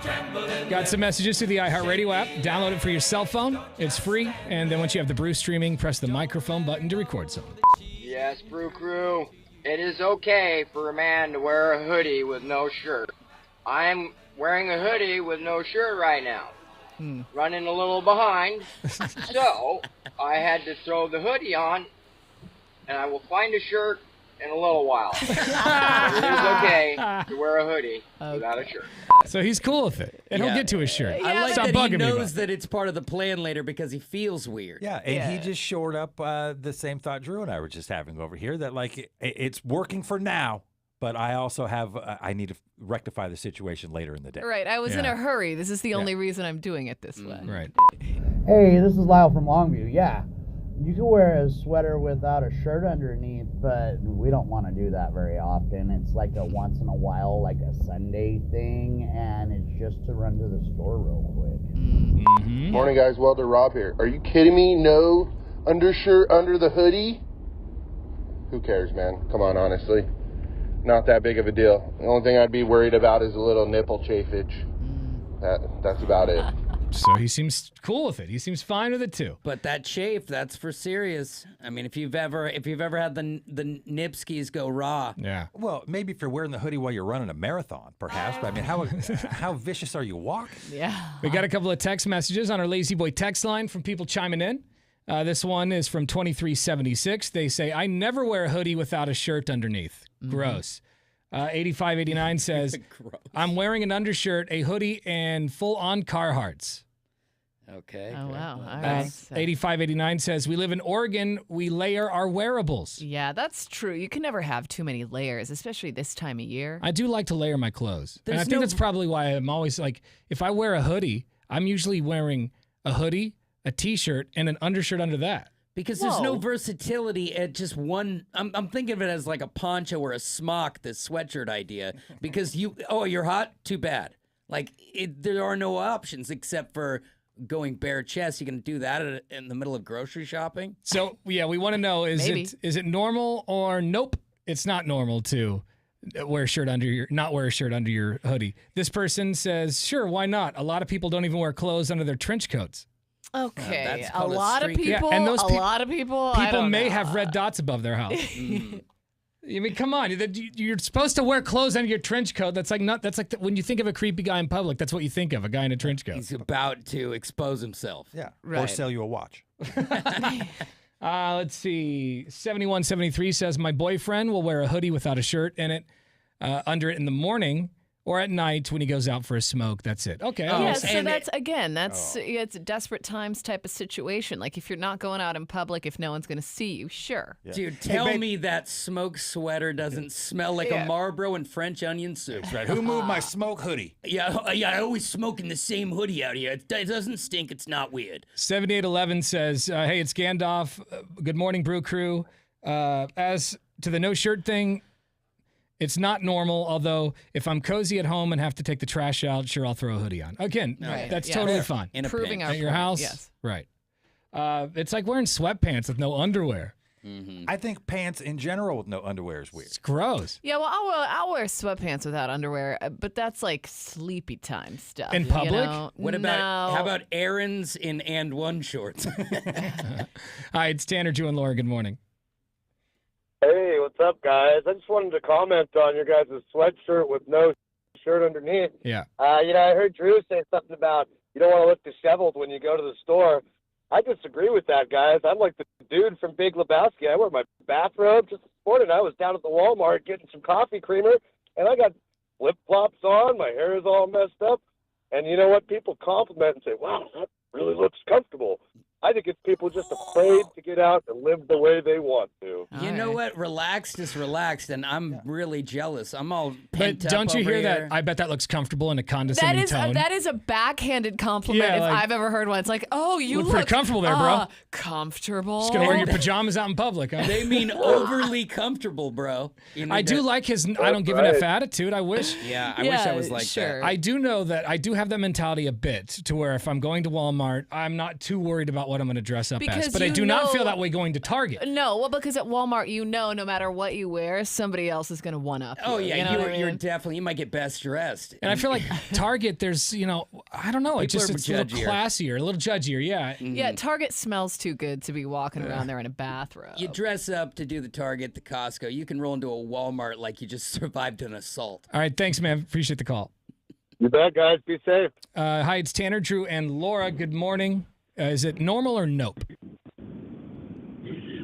[SPEAKER 2] them.
[SPEAKER 1] Got some messages through the iHeartRadio app. Download it for your cell phone. It's free. And then once you have the Brew streaming, press the microphone button to record something.
[SPEAKER 15] Yes, Brew Crew. It is okay for a man to wear a hoodie with no shirt. I'm wearing a hoodie with no shirt right now. Running a little behind. So, I had to throw the hoodie on, and I will find a shirt in a little while. But it is okay to wear a hoodie without a shirt.
[SPEAKER 1] So he's cool with it. And he'll get to his shirt.
[SPEAKER 4] I like
[SPEAKER 1] Stop
[SPEAKER 4] that he
[SPEAKER 1] bugging me about
[SPEAKER 4] knows that it's part of the plan later because he feels weird.
[SPEAKER 2] Yeah, and he just shored up the same thought Drew and I were just having over here, that like it's working for now, but I also have I need to rectify the situation later in the day.
[SPEAKER 3] Right. I was in a hurry. This is the only reason I'm doing it this way.
[SPEAKER 1] Right.
[SPEAKER 16] Hey, this is Lyle from Longview. Yeah, you can wear a sweater without a shirt underneath, but we don't want to do that very often. It's like a once in a while, like a Sunday thing, and it's just to run to the store real quick.
[SPEAKER 17] Morning, guys. Welder Rob here. Are you kidding me? No undershirt under the hoodie? Who cares, man? Come on, honestly. Not that big of a deal. The only thing I'd be worried about is a little nipple chafage. That's about it.
[SPEAKER 1] So he seems cool with it. He seems fine with it too.
[SPEAKER 4] But that chafe, that's for serious. I mean, if you've ever had the Nipskis go raw.
[SPEAKER 1] Yeah.
[SPEAKER 2] Well, maybe if you're wearing the hoodie while you're running a marathon, perhaps. But I mean, how vicious are you walking?
[SPEAKER 3] Yeah.
[SPEAKER 1] We got a couple of text messages on our Lazy Boy text line from people chiming in. This one is from 2376. They say, I never wear a hoodie without a shirt underneath. Gross. 8589 says, I'm wearing an undershirt, a hoodie, and full-on Carhartts.
[SPEAKER 4] Okay.
[SPEAKER 3] Oh, wow. All right.
[SPEAKER 1] 8589 says, we live in Oregon. We layer our wearables.
[SPEAKER 3] Yeah, that's true. You can never have too many layers, especially this time of year.
[SPEAKER 1] I do like to layer my clothes. And I
[SPEAKER 3] There's
[SPEAKER 1] think
[SPEAKER 3] no-
[SPEAKER 1] that's probably why I'm always like, if I wear a hoodie, I'm usually wearing a hoodie, a t-shirt, and an undershirt under that.
[SPEAKER 4] Because there's no versatility at just one. I'm thinking of it as like a poncho or a smock, this sweatshirt idea. Because you're hot? Too bad. Like, there are no options except for going bare chest. You can do that in the middle of grocery shopping?
[SPEAKER 1] So, yeah, we want to know, is it normal or nope, it's not normal to not wear a shirt under your hoodie? This person says, sure, why not? A lot of people don't even wear clothes under their trench coats.
[SPEAKER 3] Okay,
[SPEAKER 4] that's
[SPEAKER 3] a
[SPEAKER 4] called a
[SPEAKER 3] lot of
[SPEAKER 4] streak.
[SPEAKER 3] people.
[SPEAKER 1] Yeah, and those
[SPEAKER 3] a lot of people. I
[SPEAKER 1] People
[SPEAKER 3] don't
[SPEAKER 1] may
[SPEAKER 3] know.
[SPEAKER 1] have red dots above their house. I mean, come on. You're supposed to wear clothes under your trench coat. That's like when you think of a creepy guy in public, that's what you think of, a guy in a trench coat.
[SPEAKER 4] He's about to expose himself.
[SPEAKER 2] Yeah. Or
[SPEAKER 3] Right.
[SPEAKER 2] sell you a watch.
[SPEAKER 1] Let's see. 7173 says, my boyfriend will wear a hoodie without a shirt in it, under it in the morning or at night when he goes out for a smoke. That's it. Okay.
[SPEAKER 3] Yeah,
[SPEAKER 1] I'll-
[SPEAKER 3] so that's it's a desperate times type of situation. Like if you're not going out in public, if no one's going to see you, sure.
[SPEAKER 4] Dude, tell me that smoke sweater doesn't smell like a Marlboro and French onion soup.
[SPEAKER 2] That's right. Who moved my smoke hoodie?
[SPEAKER 4] Yeah, I always smoke in the same hoodie out here. It doesn't stink. It's not weird.
[SPEAKER 1] 7811 says, hey, it's Gandalf. Good morning, Brew Crew. As to the no shirt thing, it's not normal, although if I'm cozy at home and have to take the trash out, sure, I'll throw a hoodie on. Again,
[SPEAKER 3] Right.
[SPEAKER 1] that's
[SPEAKER 3] Yeah.
[SPEAKER 1] totally fine.
[SPEAKER 4] In a
[SPEAKER 3] Proving
[SPEAKER 4] pinch.
[SPEAKER 3] our
[SPEAKER 1] At your
[SPEAKER 3] point,
[SPEAKER 1] house?
[SPEAKER 3] yes.
[SPEAKER 1] Right. It's like wearing sweatpants with no underwear.
[SPEAKER 2] I think pants in general with no underwear is weird.
[SPEAKER 1] It's gross.
[SPEAKER 3] Yeah, well, I'll wear sweatpants without underwear, but that's like sleepy time stuff.
[SPEAKER 1] In
[SPEAKER 3] you
[SPEAKER 1] public?
[SPEAKER 3] know?
[SPEAKER 4] What about
[SPEAKER 3] No.
[SPEAKER 4] how about errands in and one shorts?
[SPEAKER 1] Hi, it's Tanner, Drew, and Laura. Good morning.
[SPEAKER 8] Hey, what's up, guys? I just wanted to comment on your guys' sweatshirt with no shirt underneath.
[SPEAKER 1] Yeah.
[SPEAKER 8] I heard Drew say something about you don't want to look disheveled when you go to the store. I disagree with that, guys. I'm like the dude from Big Lebowski. I wear my bathrobe. Just this morning, I was down at the Walmart getting some coffee creamer, and I got flip-flops on. My hair is all messed up. And you know what? People compliment and say, wow, that really looks comfortable. I think it's people just afraid to get out and live the way they want to.
[SPEAKER 4] You know what? Relaxed is relaxed, and I'm really jealous. I'm all pent
[SPEAKER 1] But
[SPEAKER 4] up
[SPEAKER 1] don't you
[SPEAKER 4] over
[SPEAKER 1] hear
[SPEAKER 4] here.
[SPEAKER 1] that? I bet that looks comfortable in a condescending tone.
[SPEAKER 3] That is a backhanded compliment
[SPEAKER 1] Yeah,
[SPEAKER 3] if
[SPEAKER 1] like-
[SPEAKER 3] I've ever heard one. It's like, oh, you
[SPEAKER 1] Look pretty comfortable there, bro.
[SPEAKER 3] Comfortable.
[SPEAKER 1] Just gonna wear your pajamas out in public, huh?
[SPEAKER 4] They mean overly comfortable, bro. You
[SPEAKER 1] I
[SPEAKER 4] need
[SPEAKER 1] do
[SPEAKER 4] to-
[SPEAKER 1] like his I don't give enough attitude. I wish.
[SPEAKER 4] Yeah, I wish I was like that.
[SPEAKER 1] I do know that I do have that mentality a bit to where if I'm going to Walmart, I'm not too worried about what I'm going to dress up as.
[SPEAKER 3] Because
[SPEAKER 1] But I
[SPEAKER 3] you
[SPEAKER 1] do not feel
[SPEAKER 3] know-
[SPEAKER 1] that way going to Target.
[SPEAKER 3] No, well, because at Walmart, no matter what you wear, somebody else is going to one up.
[SPEAKER 4] Oh
[SPEAKER 3] you.
[SPEAKER 4] yeah,
[SPEAKER 3] You know what I
[SPEAKER 4] you're
[SPEAKER 3] mean?
[SPEAKER 4] definitely. You might get best dressed.
[SPEAKER 1] And I feel like Target, there's, I don't know,
[SPEAKER 4] People
[SPEAKER 1] it's
[SPEAKER 4] are
[SPEAKER 1] a little
[SPEAKER 4] judgier.
[SPEAKER 1] classier, a little judgier, yeah.
[SPEAKER 3] Yeah, Target smells too good to be walking around there in a bathrobe.
[SPEAKER 4] You dress up to do the Target, the Costco. You can roll into a Walmart like you just survived an assault.
[SPEAKER 1] All right, thanks, man. Appreciate the call.
[SPEAKER 8] You bet, guys. Be safe.
[SPEAKER 1] Hi, it's Tanner, Drew, and Laura. Good morning. Is it normal or nope?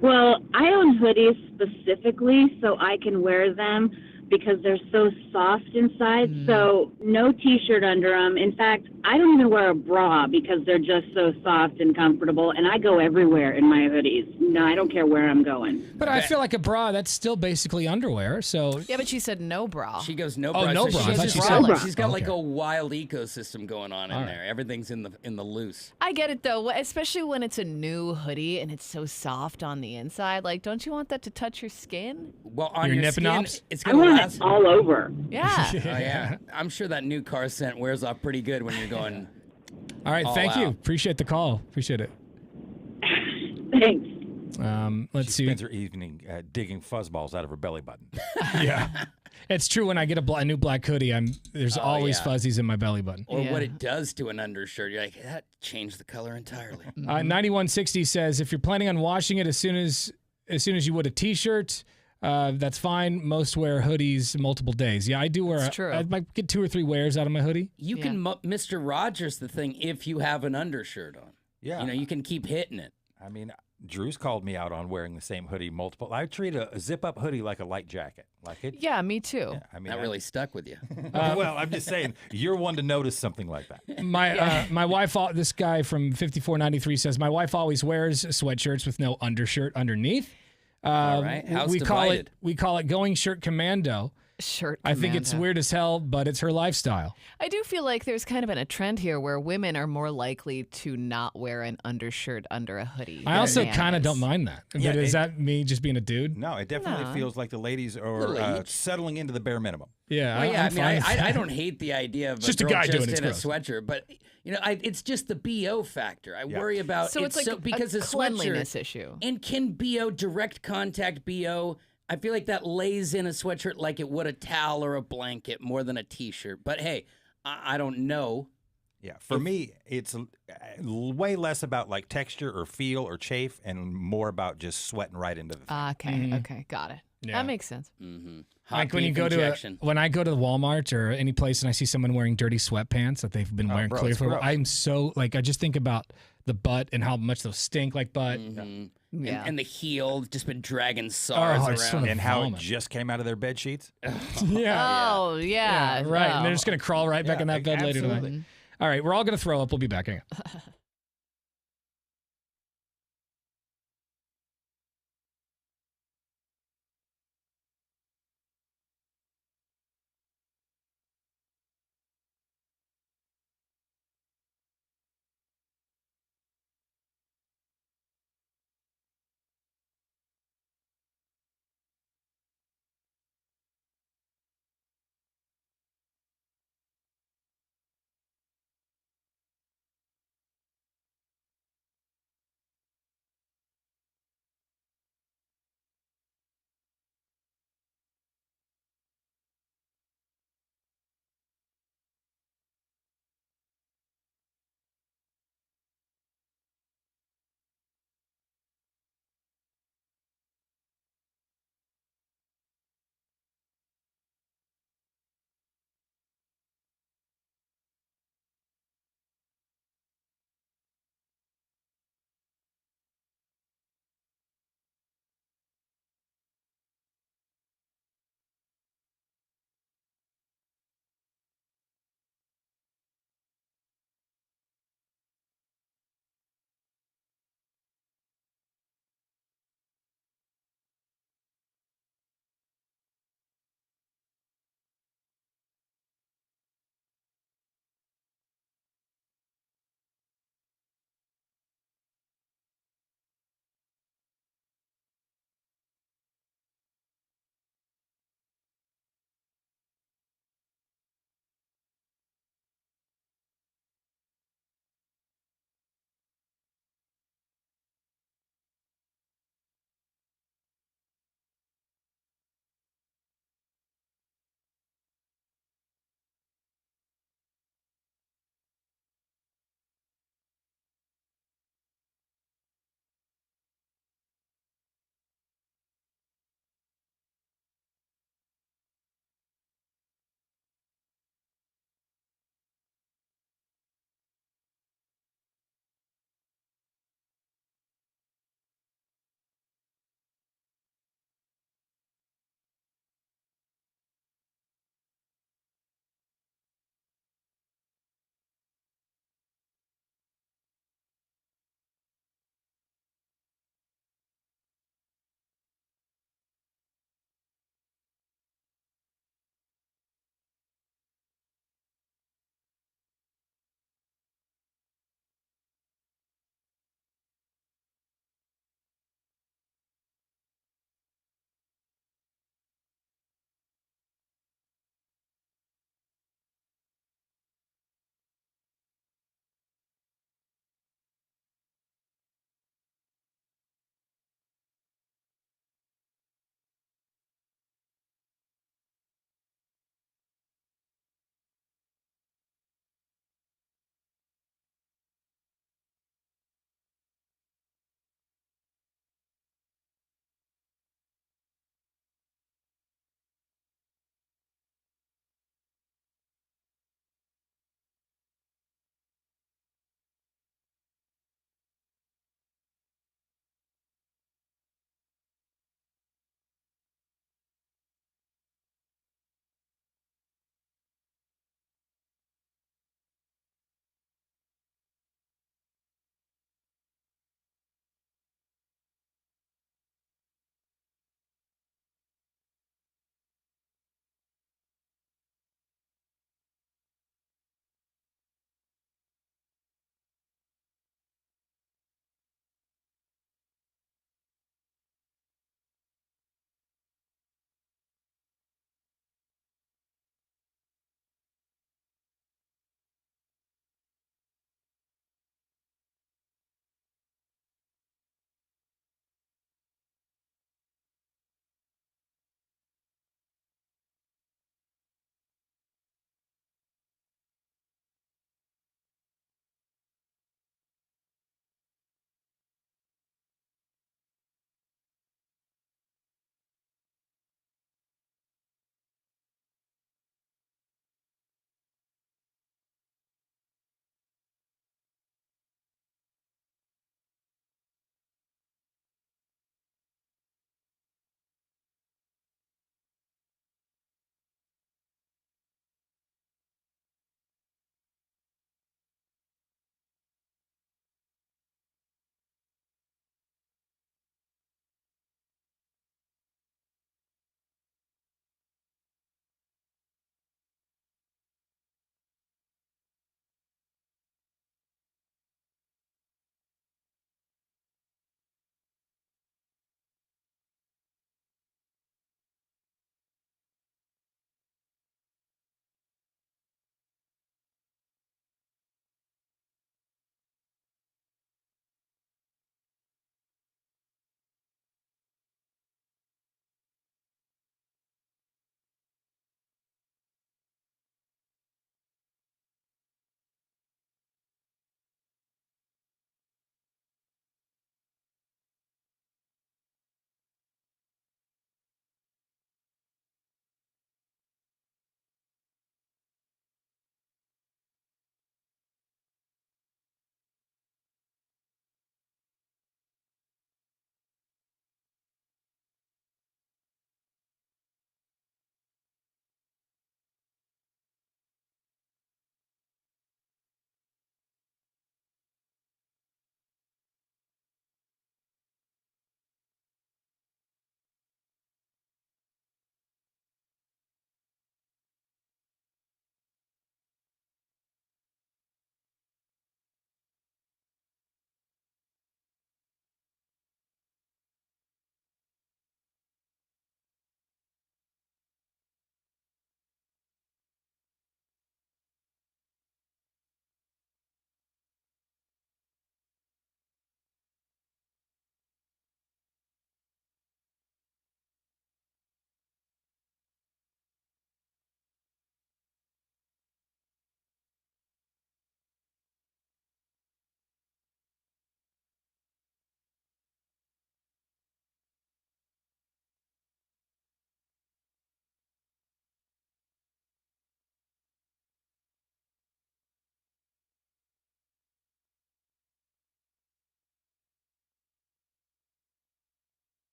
[SPEAKER 18] Well, I own hoodies specifically so I can wear them because they're so soft inside. So no t-shirt under them. In fact, I don't even wear a bra because they're just so soft and comfortable. And I go everywhere in my hoodies. No, I don't care where I'm going.
[SPEAKER 1] But I feel like a bra, that's still basically underwear, so...
[SPEAKER 3] Yeah, but she said no bra.
[SPEAKER 4] She goes no
[SPEAKER 1] Oh,
[SPEAKER 4] bra.
[SPEAKER 1] no
[SPEAKER 4] so
[SPEAKER 1] bra. I thought
[SPEAKER 4] She's
[SPEAKER 1] she
[SPEAKER 4] got,
[SPEAKER 1] said-
[SPEAKER 4] she's got like
[SPEAKER 1] Okay.
[SPEAKER 4] a wild ecosystem going on in
[SPEAKER 1] All
[SPEAKER 4] there. Everything's in the loose.
[SPEAKER 3] I get it though, especially when it's a new hoodie and it's so soft on the inside. Like, don't you want that to touch your skin?
[SPEAKER 4] Well, on
[SPEAKER 1] Your
[SPEAKER 4] your
[SPEAKER 1] nip
[SPEAKER 4] skin,
[SPEAKER 1] knobs?
[SPEAKER 4] it's
[SPEAKER 18] I
[SPEAKER 4] gonna
[SPEAKER 18] want
[SPEAKER 4] last.
[SPEAKER 18] it all over.
[SPEAKER 3] Yeah.
[SPEAKER 4] Oh yeah, I'm sure that new car scent wears off pretty good when you're going.
[SPEAKER 1] All right,
[SPEAKER 4] all
[SPEAKER 1] thank you.
[SPEAKER 4] out.
[SPEAKER 1] Appreciate the call. Appreciate it.
[SPEAKER 18] Thanks.
[SPEAKER 1] Let's
[SPEAKER 2] She
[SPEAKER 1] see.
[SPEAKER 2] spends her evening digging fuzzballs out of her belly button.
[SPEAKER 1] Yeah. It's true when I get a new black hoodie, there's always
[SPEAKER 4] yeah.
[SPEAKER 1] fuzzies in my belly button.
[SPEAKER 4] Or what it does to an undershirt. You're like, that changed the color entirely.
[SPEAKER 1] 9160 says if you're planning on washing it as soon as you would a t-shirt, that's fine. Most wear hoodies multiple days. Yeah, I do wear.
[SPEAKER 3] It's true.
[SPEAKER 1] I might get 2 or 3 wears out of my hoodie.
[SPEAKER 4] You can Mr. Rogers the thing if you have an undershirt on.
[SPEAKER 2] Yeah.
[SPEAKER 4] You can keep hitting it.
[SPEAKER 2] I mean, Drew's called me out on wearing the same hoodie multiple. I treat a zip-up hoodie like a light jacket. Like it.
[SPEAKER 3] Yeah, me too.
[SPEAKER 2] Yeah, I mean,
[SPEAKER 4] That really stuck with you.
[SPEAKER 2] well, I'm just saying, you're one to notice something like that.
[SPEAKER 1] My wife, this guy from 5493 says my wife always wears sweatshirts with no undershirt underneath.
[SPEAKER 4] All right, house
[SPEAKER 1] we
[SPEAKER 4] divided.
[SPEAKER 1] call it going shirt commando.
[SPEAKER 3] Shirt
[SPEAKER 1] I think it's
[SPEAKER 3] commando.
[SPEAKER 1] weird as hell, but it's her lifestyle.
[SPEAKER 3] I do feel like there's kind of been a trend here where women are more likely to not wear an undershirt under a hoodie.
[SPEAKER 1] I
[SPEAKER 3] than
[SPEAKER 1] also
[SPEAKER 3] man
[SPEAKER 1] kind of
[SPEAKER 3] is.
[SPEAKER 1] don't mind that.
[SPEAKER 2] Yeah,
[SPEAKER 1] but is
[SPEAKER 2] it-
[SPEAKER 1] that me just being a dude?
[SPEAKER 2] No, it definitely
[SPEAKER 3] No.
[SPEAKER 2] feels like the ladies
[SPEAKER 4] Little
[SPEAKER 2] are
[SPEAKER 4] each.
[SPEAKER 2] settling into the bare minimum.
[SPEAKER 1] Yeah,
[SPEAKER 4] Well, yeah,
[SPEAKER 1] I'm
[SPEAKER 4] I mean,
[SPEAKER 1] fine with
[SPEAKER 4] I
[SPEAKER 1] that.
[SPEAKER 4] don't hate the idea of
[SPEAKER 1] Just
[SPEAKER 4] a
[SPEAKER 1] a
[SPEAKER 4] girl
[SPEAKER 1] guy doing
[SPEAKER 4] just
[SPEAKER 1] it,
[SPEAKER 4] in a
[SPEAKER 1] it's gross.
[SPEAKER 4] sweatshirt, but it's just the BO factor. I
[SPEAKER 2] Yeah.
[SPEAKER 4] worry about
[SPEAKER 3] So it's like
[SPEAKER 4] because
[SPEAKER 3] a
[SPEAKER 4] a
[SPEAKER 3] cleanliness
[SPEAKER 4] sweatshirt
[SPEAKER 3] issue.
[SPEAKER 4] and can BO direct contact BO. I feel like that lays in a sweatshirt like it would a towel or a blanket more than a t-shirt. But hey, I don't know.
[SPEAKER 2] Yeah, for me, it's way less about like texture or feel or chafe, and more about just sweating right into the thing.
[SPEAKER 3] Okay, okay, got it.
[SPEAKER 1] Yeah.
[SPEAKER 3] That makes sense.
[SPEAKER 4] Mm-hmm.
[SPEAKER 1] Like when you go when I go to the Walmart or any place and I see someone wearing dirty sweatpants that they've been wearing
[SPEAKER 2] bro,
[SPEAKER 1] clear
[SPEAKER 2] it's
[SPEAKER 1] for a while,
[SPEAKER 2] gross.
[SPEAKER 1] I'm so like I just think about the butt and how much those stink like butt.
[SPEAKER 4] Mhm.
[SPEAKER 3] Yeah.
[SPEAKER 4] And the heel just been dragging SARS
[SPEAKER 1] I just
[SPEAKER 4] around.
[SPEAKER 1] wanna
[SPEAKER 2] And how it
[SPEAKER 1] vomit.
[SPEAKER 2] just came out of their bed sheets.
[SPEAKER 1] Yeah.
[SPEAKER 3] Oh, yeah.
[SPEAKER 1] right. And they're
[SPEAKER 3] no.
[SPEAKER 1] just gonna crawl right back
[SPEAKER 2] Yeah,
[SPEAKER 1] in that bed later tonight.
[SPEAKER 2] absolutely.
[SPEAKER 1] All right, we're all gonna throw up. We'll be back. Hang on.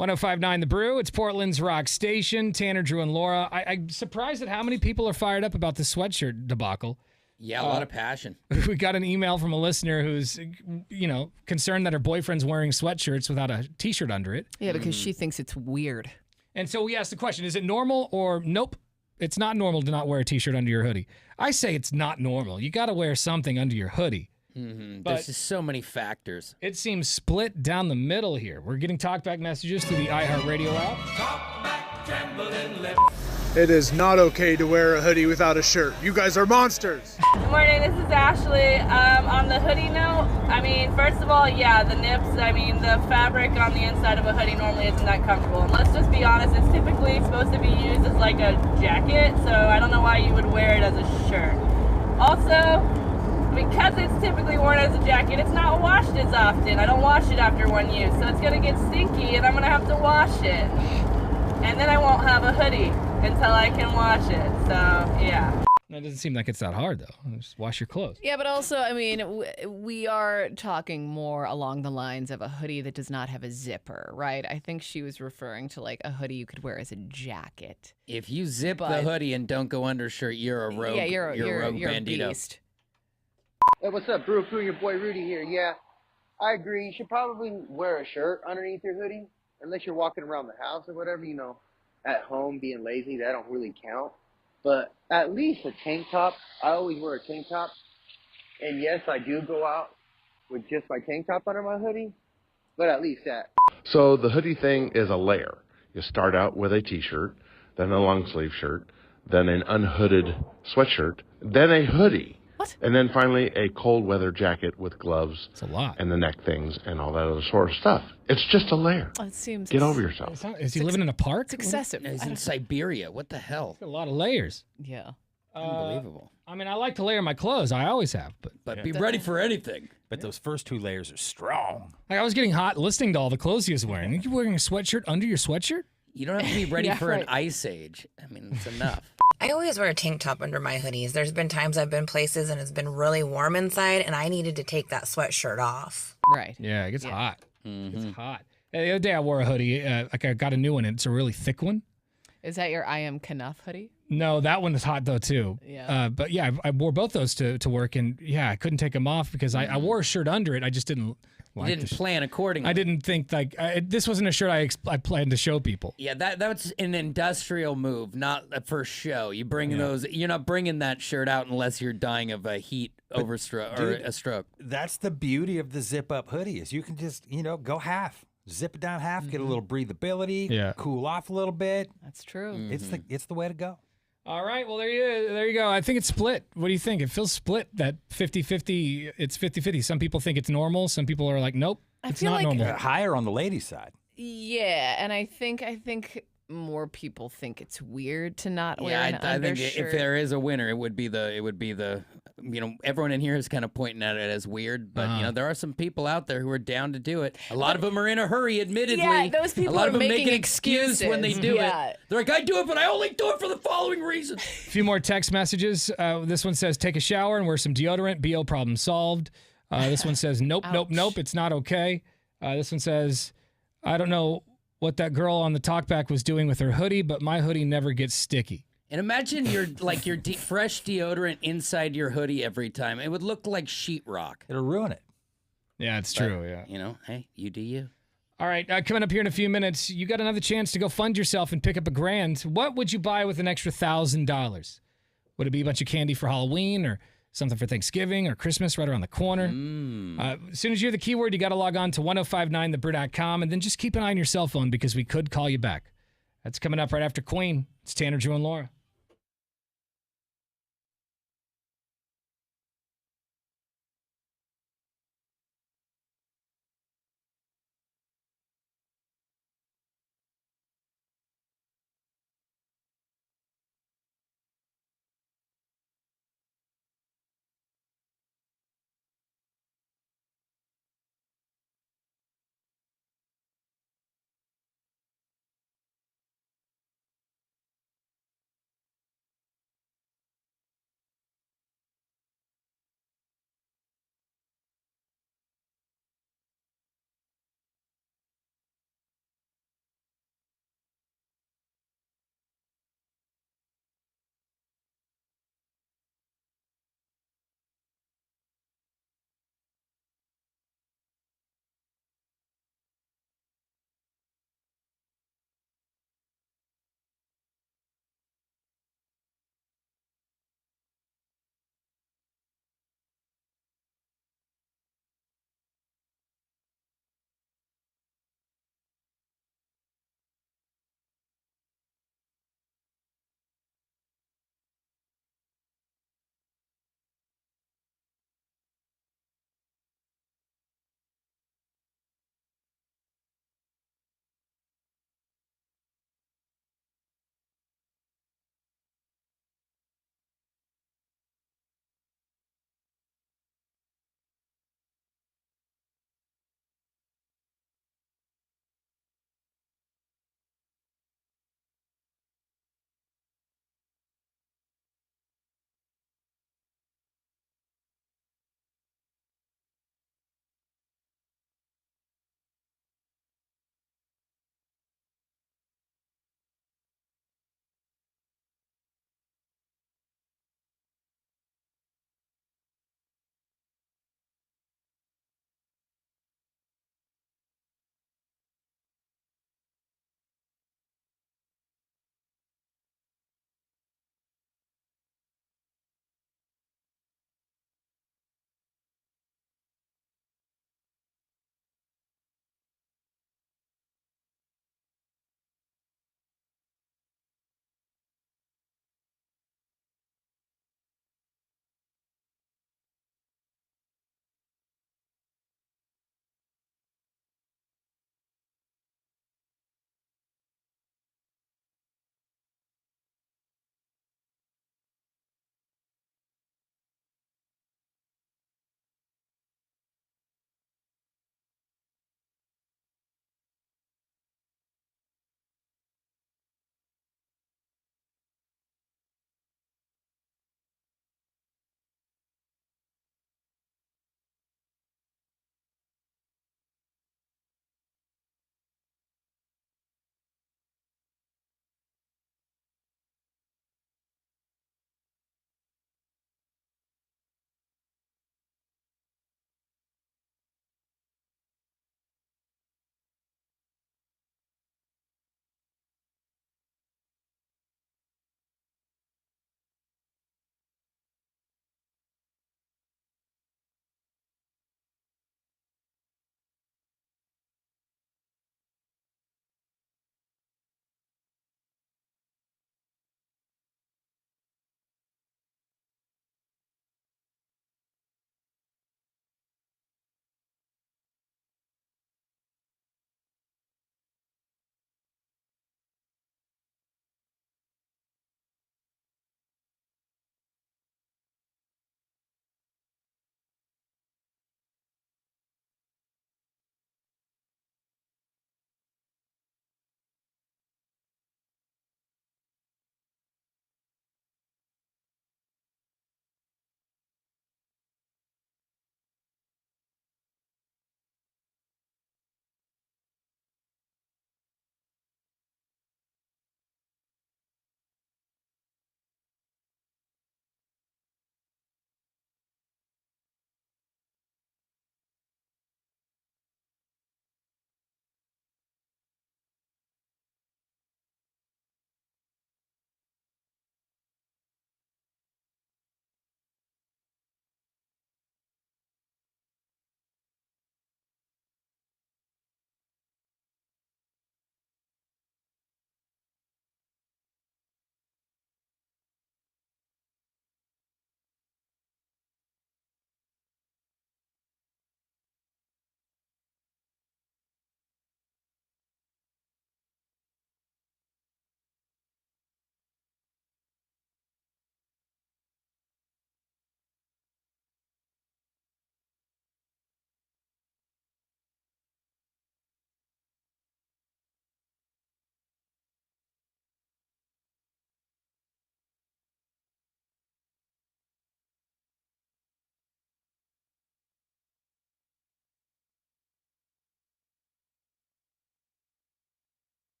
[SPEAKER 1] 1059 The Brew. It's Portland's rock station. Tanner, Drew, and Laura. I'm surprised at how many people are fired up about the sweatshirt debacle.
[SPEAKER 4] Yeah, a lot of passion.
[SPEAKER 1] We got an email from a listener who's, concerned that her boyfriend's wearing sweatshirts without a T-shirt under it.
[SPEAKER 3] Yeah, because she thinks it's weird.
[SPEAKER 1] And so we asked the question, is it normal or nope? It's not normal to not wear a T-shirt under your hoodie. I say it's not normal. You got to wear something under your hoodie.
[SPEAKER 4] Mm-hmm.
[SPEAKER 1] But
[SPEAKER 4] There's just so many factors.
[SPEAKER 1] It seems split down the middle here. We're getting talkback messages through the iHeartRadio app.
[SPEAKER 19] It is not okay to wear a hoodie without a shirt. You guys are monsters.
[SPEAKER 20] Good morning, this is Ashley. On the hoodie note, first of all, yeah, the nips, the fabric on the inside of a hoodie normally isn't that comfortable. And let's just be honest, it's typically supposed to be used as like a jacket, so I don't know why you would wear it as a shirt. Also, because it's typically worn as a jacket, it's not washed as often. I don't wash it after one use, so it's gonna get stinky and I'm gonna have to wash it. And then I won't have a hoodie until I can wash it, so yeah.
[SPEAKER 1] That doesn't seem like it's that hard, though. Just wash your clothes.
[SPEAKER 3] Yeah, but also, we are talking more along the lines of a hoodie that does not have a zipper, right? I think she was referring to like a hoodie you could wear as a jacket.
[SPEAKER 4] If you zip the hoodie and don't go undershirt, you're a rogue.
[SPEAKER 3] Yeah, you're
[SPEAKER 4] a rogue
[SPEAKER 3] a
[SPEAKER 4] bandito.
[SPEAKER 3] beast.
[SPEAKER 10] Hey, what's up, Brew Crew? Your boy Rudy here. Yeah, I agree. You should probably wear a shirt underneath your hoodie, unless you're walking around the house or whatever, at home being lazy. That don't really count. But at least a tank top. I always wear a tank top. And yes, I do go out with just my tank top under my hoodie, but at least that.
[SPEAKER 17] So the hoodie thing is a layer. You start out with a t-shirt, then a long sleeve shirt, then an unhooded sweatshirt, then a hoodie.
[SPEAKER 3] What?
[SPEAKER 17] And then finally a cold weather jacket with gloves.
[SPEAKER 1] It's a lot.
[SPEAKER 17] And the neck things and all that other sort of stuff. It's just a layer.
[SPEAKER 3] It seems.
[SPEAKER 17] Get over yourself.
[SPEAKER 1] Is he living in a park?
[SPEAKER 3] It's excessive.
[SPEAKER 4] He's in Siberia. What the hell?
[SPEAKER 1] A lot of layers.
[SPEAKER 3] Yeah.
[SPEAKER 4] Unbelievable.
[SPEAKER 1] I like to layer my clothes. I always have.
[SPEAKER 4] But be ready for anything.
[SPEAKER 2] But those first two layers are strong.
[SPEAKER 1] Like I was getting hot listening to all the clothes he was wearing. Are you wearing a sweatshirt under your sweatshirt?
[SPEAKER 4] You don't have to be ready
[SPEAKER 3] Yeah,
[SPEAKER 4] for an
[SPEAKER 3] right.
[SPEAKER 4] ice age. It's enough.
[SPEAKER 21] I always wear a tank top under my hoodies. There's been times I've been places and it's been really warm inside and I needed to take that sweatshirt off.
[SPEAKER 3] Right.
[SPEAKER 1] Yeah, it gets hot.
[SPEAKER 4] Mm-hmm.
[SPEAKER 1] It's hot. The other day I wore a hoodie. I got a new one. It's a really thick one.
[SPEAKER 3] Is that your I Am Knuff hoodie?
[SPEAKER 1] No, that one is hot though too.
[SPEAKER 3] Yeah.
[SPEAKER 1] But yeah, I wore both those to work, and yeah, I couldn't take them off because I wore a shirt under it. I just didn't.
[SPEAKER 4] You didn't plan accordingly.
[SPEAKER 1] I didn't think this wasn't a shirt I planned to show people.
[SPEAKER 4] Yeah, that's an industrial move, not for show. You bring those. You're not bringing that shirt out unless you're dying of a heat overstroke or a stroke.
[SPEAKER 2] That's the beauty of the zip up hoodie is you can just go half. Zip it down half, get a little breathability, cool off a little bit.
[SPEAKER 3] That's true.
[SPEAKER 2] It's the way to go.
[SPEAKER 1] All right, well, there you go. I think it's split. What do you think? It feels split, that 50-50. It's 50-50. Some people think it's normal. Some people are like, nope, it's
[SPEAKER 3] feel
[SPEAKER 1] not
[SPEAKER 3] like-
[SPEAKER 1] normal.
[SPEAKER 2] Higher on the ladies' side.
[SPEAKER 3] Yeah, and I think more people think it's weird to not wear an
[SPEAKER 4] I think
[SPEAKER 3] undershirt.
[SPEAKER 4] if there is a winner, it would be the everyone in here is kind of pointing at it as weird, but there are some people out there who are down to do it. A lot of them are in a hurry, admittedly.
[SPEAKER 3] Yeah, those people
[SPEAKER 4] a lot
[SPEAKER 3] are
[SPEAKER 4] of them
[SPEAKER 3] making
[SPEAKER 4] make an excuse when they do
[SPEAKER 3] Yeah.
[SPEAKER 4] it. They're like, I do it, but I only do it for the following reason.
[SPEAKER 1] A few more text messages. This one says, take a shower and wear some deodorant. BO problem solved. This one says, nope, it's not okay. This one says, I don't know what that girl on the talkback was doing with her hoodie, but my hoodie never gets sticky.
[SPEAKER 4] And imagine your fresh deodorant inside your hoodie every time. It would look like sheetrock.
[SPEAKER 2] It'll ruin it.
[SPEAKER 1] Yeah, it's true. Yeah.
[SPEAKER 4] Hey, you do you.
[SPEAKER 1] All right, coming up here in a few minutes, you got another chance to go fund yourself and pick up $1,000. What would you buy with an extra $1,000? Would it be a bunch of candy for Halloween or something for Thanksgiving or Christmas right around the corner? As soon as you hear the keyword, you got to log on to 1059thebrew.com and then just keep an eye on your cell phone because we could call you back. That's coming up right after Queen. It's Tanner, Drew, and Laura.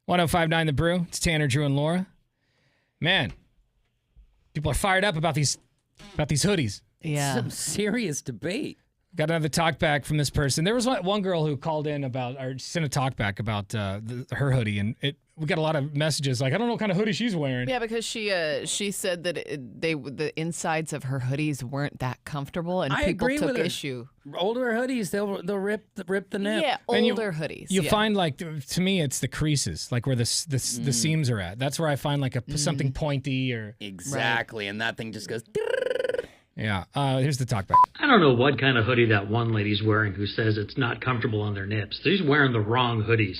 [SPEAKER 1] 1059 The Brew. It's Tanner, Drew, and Laura. Man, people are fired up about these hoodies.
[SPEAKER 3] Yeah.
[SPEAKER 4] Some serious debate.
[SPEAKER 1] Got another talk back from this person. There was one girl who called in about, or sent a talk back about her hoodie, and we got a lot of messages like, I don't know what kind of hoodie she's wearing.
[SPEAKER 3] Yeah, because she said that the insides of her hoodies weren't that comfortable, and
[SPEAKER 4] I
[SPEAKER 3] people
[SPEAKER 4] agree
[SPEAKER 3] took
[SPEAKER 4] with her.
[SPEAKER 3] issue.
[SPEAKER 4] Older hoodies, they'll rip the nip.
[SPEAKER 3] Yeah,
[SPEAKER 1] And
[SPEAKER 3] older hoodies.
[SPEAKER 1] You
[SPEAKER 3] yeah.
[SPEAKER 1] find like, to me, it's the creases, like where the seams are at. That's where I find like something pointy or
[SPEAKER 4] Exactly, and that thing just goes.
[SPEAKER 1] Yeah. Here's the talk back.
[SPEAKER 6] I don't know what kind of hoodie that one lady's wearing who says it's not comfortable on their nips. She's wearing the wrong hoodies.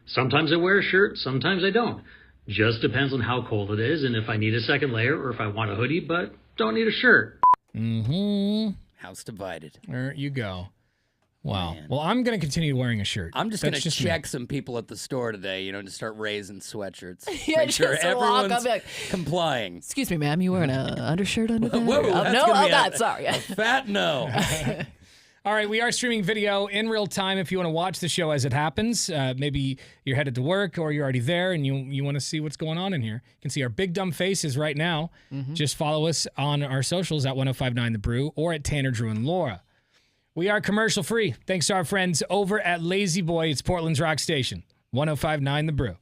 [SPEAKER 6] Sometimes I wear a shirt, sometimes I don't. Just depends on how cold it is and if I need a second layer or if I want a hoodie but don't need a shirt.
[SPEAKER 1] Mm-hmm.
[SPEAKER 4] House divided.
[SPEAKER 1] There you go. Wow. Man. Well, I'm going to continue wearing a shirt.
[SPEAKER 4] I'm just going to check some people at the store today, to start raising sweatshirts.
[SPEAKER 3] Yeah,
[SPEAKER 4] Make sure
[SPEAKER 3] just to walk up,
[SPEAKER 4] everyone's
[SPEAKER 3] like,
[SPEAKER 4] complying.
[SPEAKER 3] Excuse me, ma'am, you wearing an undershirt under there?
[SPEAKER 4] Whoa,
[SPEAKER 3] no, God, sorry.
[SPEAKER 4] A fat no.
[SPEAKER 1] All right, we are streaming video in real time if you want to watch the show as it happens. Maybe you're headed to work or you're already there and you want to see what's going on in here. You can see our big dumb faces right now. Mm-hmm. Just follow us on our socials at 1059 The Brew or at Tanner, Drew, and Laura. We are commercial free. Thanks to our friends over at Lazy Boy. It's Portland's rock station. 1059 The Brew.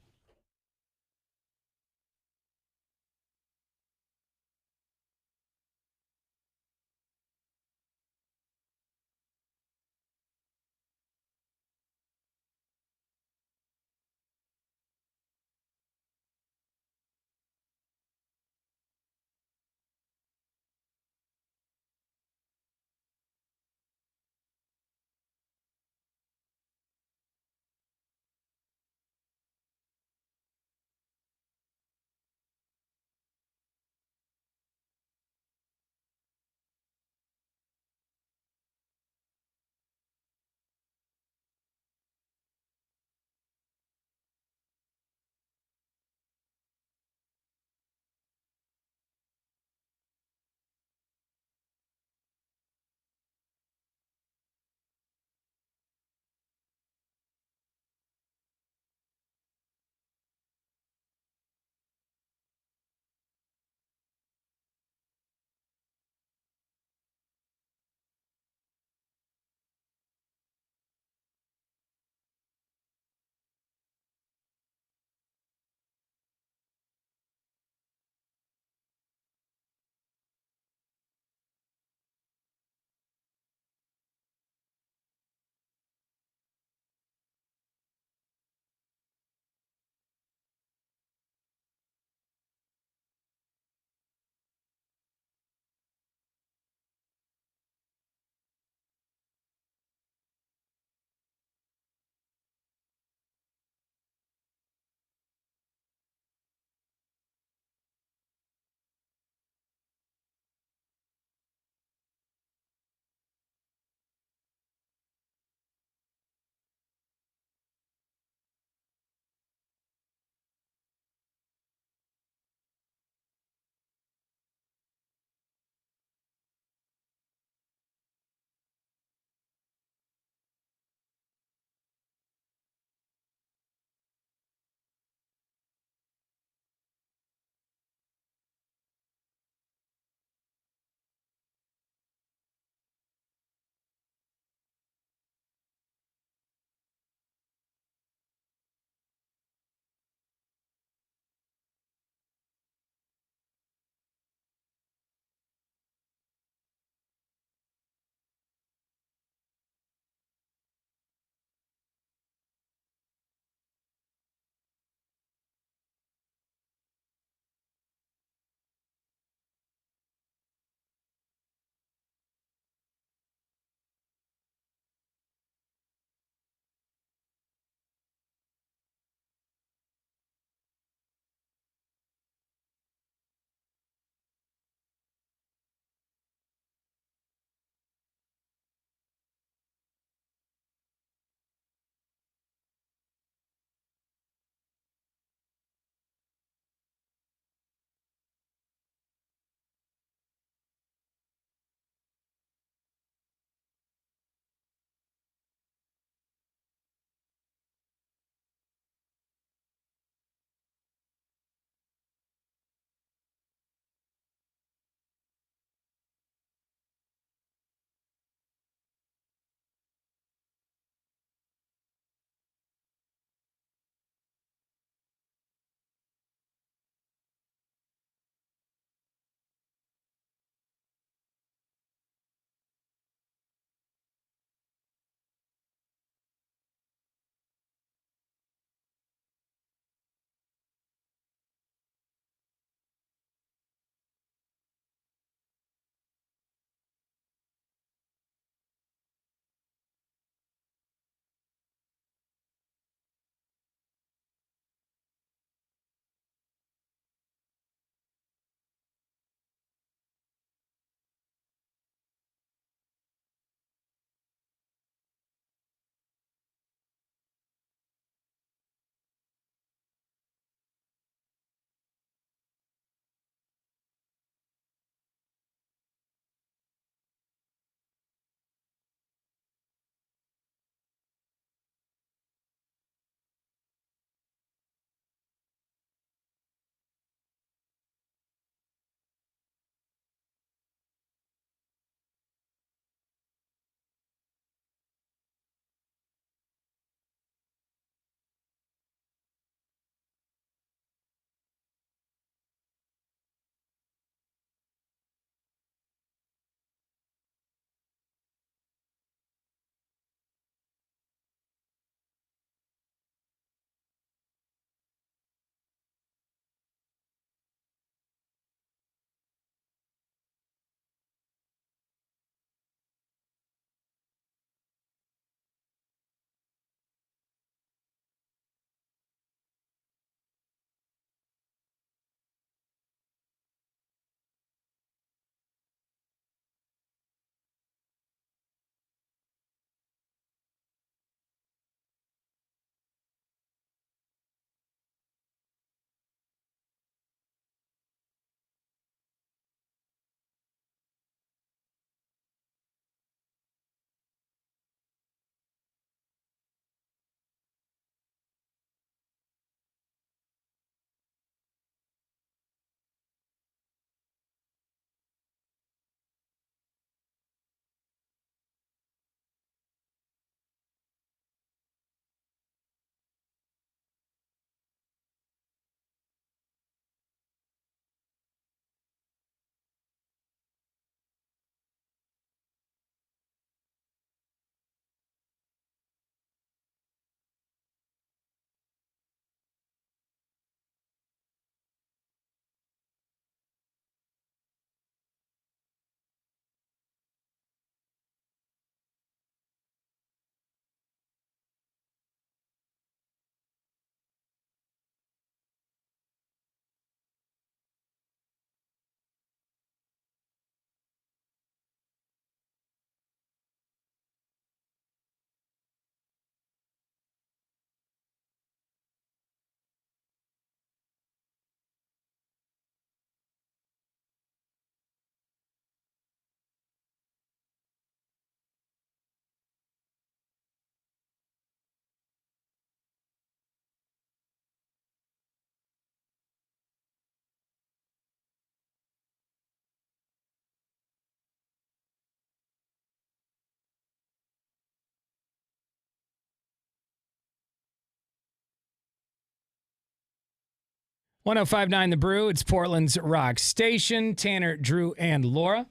[SPEAKER 1] 1059 The Brew. It's Portland's rock station. Tanner, Drew, and Laura.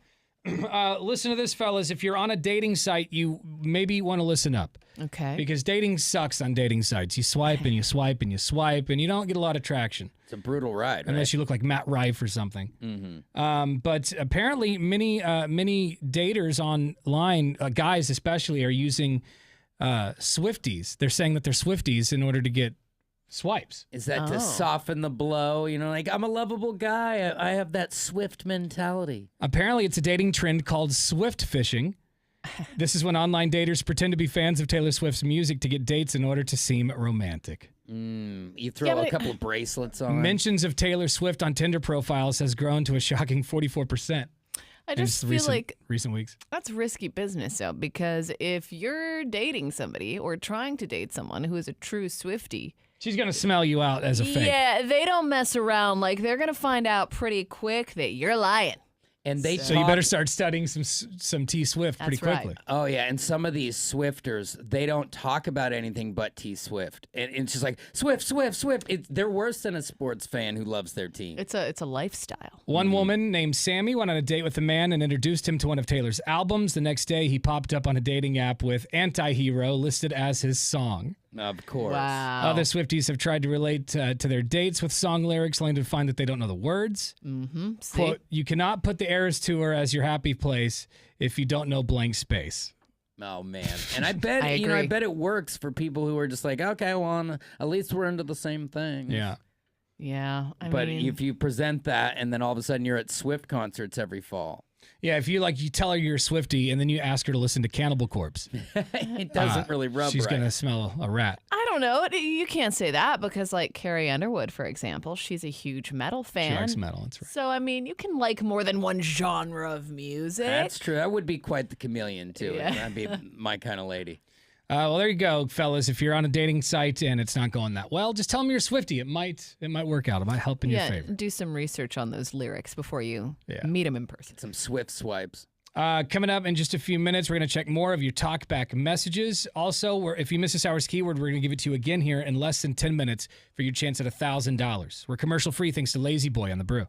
[SPEAKER 1] Listen to this, fellas. If you're on a dating site, you maybe want to listen up.
[SPEAKER 3] Okay.
[SPEAKER 1] Because dating sucks on dating sites. You swipe and you swipe and you swipe, and you don't get a lot of traction.
[SPEAKER 4] It's a brutal ride,
[SPEAKER 1] unless you look like Matt Rife or something.
[SPEAKER 4] Mm-hmm.
[SPEAKER 1] But apparently, many daters online, guys especially, are using Swifties. They're saying that they're Swifties in order to get swipes.
[SPEAKER 4] Is that to soften the blow? You know, like, I'm a lovable guy. I have that Swift mentality.
[SPEAKER 1] Apparently, it's a dating trend called Swift fishing. This is when online daters pretend to be fans of Taylor Swift's music to get dates in order to seem romantic.
[SPEAKER 4] You throw a couple of bracelets on.
[SPEAKER 1] Mentions of Taylor Swift on Tinder profiles has grown to a shocking 44%.
[SPEAKER 3] I just feel like
[SPEAKER 1] recent weeks.
[SPEAKER 3] That's risky business, though, because if you're dating somebody or trying to date someone who is a true Swiftie,
[SPEAKER 1] she's going to smell you out as a fake.
[SPEAKER 3] Yeah, they don't mess around. Like, they're going to find out pretty quick that you're lying.
[SPEAKER 4] And they
[SPEAKER 1] so you better start studying some T Swift pretty quickly.
[SPEAKER 3] Right.
[SPEAKER 4] Oh yeah, and some of these Swifters, they don't talk about anything but T Swift, and it's just like Swift, Swift, Swift. They're worse than a sports fan who loves their team.
[SPEAKER 3] It's a lifestyle.
[SPEAKER 1] One woman named Sammy went on a date with a man and introduced him to one of Taylor's albums. The next day, he popped up on a dating app with "Anti-Hero" listed as his song.
[SPEAKER 4] Of course.
[SPEAKER 3] Wow.
[SPEAKER 1] Other Swifties have tried to relate to their dates with song lyrics, only to find that they don't know the words.
[SPEAKER 3] Mm-hmm.
[SPEAKER 1] Quote, "You cannot put the Eras Tour as your happy place if you don't know blank space."
[SPEAKER 4] Oh man, and I bet I bet it works for people who are just like, okay, well, at least we're into the same thing.
[SPEAKER 1] Yeah.
[SPEAKER 3] Yeah.
[SPEAKER 4] But if you present that, and then all of a sudden you're at Swift concerts every fall.
[SPEAKER 1] Yeah, if you tell her you're a Swiftie and then you ask her to listen to Cannibal Corpse,
[SPEAKER 4] it doesn't really rub.
[SPEAKER 1] She's
[SPEAKER 4] right.
[SPEAKER 1] gonna smell a rat.
[SPEAKER 3] I don't know. You can't say that because, like, Carrie Underwood, for example, she's a huge metal fan.
[SPEAKER 1] She likes metal. That's right.
[SPEAKER 3] So, I mean, you can like more than one genre of music.
[SPEAKER 4] That's true. That would be quite the chameleon too.
[SPEAKER 3] Yeah.
[SPEAKER 4] That'd be my kind of lady.
[SPEAKER 1] Well, there you go, fellas. If you're on a dating site and it's not going that well, just tell them you're a Swiftie. It might work out. It might help in your favor.
[SPEAKER 3] Do some research on those lyrics before you meet them in person.
[SPEAKER 4] Some Swift swipes.
[SPEAKER 1] Coming up in just a few minutes, we're going to check more of your talkback messages. Also, if you miss this hour's keyword, we're going to give it to you again here in less than 10 minutes for your chance at $1,000. We're commercial free thanks to Lazy Boy on The Brew.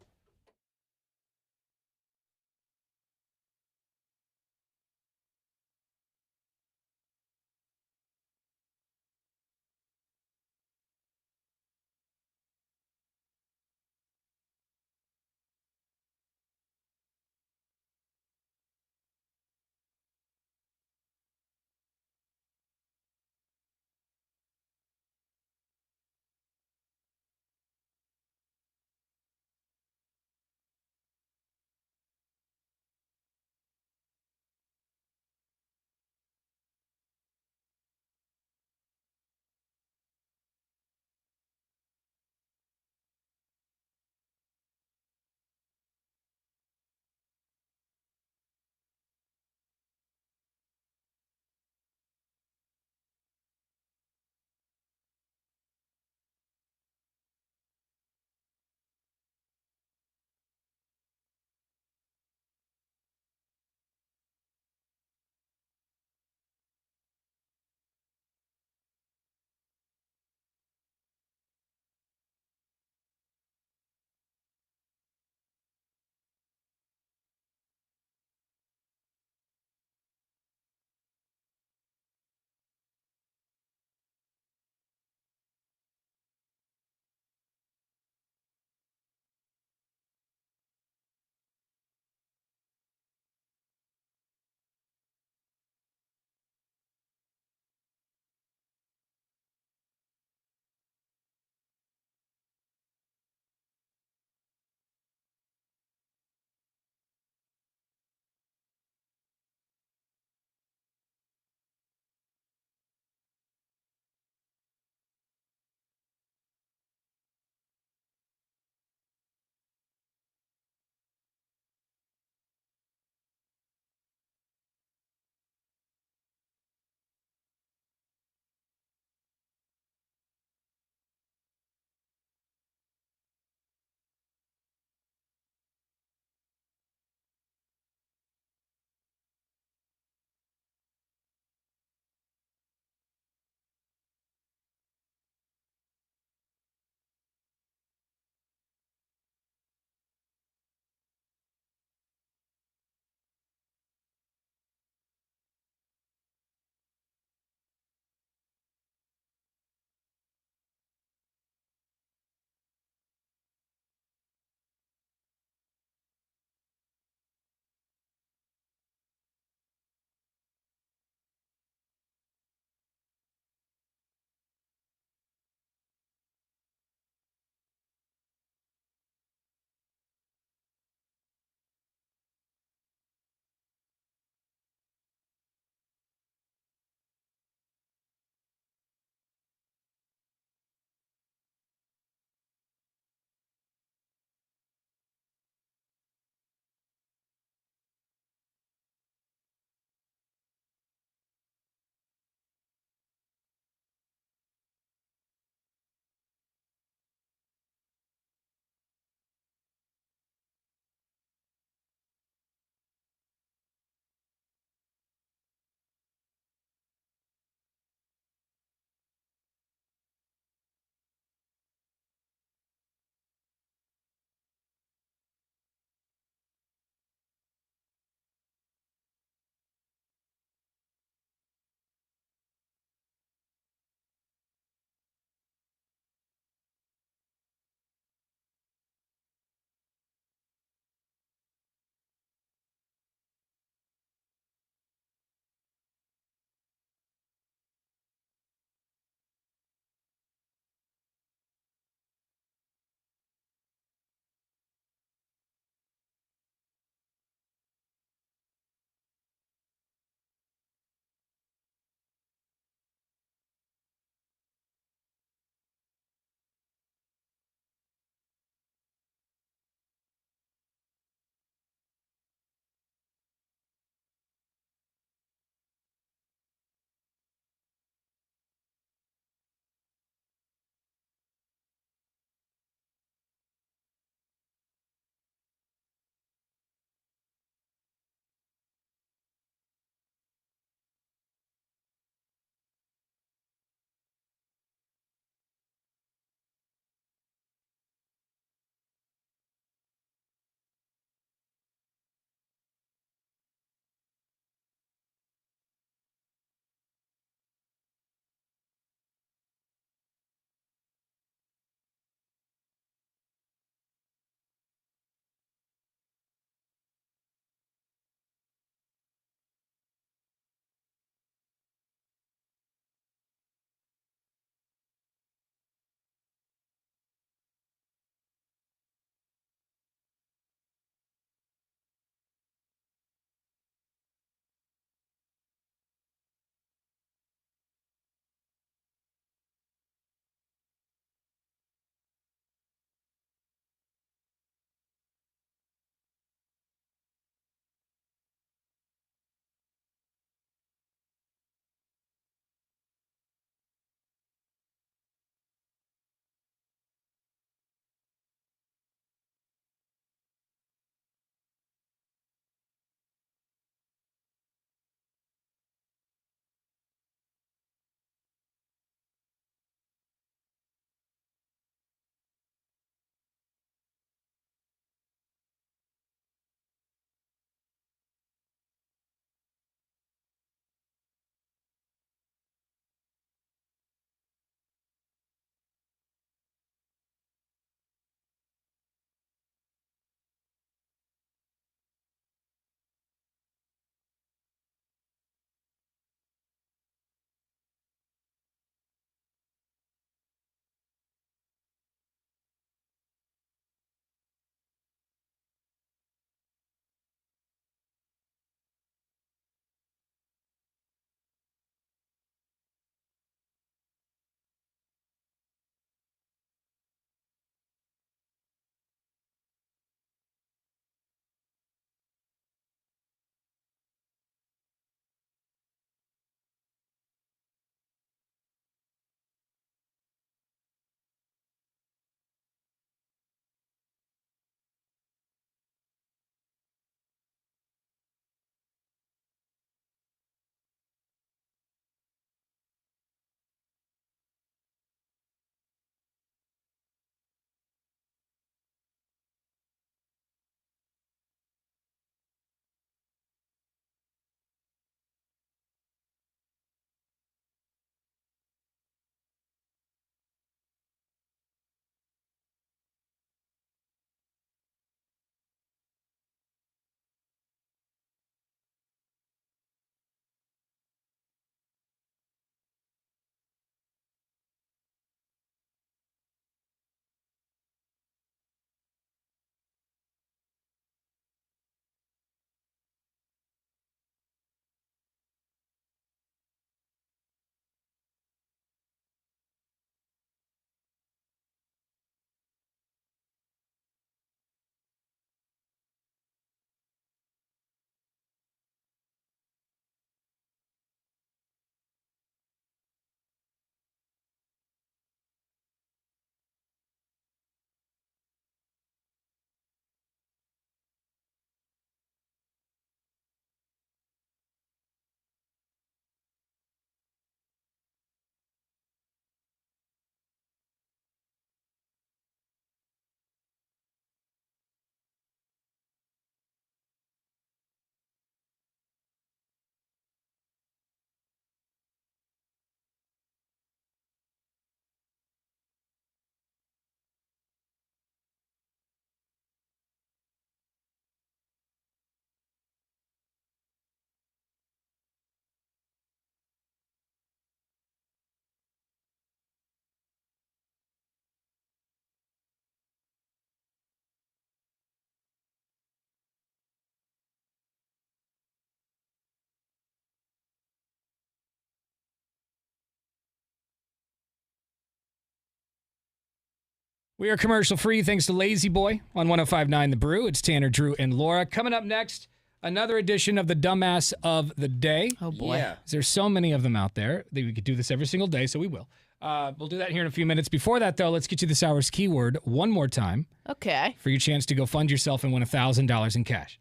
[SPEAKER 1] We are commercial free thanks to Lazy Boy on 105.9 The Brew. It's Tanner, Drew, and Laura. Coming up next, another edition of the Dumbass of the Day.
[SPEAKER 3] Oh, boy.
[SPEAKER 4] Yeah.
[SPEAKER 1] There's so many of them out there that we could do this every single day, so we will. We'll do that here in a few minutes. Before that, though, let's get you this hour's keyword one more time
[SPEAKER 3] Okay.
[SPEAKER 1] for your chance to go fund yourself and win $1,000 in cash.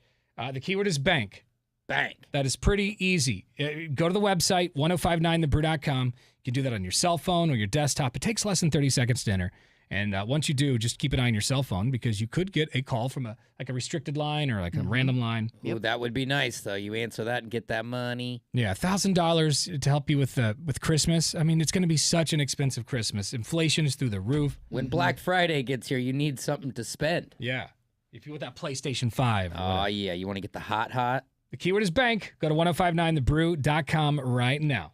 [SPEAKER 1] The keyword is bank.
[SPEAKER 4] Bank.
[SPEAKER 1] That is pretty easy. Go to the website, 1059thebrew.com. You can do that on your cell phone or your desktop. It takes less than 30 seconds to enter. And once you do, just keep an eye on your cell phone because you could get a call from a restricted line or like a random line.
[SPEAKER 4] Ooh, that would be nice, though. You answer that and get that money.
[SPEAKER 1] Yeah, $1,000 to help you with Christmas. I mean, it's going to be such an expensive Christmas. Inflation is through the roof.
[SPEAKER 4] When Black Friday gets here, you need something to spend.
[SPEAKER 1] Yeah. If you want that PlayStation 5.
[SPEAKER 4] Oh, yeah. You want to get the hot?
[SPEAKER 1] The keyword is bank. Go to 1059thebrew.com right now.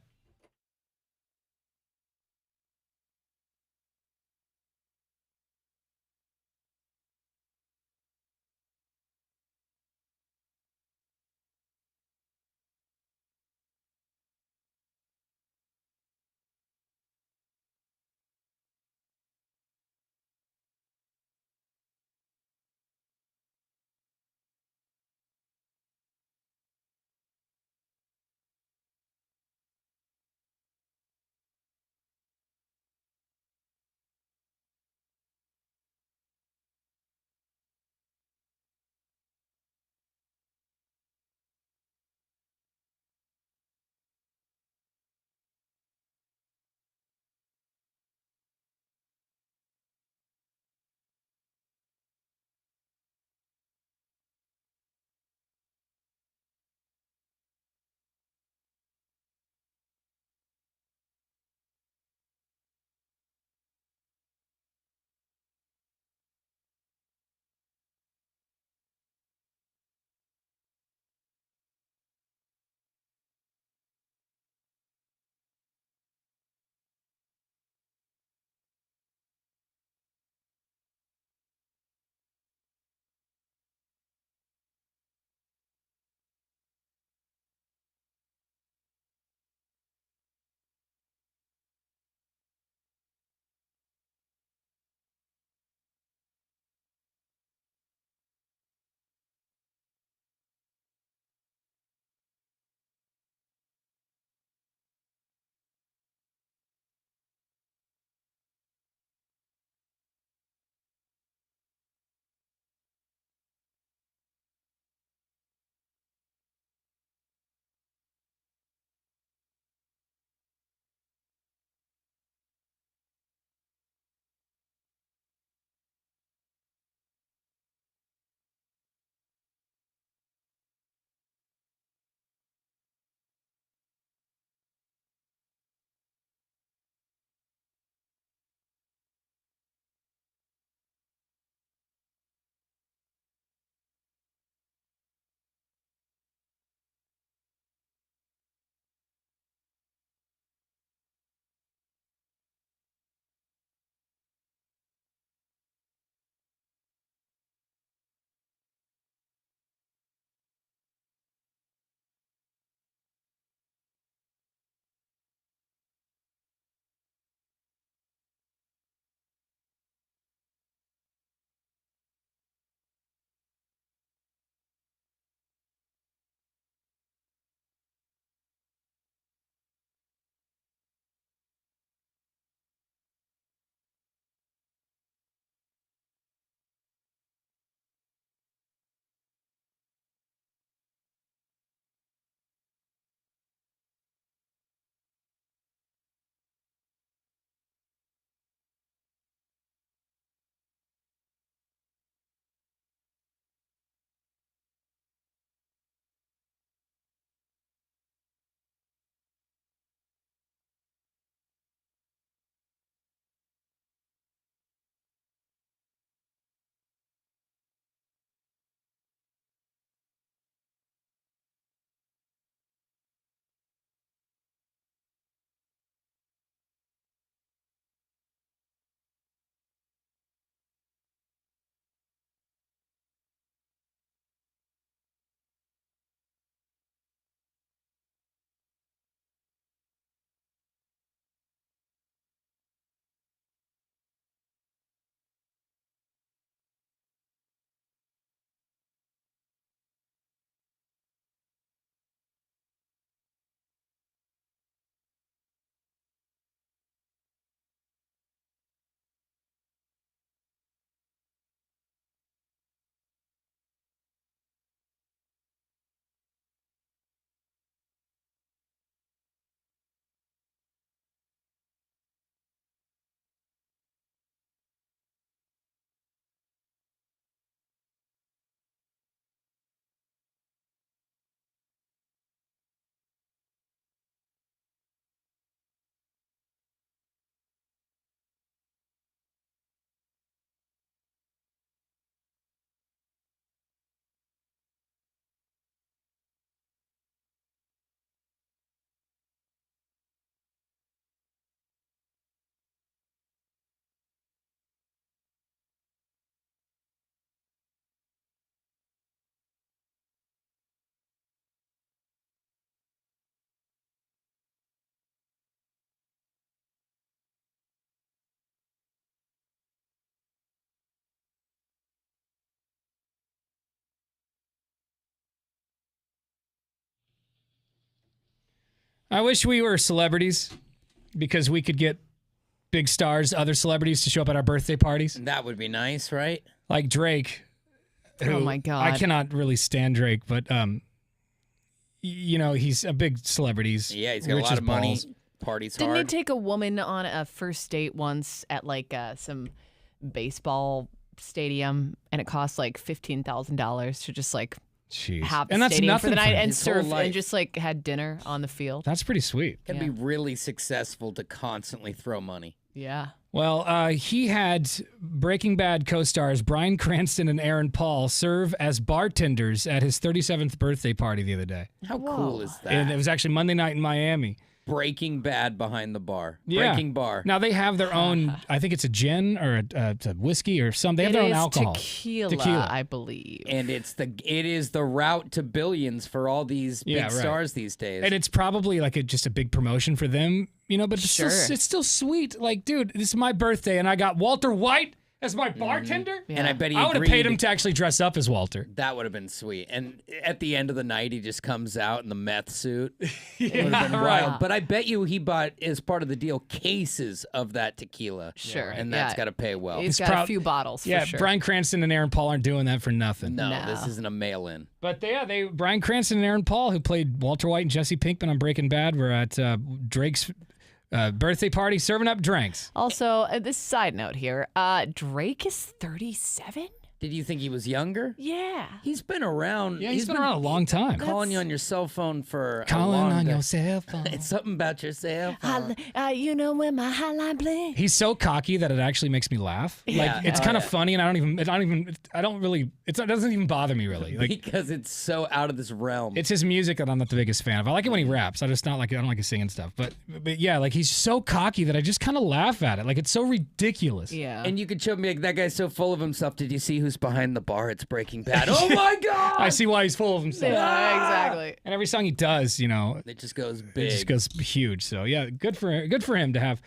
[SPEAKER 1] I wish we were celebrities because we could get big stars, other celebrities to show up at our birthday parties.
[SPEAKER 4] That would be nice, right?
[SPEAKER 1] Like Drake.
[SPEAKER 3] Oh my God.
[SPEAKER 1] I cannot really stand Drake, but you know, he's a big celebrity.
[SPEAKER 4] Yeah, he's got a
[SPEAKER 1] rich
[SPEAKER 4] lot
[SPEAKER 1] as
[SPEAKER 4] of money.
[SPEAKER 1] balls.
[SPEAKER 4] Parties
[SPEAKER 3] Didn't
[SPEAKER 4] hard.
[SPEAKER 3] he take a woman on a first date once at like some baseball stadium, and it cost like $15,000 to just like
[SPEAKER 1] Jeez.
[SPEAKER 3] have the
[SPEAKER 1] And that's
[SPEAKER 3] stadium for the
[SPEAKER 1] nothing for
[SPEAKER 3] night
[SPEAKER 1] him.
[SPEAKER 3] and
[SPEAKER 4] His whole
[SPEAKER 3] surf
[SPEAKER 4] life.
[SPEAKER 3] and just like had dinner on the field.
[SPEAKER 1] That's pretty sweet.
[SPEAKER 4] Can be really successful to constantly throw money.
[SPEAKER 3] Yeah.
[SPEAKER 1] Well, he had Breaking Bad co-stars Bryan Cranston and Aaron Paul serve as bartenders at his 37th birthday party the other day.
[SPEAKER 4] How cool is that?
[SPEAKER 1] And it was actually Monday night in Miami.
[SPEAKER 4] Breaking Bad behind the bar.
[SPEAKER 1] Yeah.
[SPEAKER 4] Breaking Bar.
[SPEAKER 1] Now they have their own, I think it's a gin or a whiskey or something. They have their own alcohol.
[SPEAKER 3] Tequila, I believe.
[SPEAKER 4] And it is the route to billions for all these big
[SPEAKER 1] Yeah, right.
[SPEAKER 4] stars these days.
[SPEAKER 1] And it's probably like just a big promotion for them, you know, but it's,
[SPEAKER 4] Sure.
[SPEAKER 1] it's still sweet. Like, dude, this is my birthday and I got Walter White as my bartender.
[SPEAKER 4] And I bet he
[SPEAKER 1] I would have
[SPEAKER 4] agreed
[SPEAKER 1] paid him to actually dress up as Walter.
[SPEAKER 4] That would have been sweet. And at the end of the night, he just comes out in the meth suit. It
[SPEAKER 1] Yeah,
[SPEAKER 4] would have been
[SPEAKER 1] right.
[SPEAKER 4] wild. But I bet you he bought, as part of the deal, cases of that tequila.
[SPEAKER 3] Sure.
[SPEAKER 4] And that's
[SPEAKER 3] Yeah.
[SPEAKER 4] got to pay well.
[SPEAKER 3] He's got a few bottles
[SPEAKER 1] Yeah,
[SPEAKER 3] for sure.
[SPEAKER 1] Bryan Cranston and Aaron Paul aren't doing that for nothing.
[SPEAKER 4] No, this isn't a mail-in.
[SPEAKER 1] But Bryan Cranston and Aaron Paul, who played Walter White and Jesse Pinkman on Breaking Bad, were at Drake's birthday party serving up drinks.
[SPEAKER 3] Also, this side note here, Drake is 37?
[SPEAKER 4] Did you think he was younger?
[SPEAKER 3] Yeah.
[SPEAKER 4] He's been around.
[SPEAKER 1] Yeah, he's been around a long time.
[SPEAKER 4] Calling you on your cell phone for
[SPEAKER 1] Calling
[SPEAKER 4] a long
[SPEAKER 1] on
[SPEAKER 4] time.
[SPEAKER 1] your cell phone.
[SPEAKER 4] It's something about your cell phone.
[SPEAKER 3] You know when my hotline bling.
[SPEAKER 1] He's so cocky that it actually makes me laugh.
[SPEAKER 4] Yeah.
[SPEAKER 1] Like it's
[SPEAKER 4] Oh,
[SPEAKER 1] kind of
[SPEAKER 4] yeah.
[SPEAKER 1] funny, and it doesn't even bother me really. Like
[SPEAKER 4] Because it's so out of this realm.
[SPEAKER 1] it's his music that I'm not the biggest fan of. I like it when he raps. I don't like his singing stuff. But yeah, like he's so cocky that I just kind of laugh at it. Like it's so ridiculous.
[SPEAKER 3] Yeah.
[SPEAKER 4] And you could show me like, that guy's so full of himself. Did you see who's behind the bar? It's Breaking Bad. Oh my God!
[SPEAKER 1] I see why he's full of himself.
[SPEAKER 3] Yeah, exactly.
[SPEAKER 1] And every song he does, you know,
[SPEAKER 4] It just goes
[SPEAKER 1] it
[SPEAKER 4] big.
[SPEAKER 1] just goes huge. So yeah, good for him to have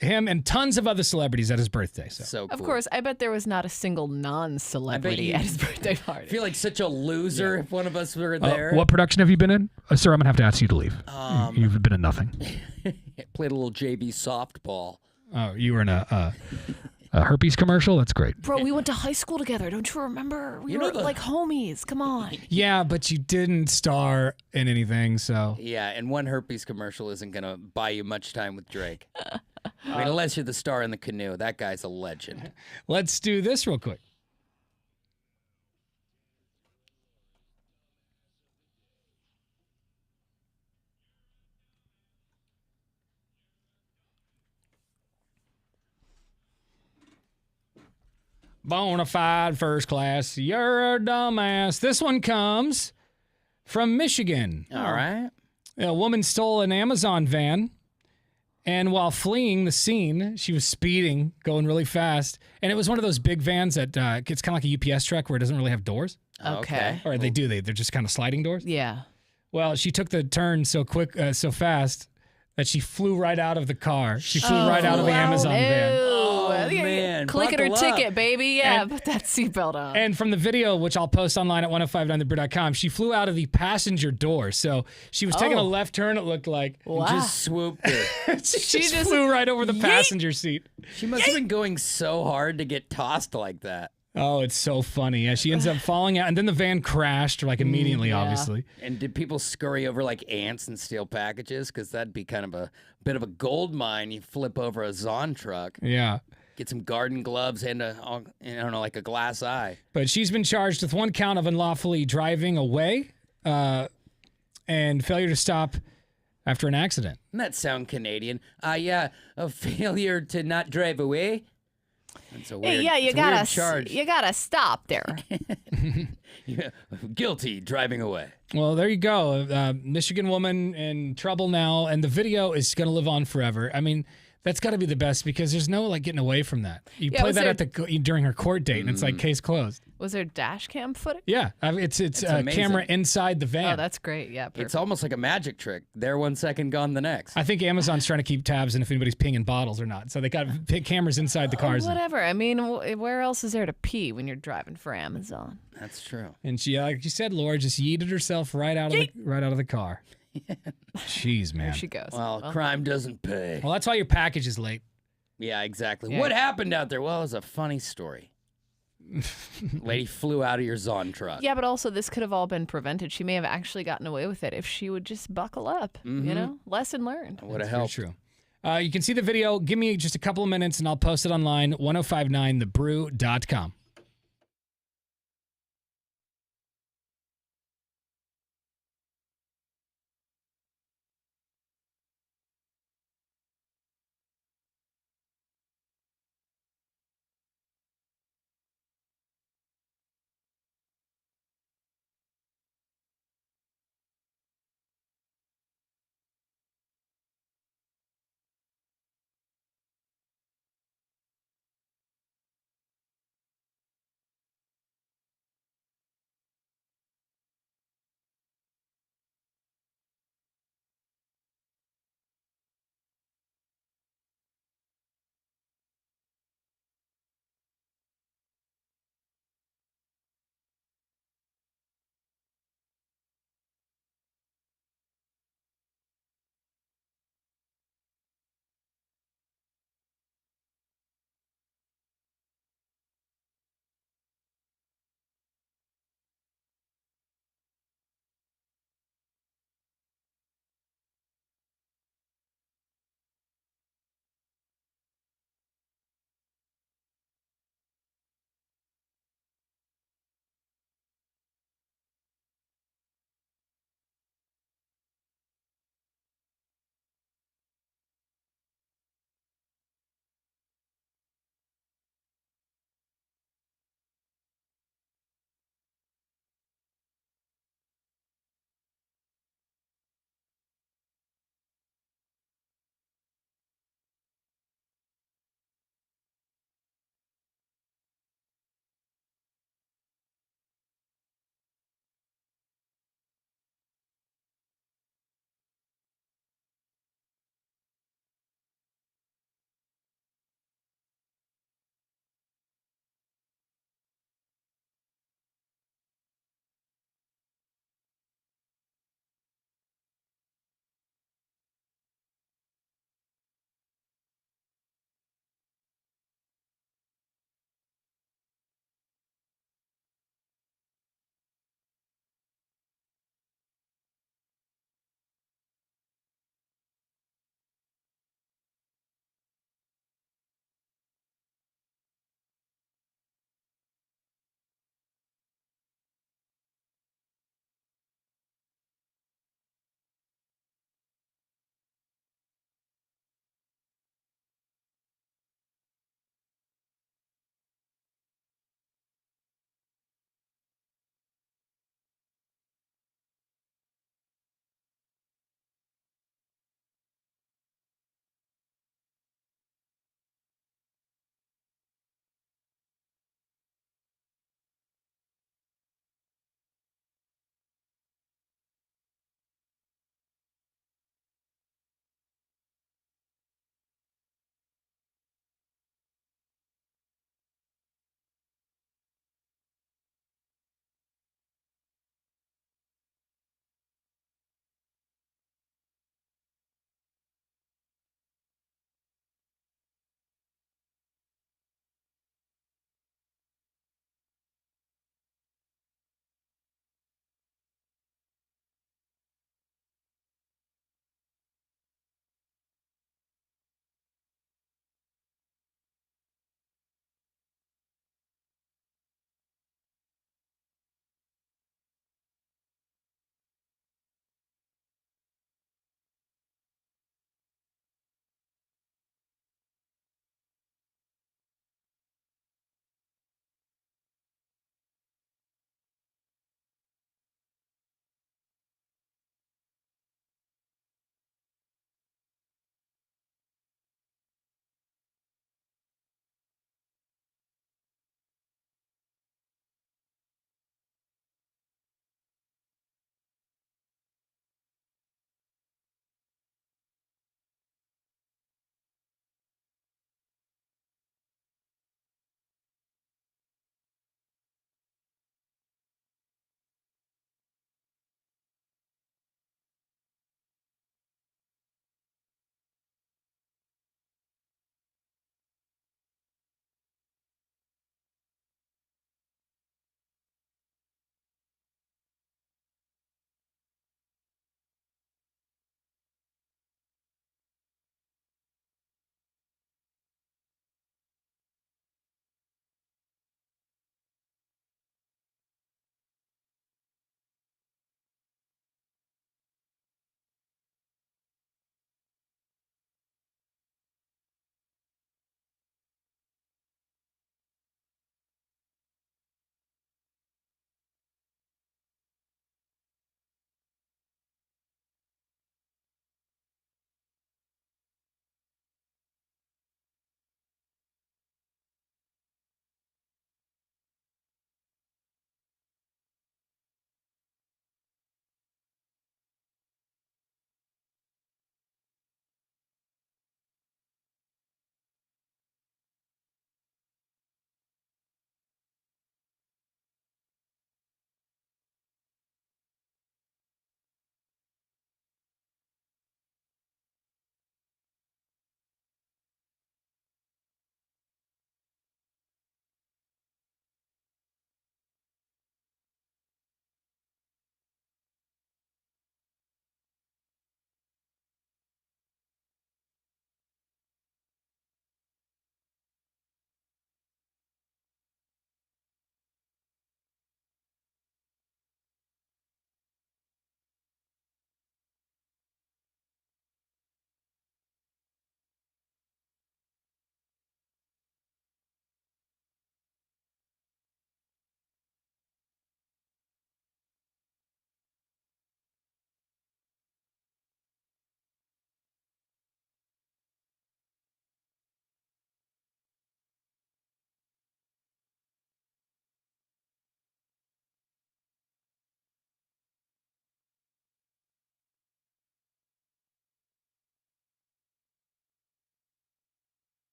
[SPEAKER 1] him and tons of other celebrities at his birthday. So
[SPEAKER 3] Of course, I bet there was not a single non-celebrity
[SPEAKER 4] you-
[SPEAKER 3] at his birthday party.
[SPEAKER 4] I feel like such a loser if one of us were there.
[SPEAKER 1] what production have you been in? Sir, I'm gonna have to ask you to leave. You've been in nothing.
[SPEAKER 4] Played a little JV softball.
[SPEAKER 1] Oh, you were in a herpes commercial? That's great.
[SPEAKER 3] Bro, we went to high school together. Don't you remember? We
[SPEAKER 4] You know
[SPEAKER 3] were
[SPEAKER 4] the-
[SPEAKER 3] like homies. Come on.
[SPEAKER 1] Yeah, but you didn't star in anything, so.
[SPEAKER 4] Yeah, and one herpes commercial isn't going to buy you much time with Drake. I mean, unless you're the star in the canoe. That guy's a legend.
[SPEAKER 1] Let's do this real quick. Bonafide first class. You're a dumbass. This one comes from Michigan.
[SPEAKER 4] All right.
[SPEAKER 1] A woman stole an Amazon van, and while fleeing the scene, she was speeding, going really fast. And it was one of those big vans that it's kind of like a UPS truck where it doesn't really have doors.
[SPEAKER 3] Okay.
[SPEAKER 1] Or they do. They're just kind of sliding doors.
[SPEAKER 3] Yeah.
[SPEAKER 1] Well, she took the turn so quick, so fast that she flew right out of the car. She flew right out of the Amazon van.
[SPEAKER 3] Oh,
[SPEAKER 4] man.
[SPEAKER 3] Clicking her
[SPEAKER 4] Buckle up.
[SPEAKER 3] ticket, baby. Yeah,
[SPEAKER 1] And-
[SPEAKER 3] put that seatbelt on.
[SPEAKER 1] And from the video, which I'll post online at 1059thebrew.com, she flew out of the passenger door. So she was taking a
[SPEAKER 3] Oh.
[SPEAKER 1] left turn, it looked like.
[SPEAKER 3] Wow.
[SPEAKER 4] Just swooped her.
[SPEAKER 1] She just flew right over the passenger seat.
[SPEAKER 4] She must have been going so hard to get tossed like that.
[SPEAKER 1] Oh, it's so funny. Yeah, she ends up falling out, and then the van crashed like immediately,
[SPEAKER 3] yeah.
[SPEAKER 1] obviously.
[SPEAKER 4] And did people scurry over like ants and steal packages? Because that'd be kind of a bit of a gold mine. You flip over a Zon truck,
[SPEAKER 1] Yeah.
[SPEAKER 4] get some garden gloves and like a glass eye.
[SPEAKER 1] But she's been charged with one count of unlawfully driving away and failure to stop after an accident.
[SPEAKER 4] Doesn't that sound Canadian? Yeah, a failure to not drive away. That's a weird,
[SPEAKER 3] yeah, you
[SPEAKER 4] it's a weird
[SPEAKER 3] gotta
[SPEAKER 4] charge.
[SPEAKER 3] you gotta stop there.
[SPEAKER 4] Yeah, guilty driving away.
[SPEAKER 1] Well, there you go. Michigan woman in trouble now, and the video is going to live on forever. I mean, that's got to be the best because there's no like getting away from that. You
[SPEAKER 3] Yeah,
[SPEAKER 1] play
[SPEAKER 3] was
[SPEAKER 1] that
[SPEAKER 3] there-
[SPEAKER 1] during her court date, and it's like case closed.
[SPEAKER 3] Was there dash cam footage?
[SPEAKER 1] Yeah, it's a
[SPEAKER 4] amazing.
[SPEAKER 1] camera inside the van.
[SPEAKER 3] Oh, that's great. Yeah, perfect.
[SPEAKER 4] It's almost like a magic trick. There 1 second, gone the next.
[SPEAKER 1] I think Amazon's trying to keep tabs on if anybody's peeing bottles or not. So they got cameras inside the cars.
[SPEAKER 3] Whatever. I mean, where else is there to pee when you're driving for Amazon?
[SPEAKER 4] That's true.
[SPEAKER 1] And she, like you said, Laura just yeeted herself right out of the car. Jeez, man.
[SPEAKER 3] There she goes.
[SPEAKER 4] Well, crime doesn't pay.
[SPEAKER 1] Well, that's why your package is late.
[SPEAKER 4] Yeah, exactly.
[SPEAKER 3] Yeah.
[SPEAKER 4] What happened out there? Well, it was a funny story. Lady flew out of your Zon truck.
[SPEAKER 3] Yeah, but also this could have all been prevented. She may have actually gotten away with it if she would just buckle up. You know, lesson learned.
[SPEAKER 4] Would have
[SPEAKER 1] Very
[SPEAKER 4] helped.
[SPEAKER 1] true. You can see the video. Give me just a couple of minutes and I'll post it online, 1059thebrew.com.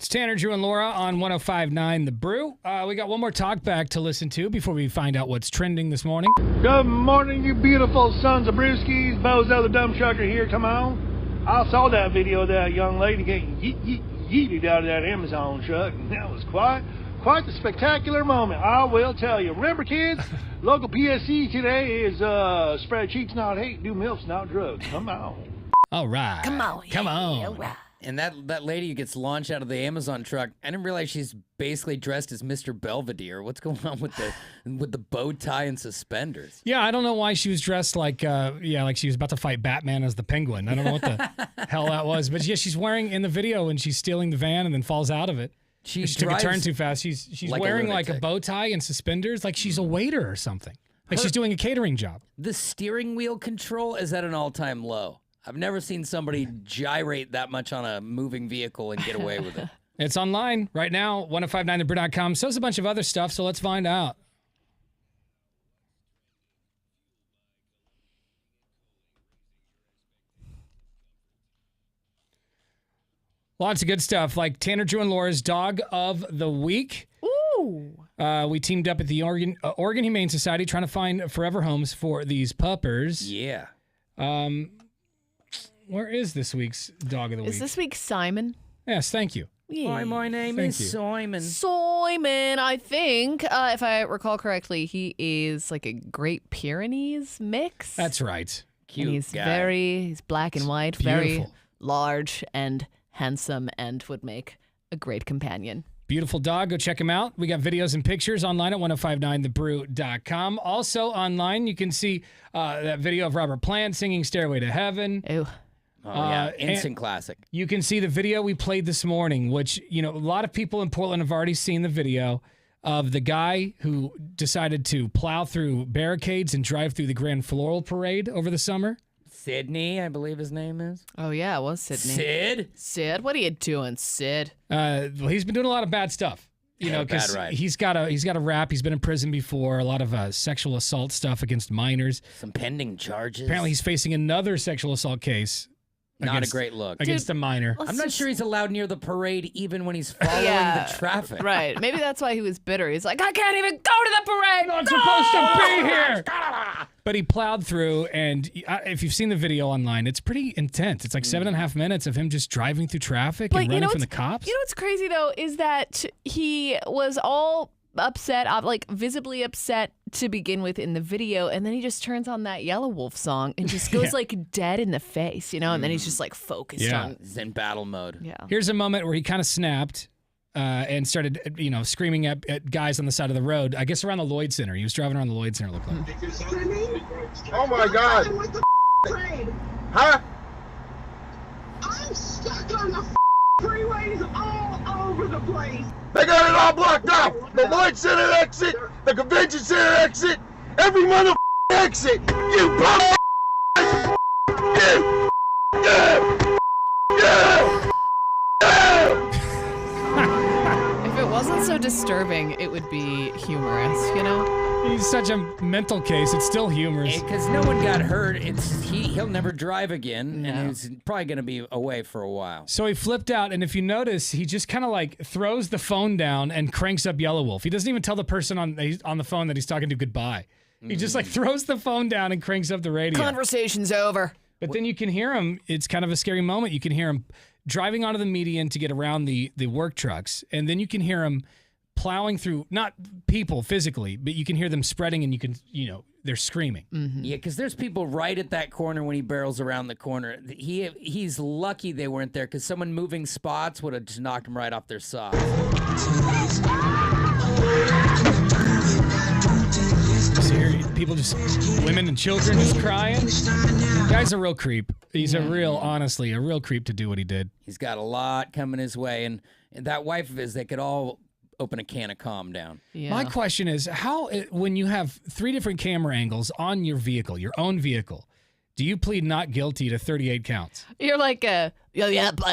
[SPEAKER 1] It's Tanner, Drew, and Laura on 105.9 The Brew. We got one more talk back to listen to before we find out what's trending this morning.
[SPEAKER 7] Good morning, you beautiful sons of brewskis. Bozo the dumb trucker here. Come on. I saw that video of that young lady getting yeeted out of that Amazon truck, and that was quite the spectacular moment, I will tell you. Remember, kids, local PSC today is spread cheeks, not hate, do MILFs, not drugs. Come on.
[SPEAKER 1] All right.
[SPEAKER 4] Come
[SPEAKER 1] on.
[SPEAKER 4] All right. And that lady who gets launched out of the Amazon truck, I didn't realize she's basically dressed as Mr. Belvedere. What's going on with the bow tie and suspenders?
[SPEAKER 1] Yeah, I don't know why she was dressed like like she was about to fight Batman as the Penguin. I don't know what the hell that was. But yeah, she's wearing in the video when she's stealing the van and then falls out of it. She took a turn too fast. She's
[SPEAKER 4] like
[SPEAKER 1] wearing like a bow tie and suspenders like she's a waiter or something. Like she's doing a catering job.
[SPEAKER 4] The steering wheel control is at an all-time low. I've never seen somebody gyrate that much on a moving vehicle and get away with it.
[SPEAKER 1] It's online right now, 1059thebrew.com. So is a bunch of other stuff, so let's find out. Lots of good stuff, like Tanner, Drew, and Laura's Dog of the Week.
[SPEAKER 3] Ooh.
[SPEAKER 1] We teamed up at the Oregon Humane Society trying to find forever homes for these puppers.
[SPEAKER 4] Yeah.
[SPEAKER 1] Where is this week's Dog of the Week?
[SPEAKER 3] Is this week Simon?
[SPEAKER 1] Yes, thank you.
[SPEAKER 3] Yeah.
[SPEAKER 4] My name
[SPEAKER 1] Thank
[SPEAKER 4] is
[SPEAKER 1] you.
[SPEAKER 4] Simon.
[SPEAKER 3] Simon, I think, if I recall correctly, he is like a Great Pyrenees mix.
[SPEAKER 1] That's right.
[SPEAKER 4] Cute
[SPEAKER 3] and he's
[SPEAKER 4] guy.
[SPEAKER 3] he's black and white, very
[SPEAKER 1] Beautiful.
[SPEAKER 3] large and handsome, and would make a great companion.
[SPEAKER 1] Beautiful dog. Go check him out. We got videos and pictures online at 1059thebrew.com. Also online, you can see that video of Robert Plant singing Stairway to Heaven.
[SPEAKER 3] Ew.
[SPEAKER 4] Oh, yeah.
[SPEAKER 1] and
[SPEAKER 4] Instant classic.
[SPEAKER 1] You can see the video we played this morning, which, a lot of people in Portland have already seen the video of the guy who decided to plow through barricades and drive through the Grand Floral Parade over the summer.
[SPEAKER 4] Sydney, I believe his name is.
[SPEAKER 3] Oh, yeah, it was Sydney.
[SPEAKER 4] Sid,
[SPEAKER 3] what are you doing, Sid?
[SPEAKER 1] Well, he's been doing a lot of bad stuff. Because he's got a rap. He's been in prison before. A lot of sexual assault stuff against minors.
[SPEAKER 4] Some pending charges.
[SPEAKER 1] Apparently, he's facing another sexual assault case.
[SPEAKER 4] Not a great look.
[SPEAKER 1] Against a minor.
[SPEAKER 4] I'm not sure he's allowed near the parade even when he's following the traffic.
[SPEAKER 3] Right. Maybe that's why he was bitter. He's like, I can't even go to the parade.
[SPEAKER 1] Not supposed to be here. But he plowed through, and if you've seen the video online, it's pretty intense. It's like 7.5 minutes of him just driving through traffic and running from the cops.
[SPEAKER 3] You know what's crazy, though, is that he was all upset, like visibly upset to begin with in the video, and then he just turns on that Yellow Wolf song and just goes like dead in the face, and then he's just like focused on.
[SPEAKER 4] He's in battle mode.
[SPEAKER 3] Yeah.
[SPEAKER 1] Here's a moment where he kind of snapped and started, screaming at guys on the side of the road. I guess around the Lloyd Center. He was driving around the Lloyd Center, it looked like.
[SPEAKER 17] Oh my God. Huh?
[SPEAKER 9] I'm stuck on the freeways all over the place.
[SPEAKER 17] They got it all blocked off. The Lloyd Center exit, the Convention Center exit, every mother exit. You bum.
[SPEAKER 3] If it wasn't so disturbing, it would be humorous,
[SPEAKER 1] He's such a mental case. It's still humorous.
[SPEAKER 4] Because no one got hurt. He'll never drive again, and he's probably going to be away for a while.
[SPEAKER 1] So he flipped out, and if you notice, he just kind of like throws the phone down and cranks up Yellow Wolf. He doesn't even tell the person on the phone that he's talking to goodbye. He just like throws the phone down and cranks up the radio.
[SPEAKER 3] Conversation's over.
[SPEAKER 1] But then you can hear him. It's kind of a scary moment. You can hear him driving onto the median to get around the work trucks, and then you can hear him plowing through, not people physically, but you can hear them spreading, and you can, they're screaming.
[SPEAKER 3] Mm-hmm.
[SPEAKER 4] Yeah, because there's people right at that corner when he barrels around the corner. He's lucky they weren't there, because someone moving spots would have just knocked him right off their socks.
[SPEAKER 1] So here, people women and children just crying. Guy's a real creep. He's honestly, a real creep to do what he did.
[SPEAKER 4] He's got a lot coming his way, and that wife of his, they could all open a can of Calm Down.
[SPEAKER 3] Yeah.
[SPEAKER 1] My question is, when you have 3 different camera angles on your vehicle, your own vehicle, do you plead not guilty to 38 counts?
[SPEAKER 3] You're like, I'd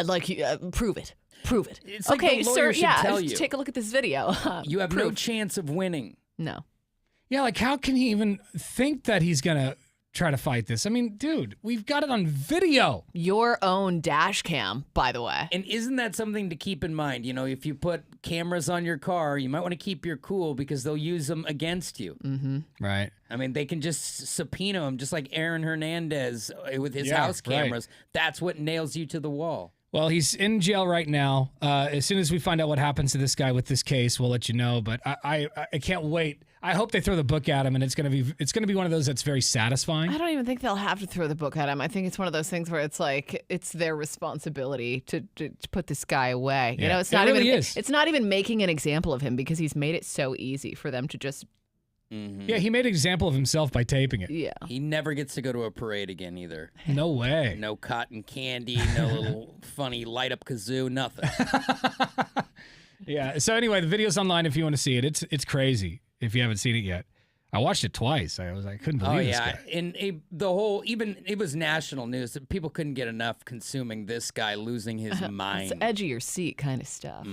[SPEAKER 3] like you, prove it. Prove it.
[SPEAKER 4] It's like
[SPEAKER 3] okay,
[SPEAKER 4] the lawyer
[SPEAKER 3] sir,
[SPEAKER 4] should tell you.
[SPEAKER 3] take a look at this video.
[SPEAKER 4] You have no chance of winning.
[SPEAKER 3] No.
[SPEAKER 1] Yeah, like how can he even think that he's going to try to fight this. I mean, dude, we've got it on video.
[SPEAKER 3] Your own dash cam, by the way.
[SPEAKER 4] And isn't that something to keep in mind? You know, if you put cameras on your car, you might want to keep your cool because they'll use them against you.
[SPEAKER 3] Mm-hmm.
[SPEAKER 1] Right.
[SPEAKER 4] I mean, they can just subpoena him, just like Aaron Hernandez with his house cameras.
[SPEAKER 1] Right.
[SPEAKER 4] That's what nails you to the wall.
[SPEAKER 1] Well, he's in jail right now. As soon as we find out what happens to this guy with this case, we'll let you know. But I can't wait. I hope they throw the book at him, and it's gonna be one of those that's very satisfying.
[SPEAKER 3] I don't even think they'll have to throw the book at him. I think it's one of those things where it's like it's their responsibility to put this guy away. You
[SPEAKER 1] Yeah.
[SPEAKER 3] know, it's
[SPEAKER 1] It
[SPEAKER 3] not
[SPEAKER 1] really
[SPEAKER 3] even
[SPEAKER 1] is.
[SPEAKER 3] it's not even making an example of him because he's made it so easy for them to just.
[SPEAKER 1] Yeah, he made an example of himself by taping it.
[SPEAKER 3] Yeah.
[SPEAKER 4] He never gets to go to a parade again either.
[SPEAKER 1] No way.
[SPEAKER 4] No cotton candy, no little funny light up kazoo, nothing.
[SPEAKER 1] Yeah. So anyway, the video's online if you want to see it. It's crazy if you haven't seen it yet. I watched it twice. I couldn't believe this guy.
[SPEAKER 4] And it was national news. People couldn't get enough consuming this guy losing his mind.
[SPEAKER 3] It's edge of your seat kind of stuff.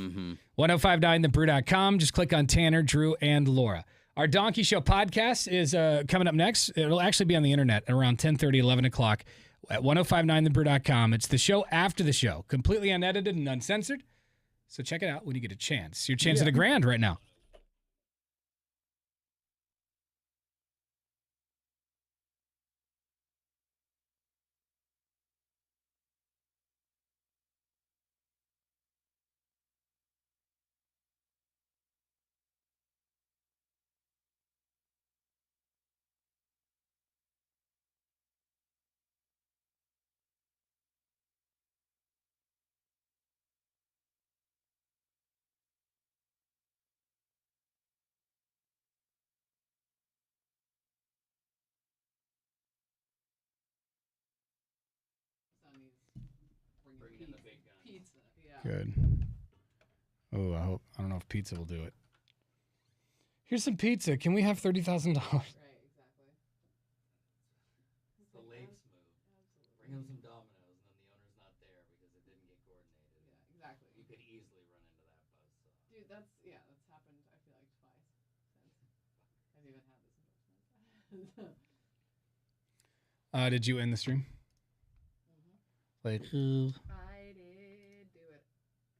[SPEAKER 1] 1059thebrew.com. Just click on Tanner, Drew, and Laura. Our Donkey Show podcast is coming up next. It'll actually be on the internet at around 10:30, 11 o'clock at 1059thebrew.com. It's the show after the show, completely unedited and uncensored. So check it out when you get a chance. Your chance at $1,000 right now. Good. Oh, I don't know if pizza will do it. Here's some pizza. Can we have $30,000?
[SPEAKER 4] The Lakes move. Bring him some Domino's, and then the owner's not there because it didn't get coordinated.
[SPEAKER 3] Yeah, exactly.
[SPEAKER 4] You could easily run into that buzzsaw.
[SPEAKER 3] Dude, that's happened, I feel like, twice since I've even had this endorsement.
[SPEAKER 1] Did you end the stream? Later.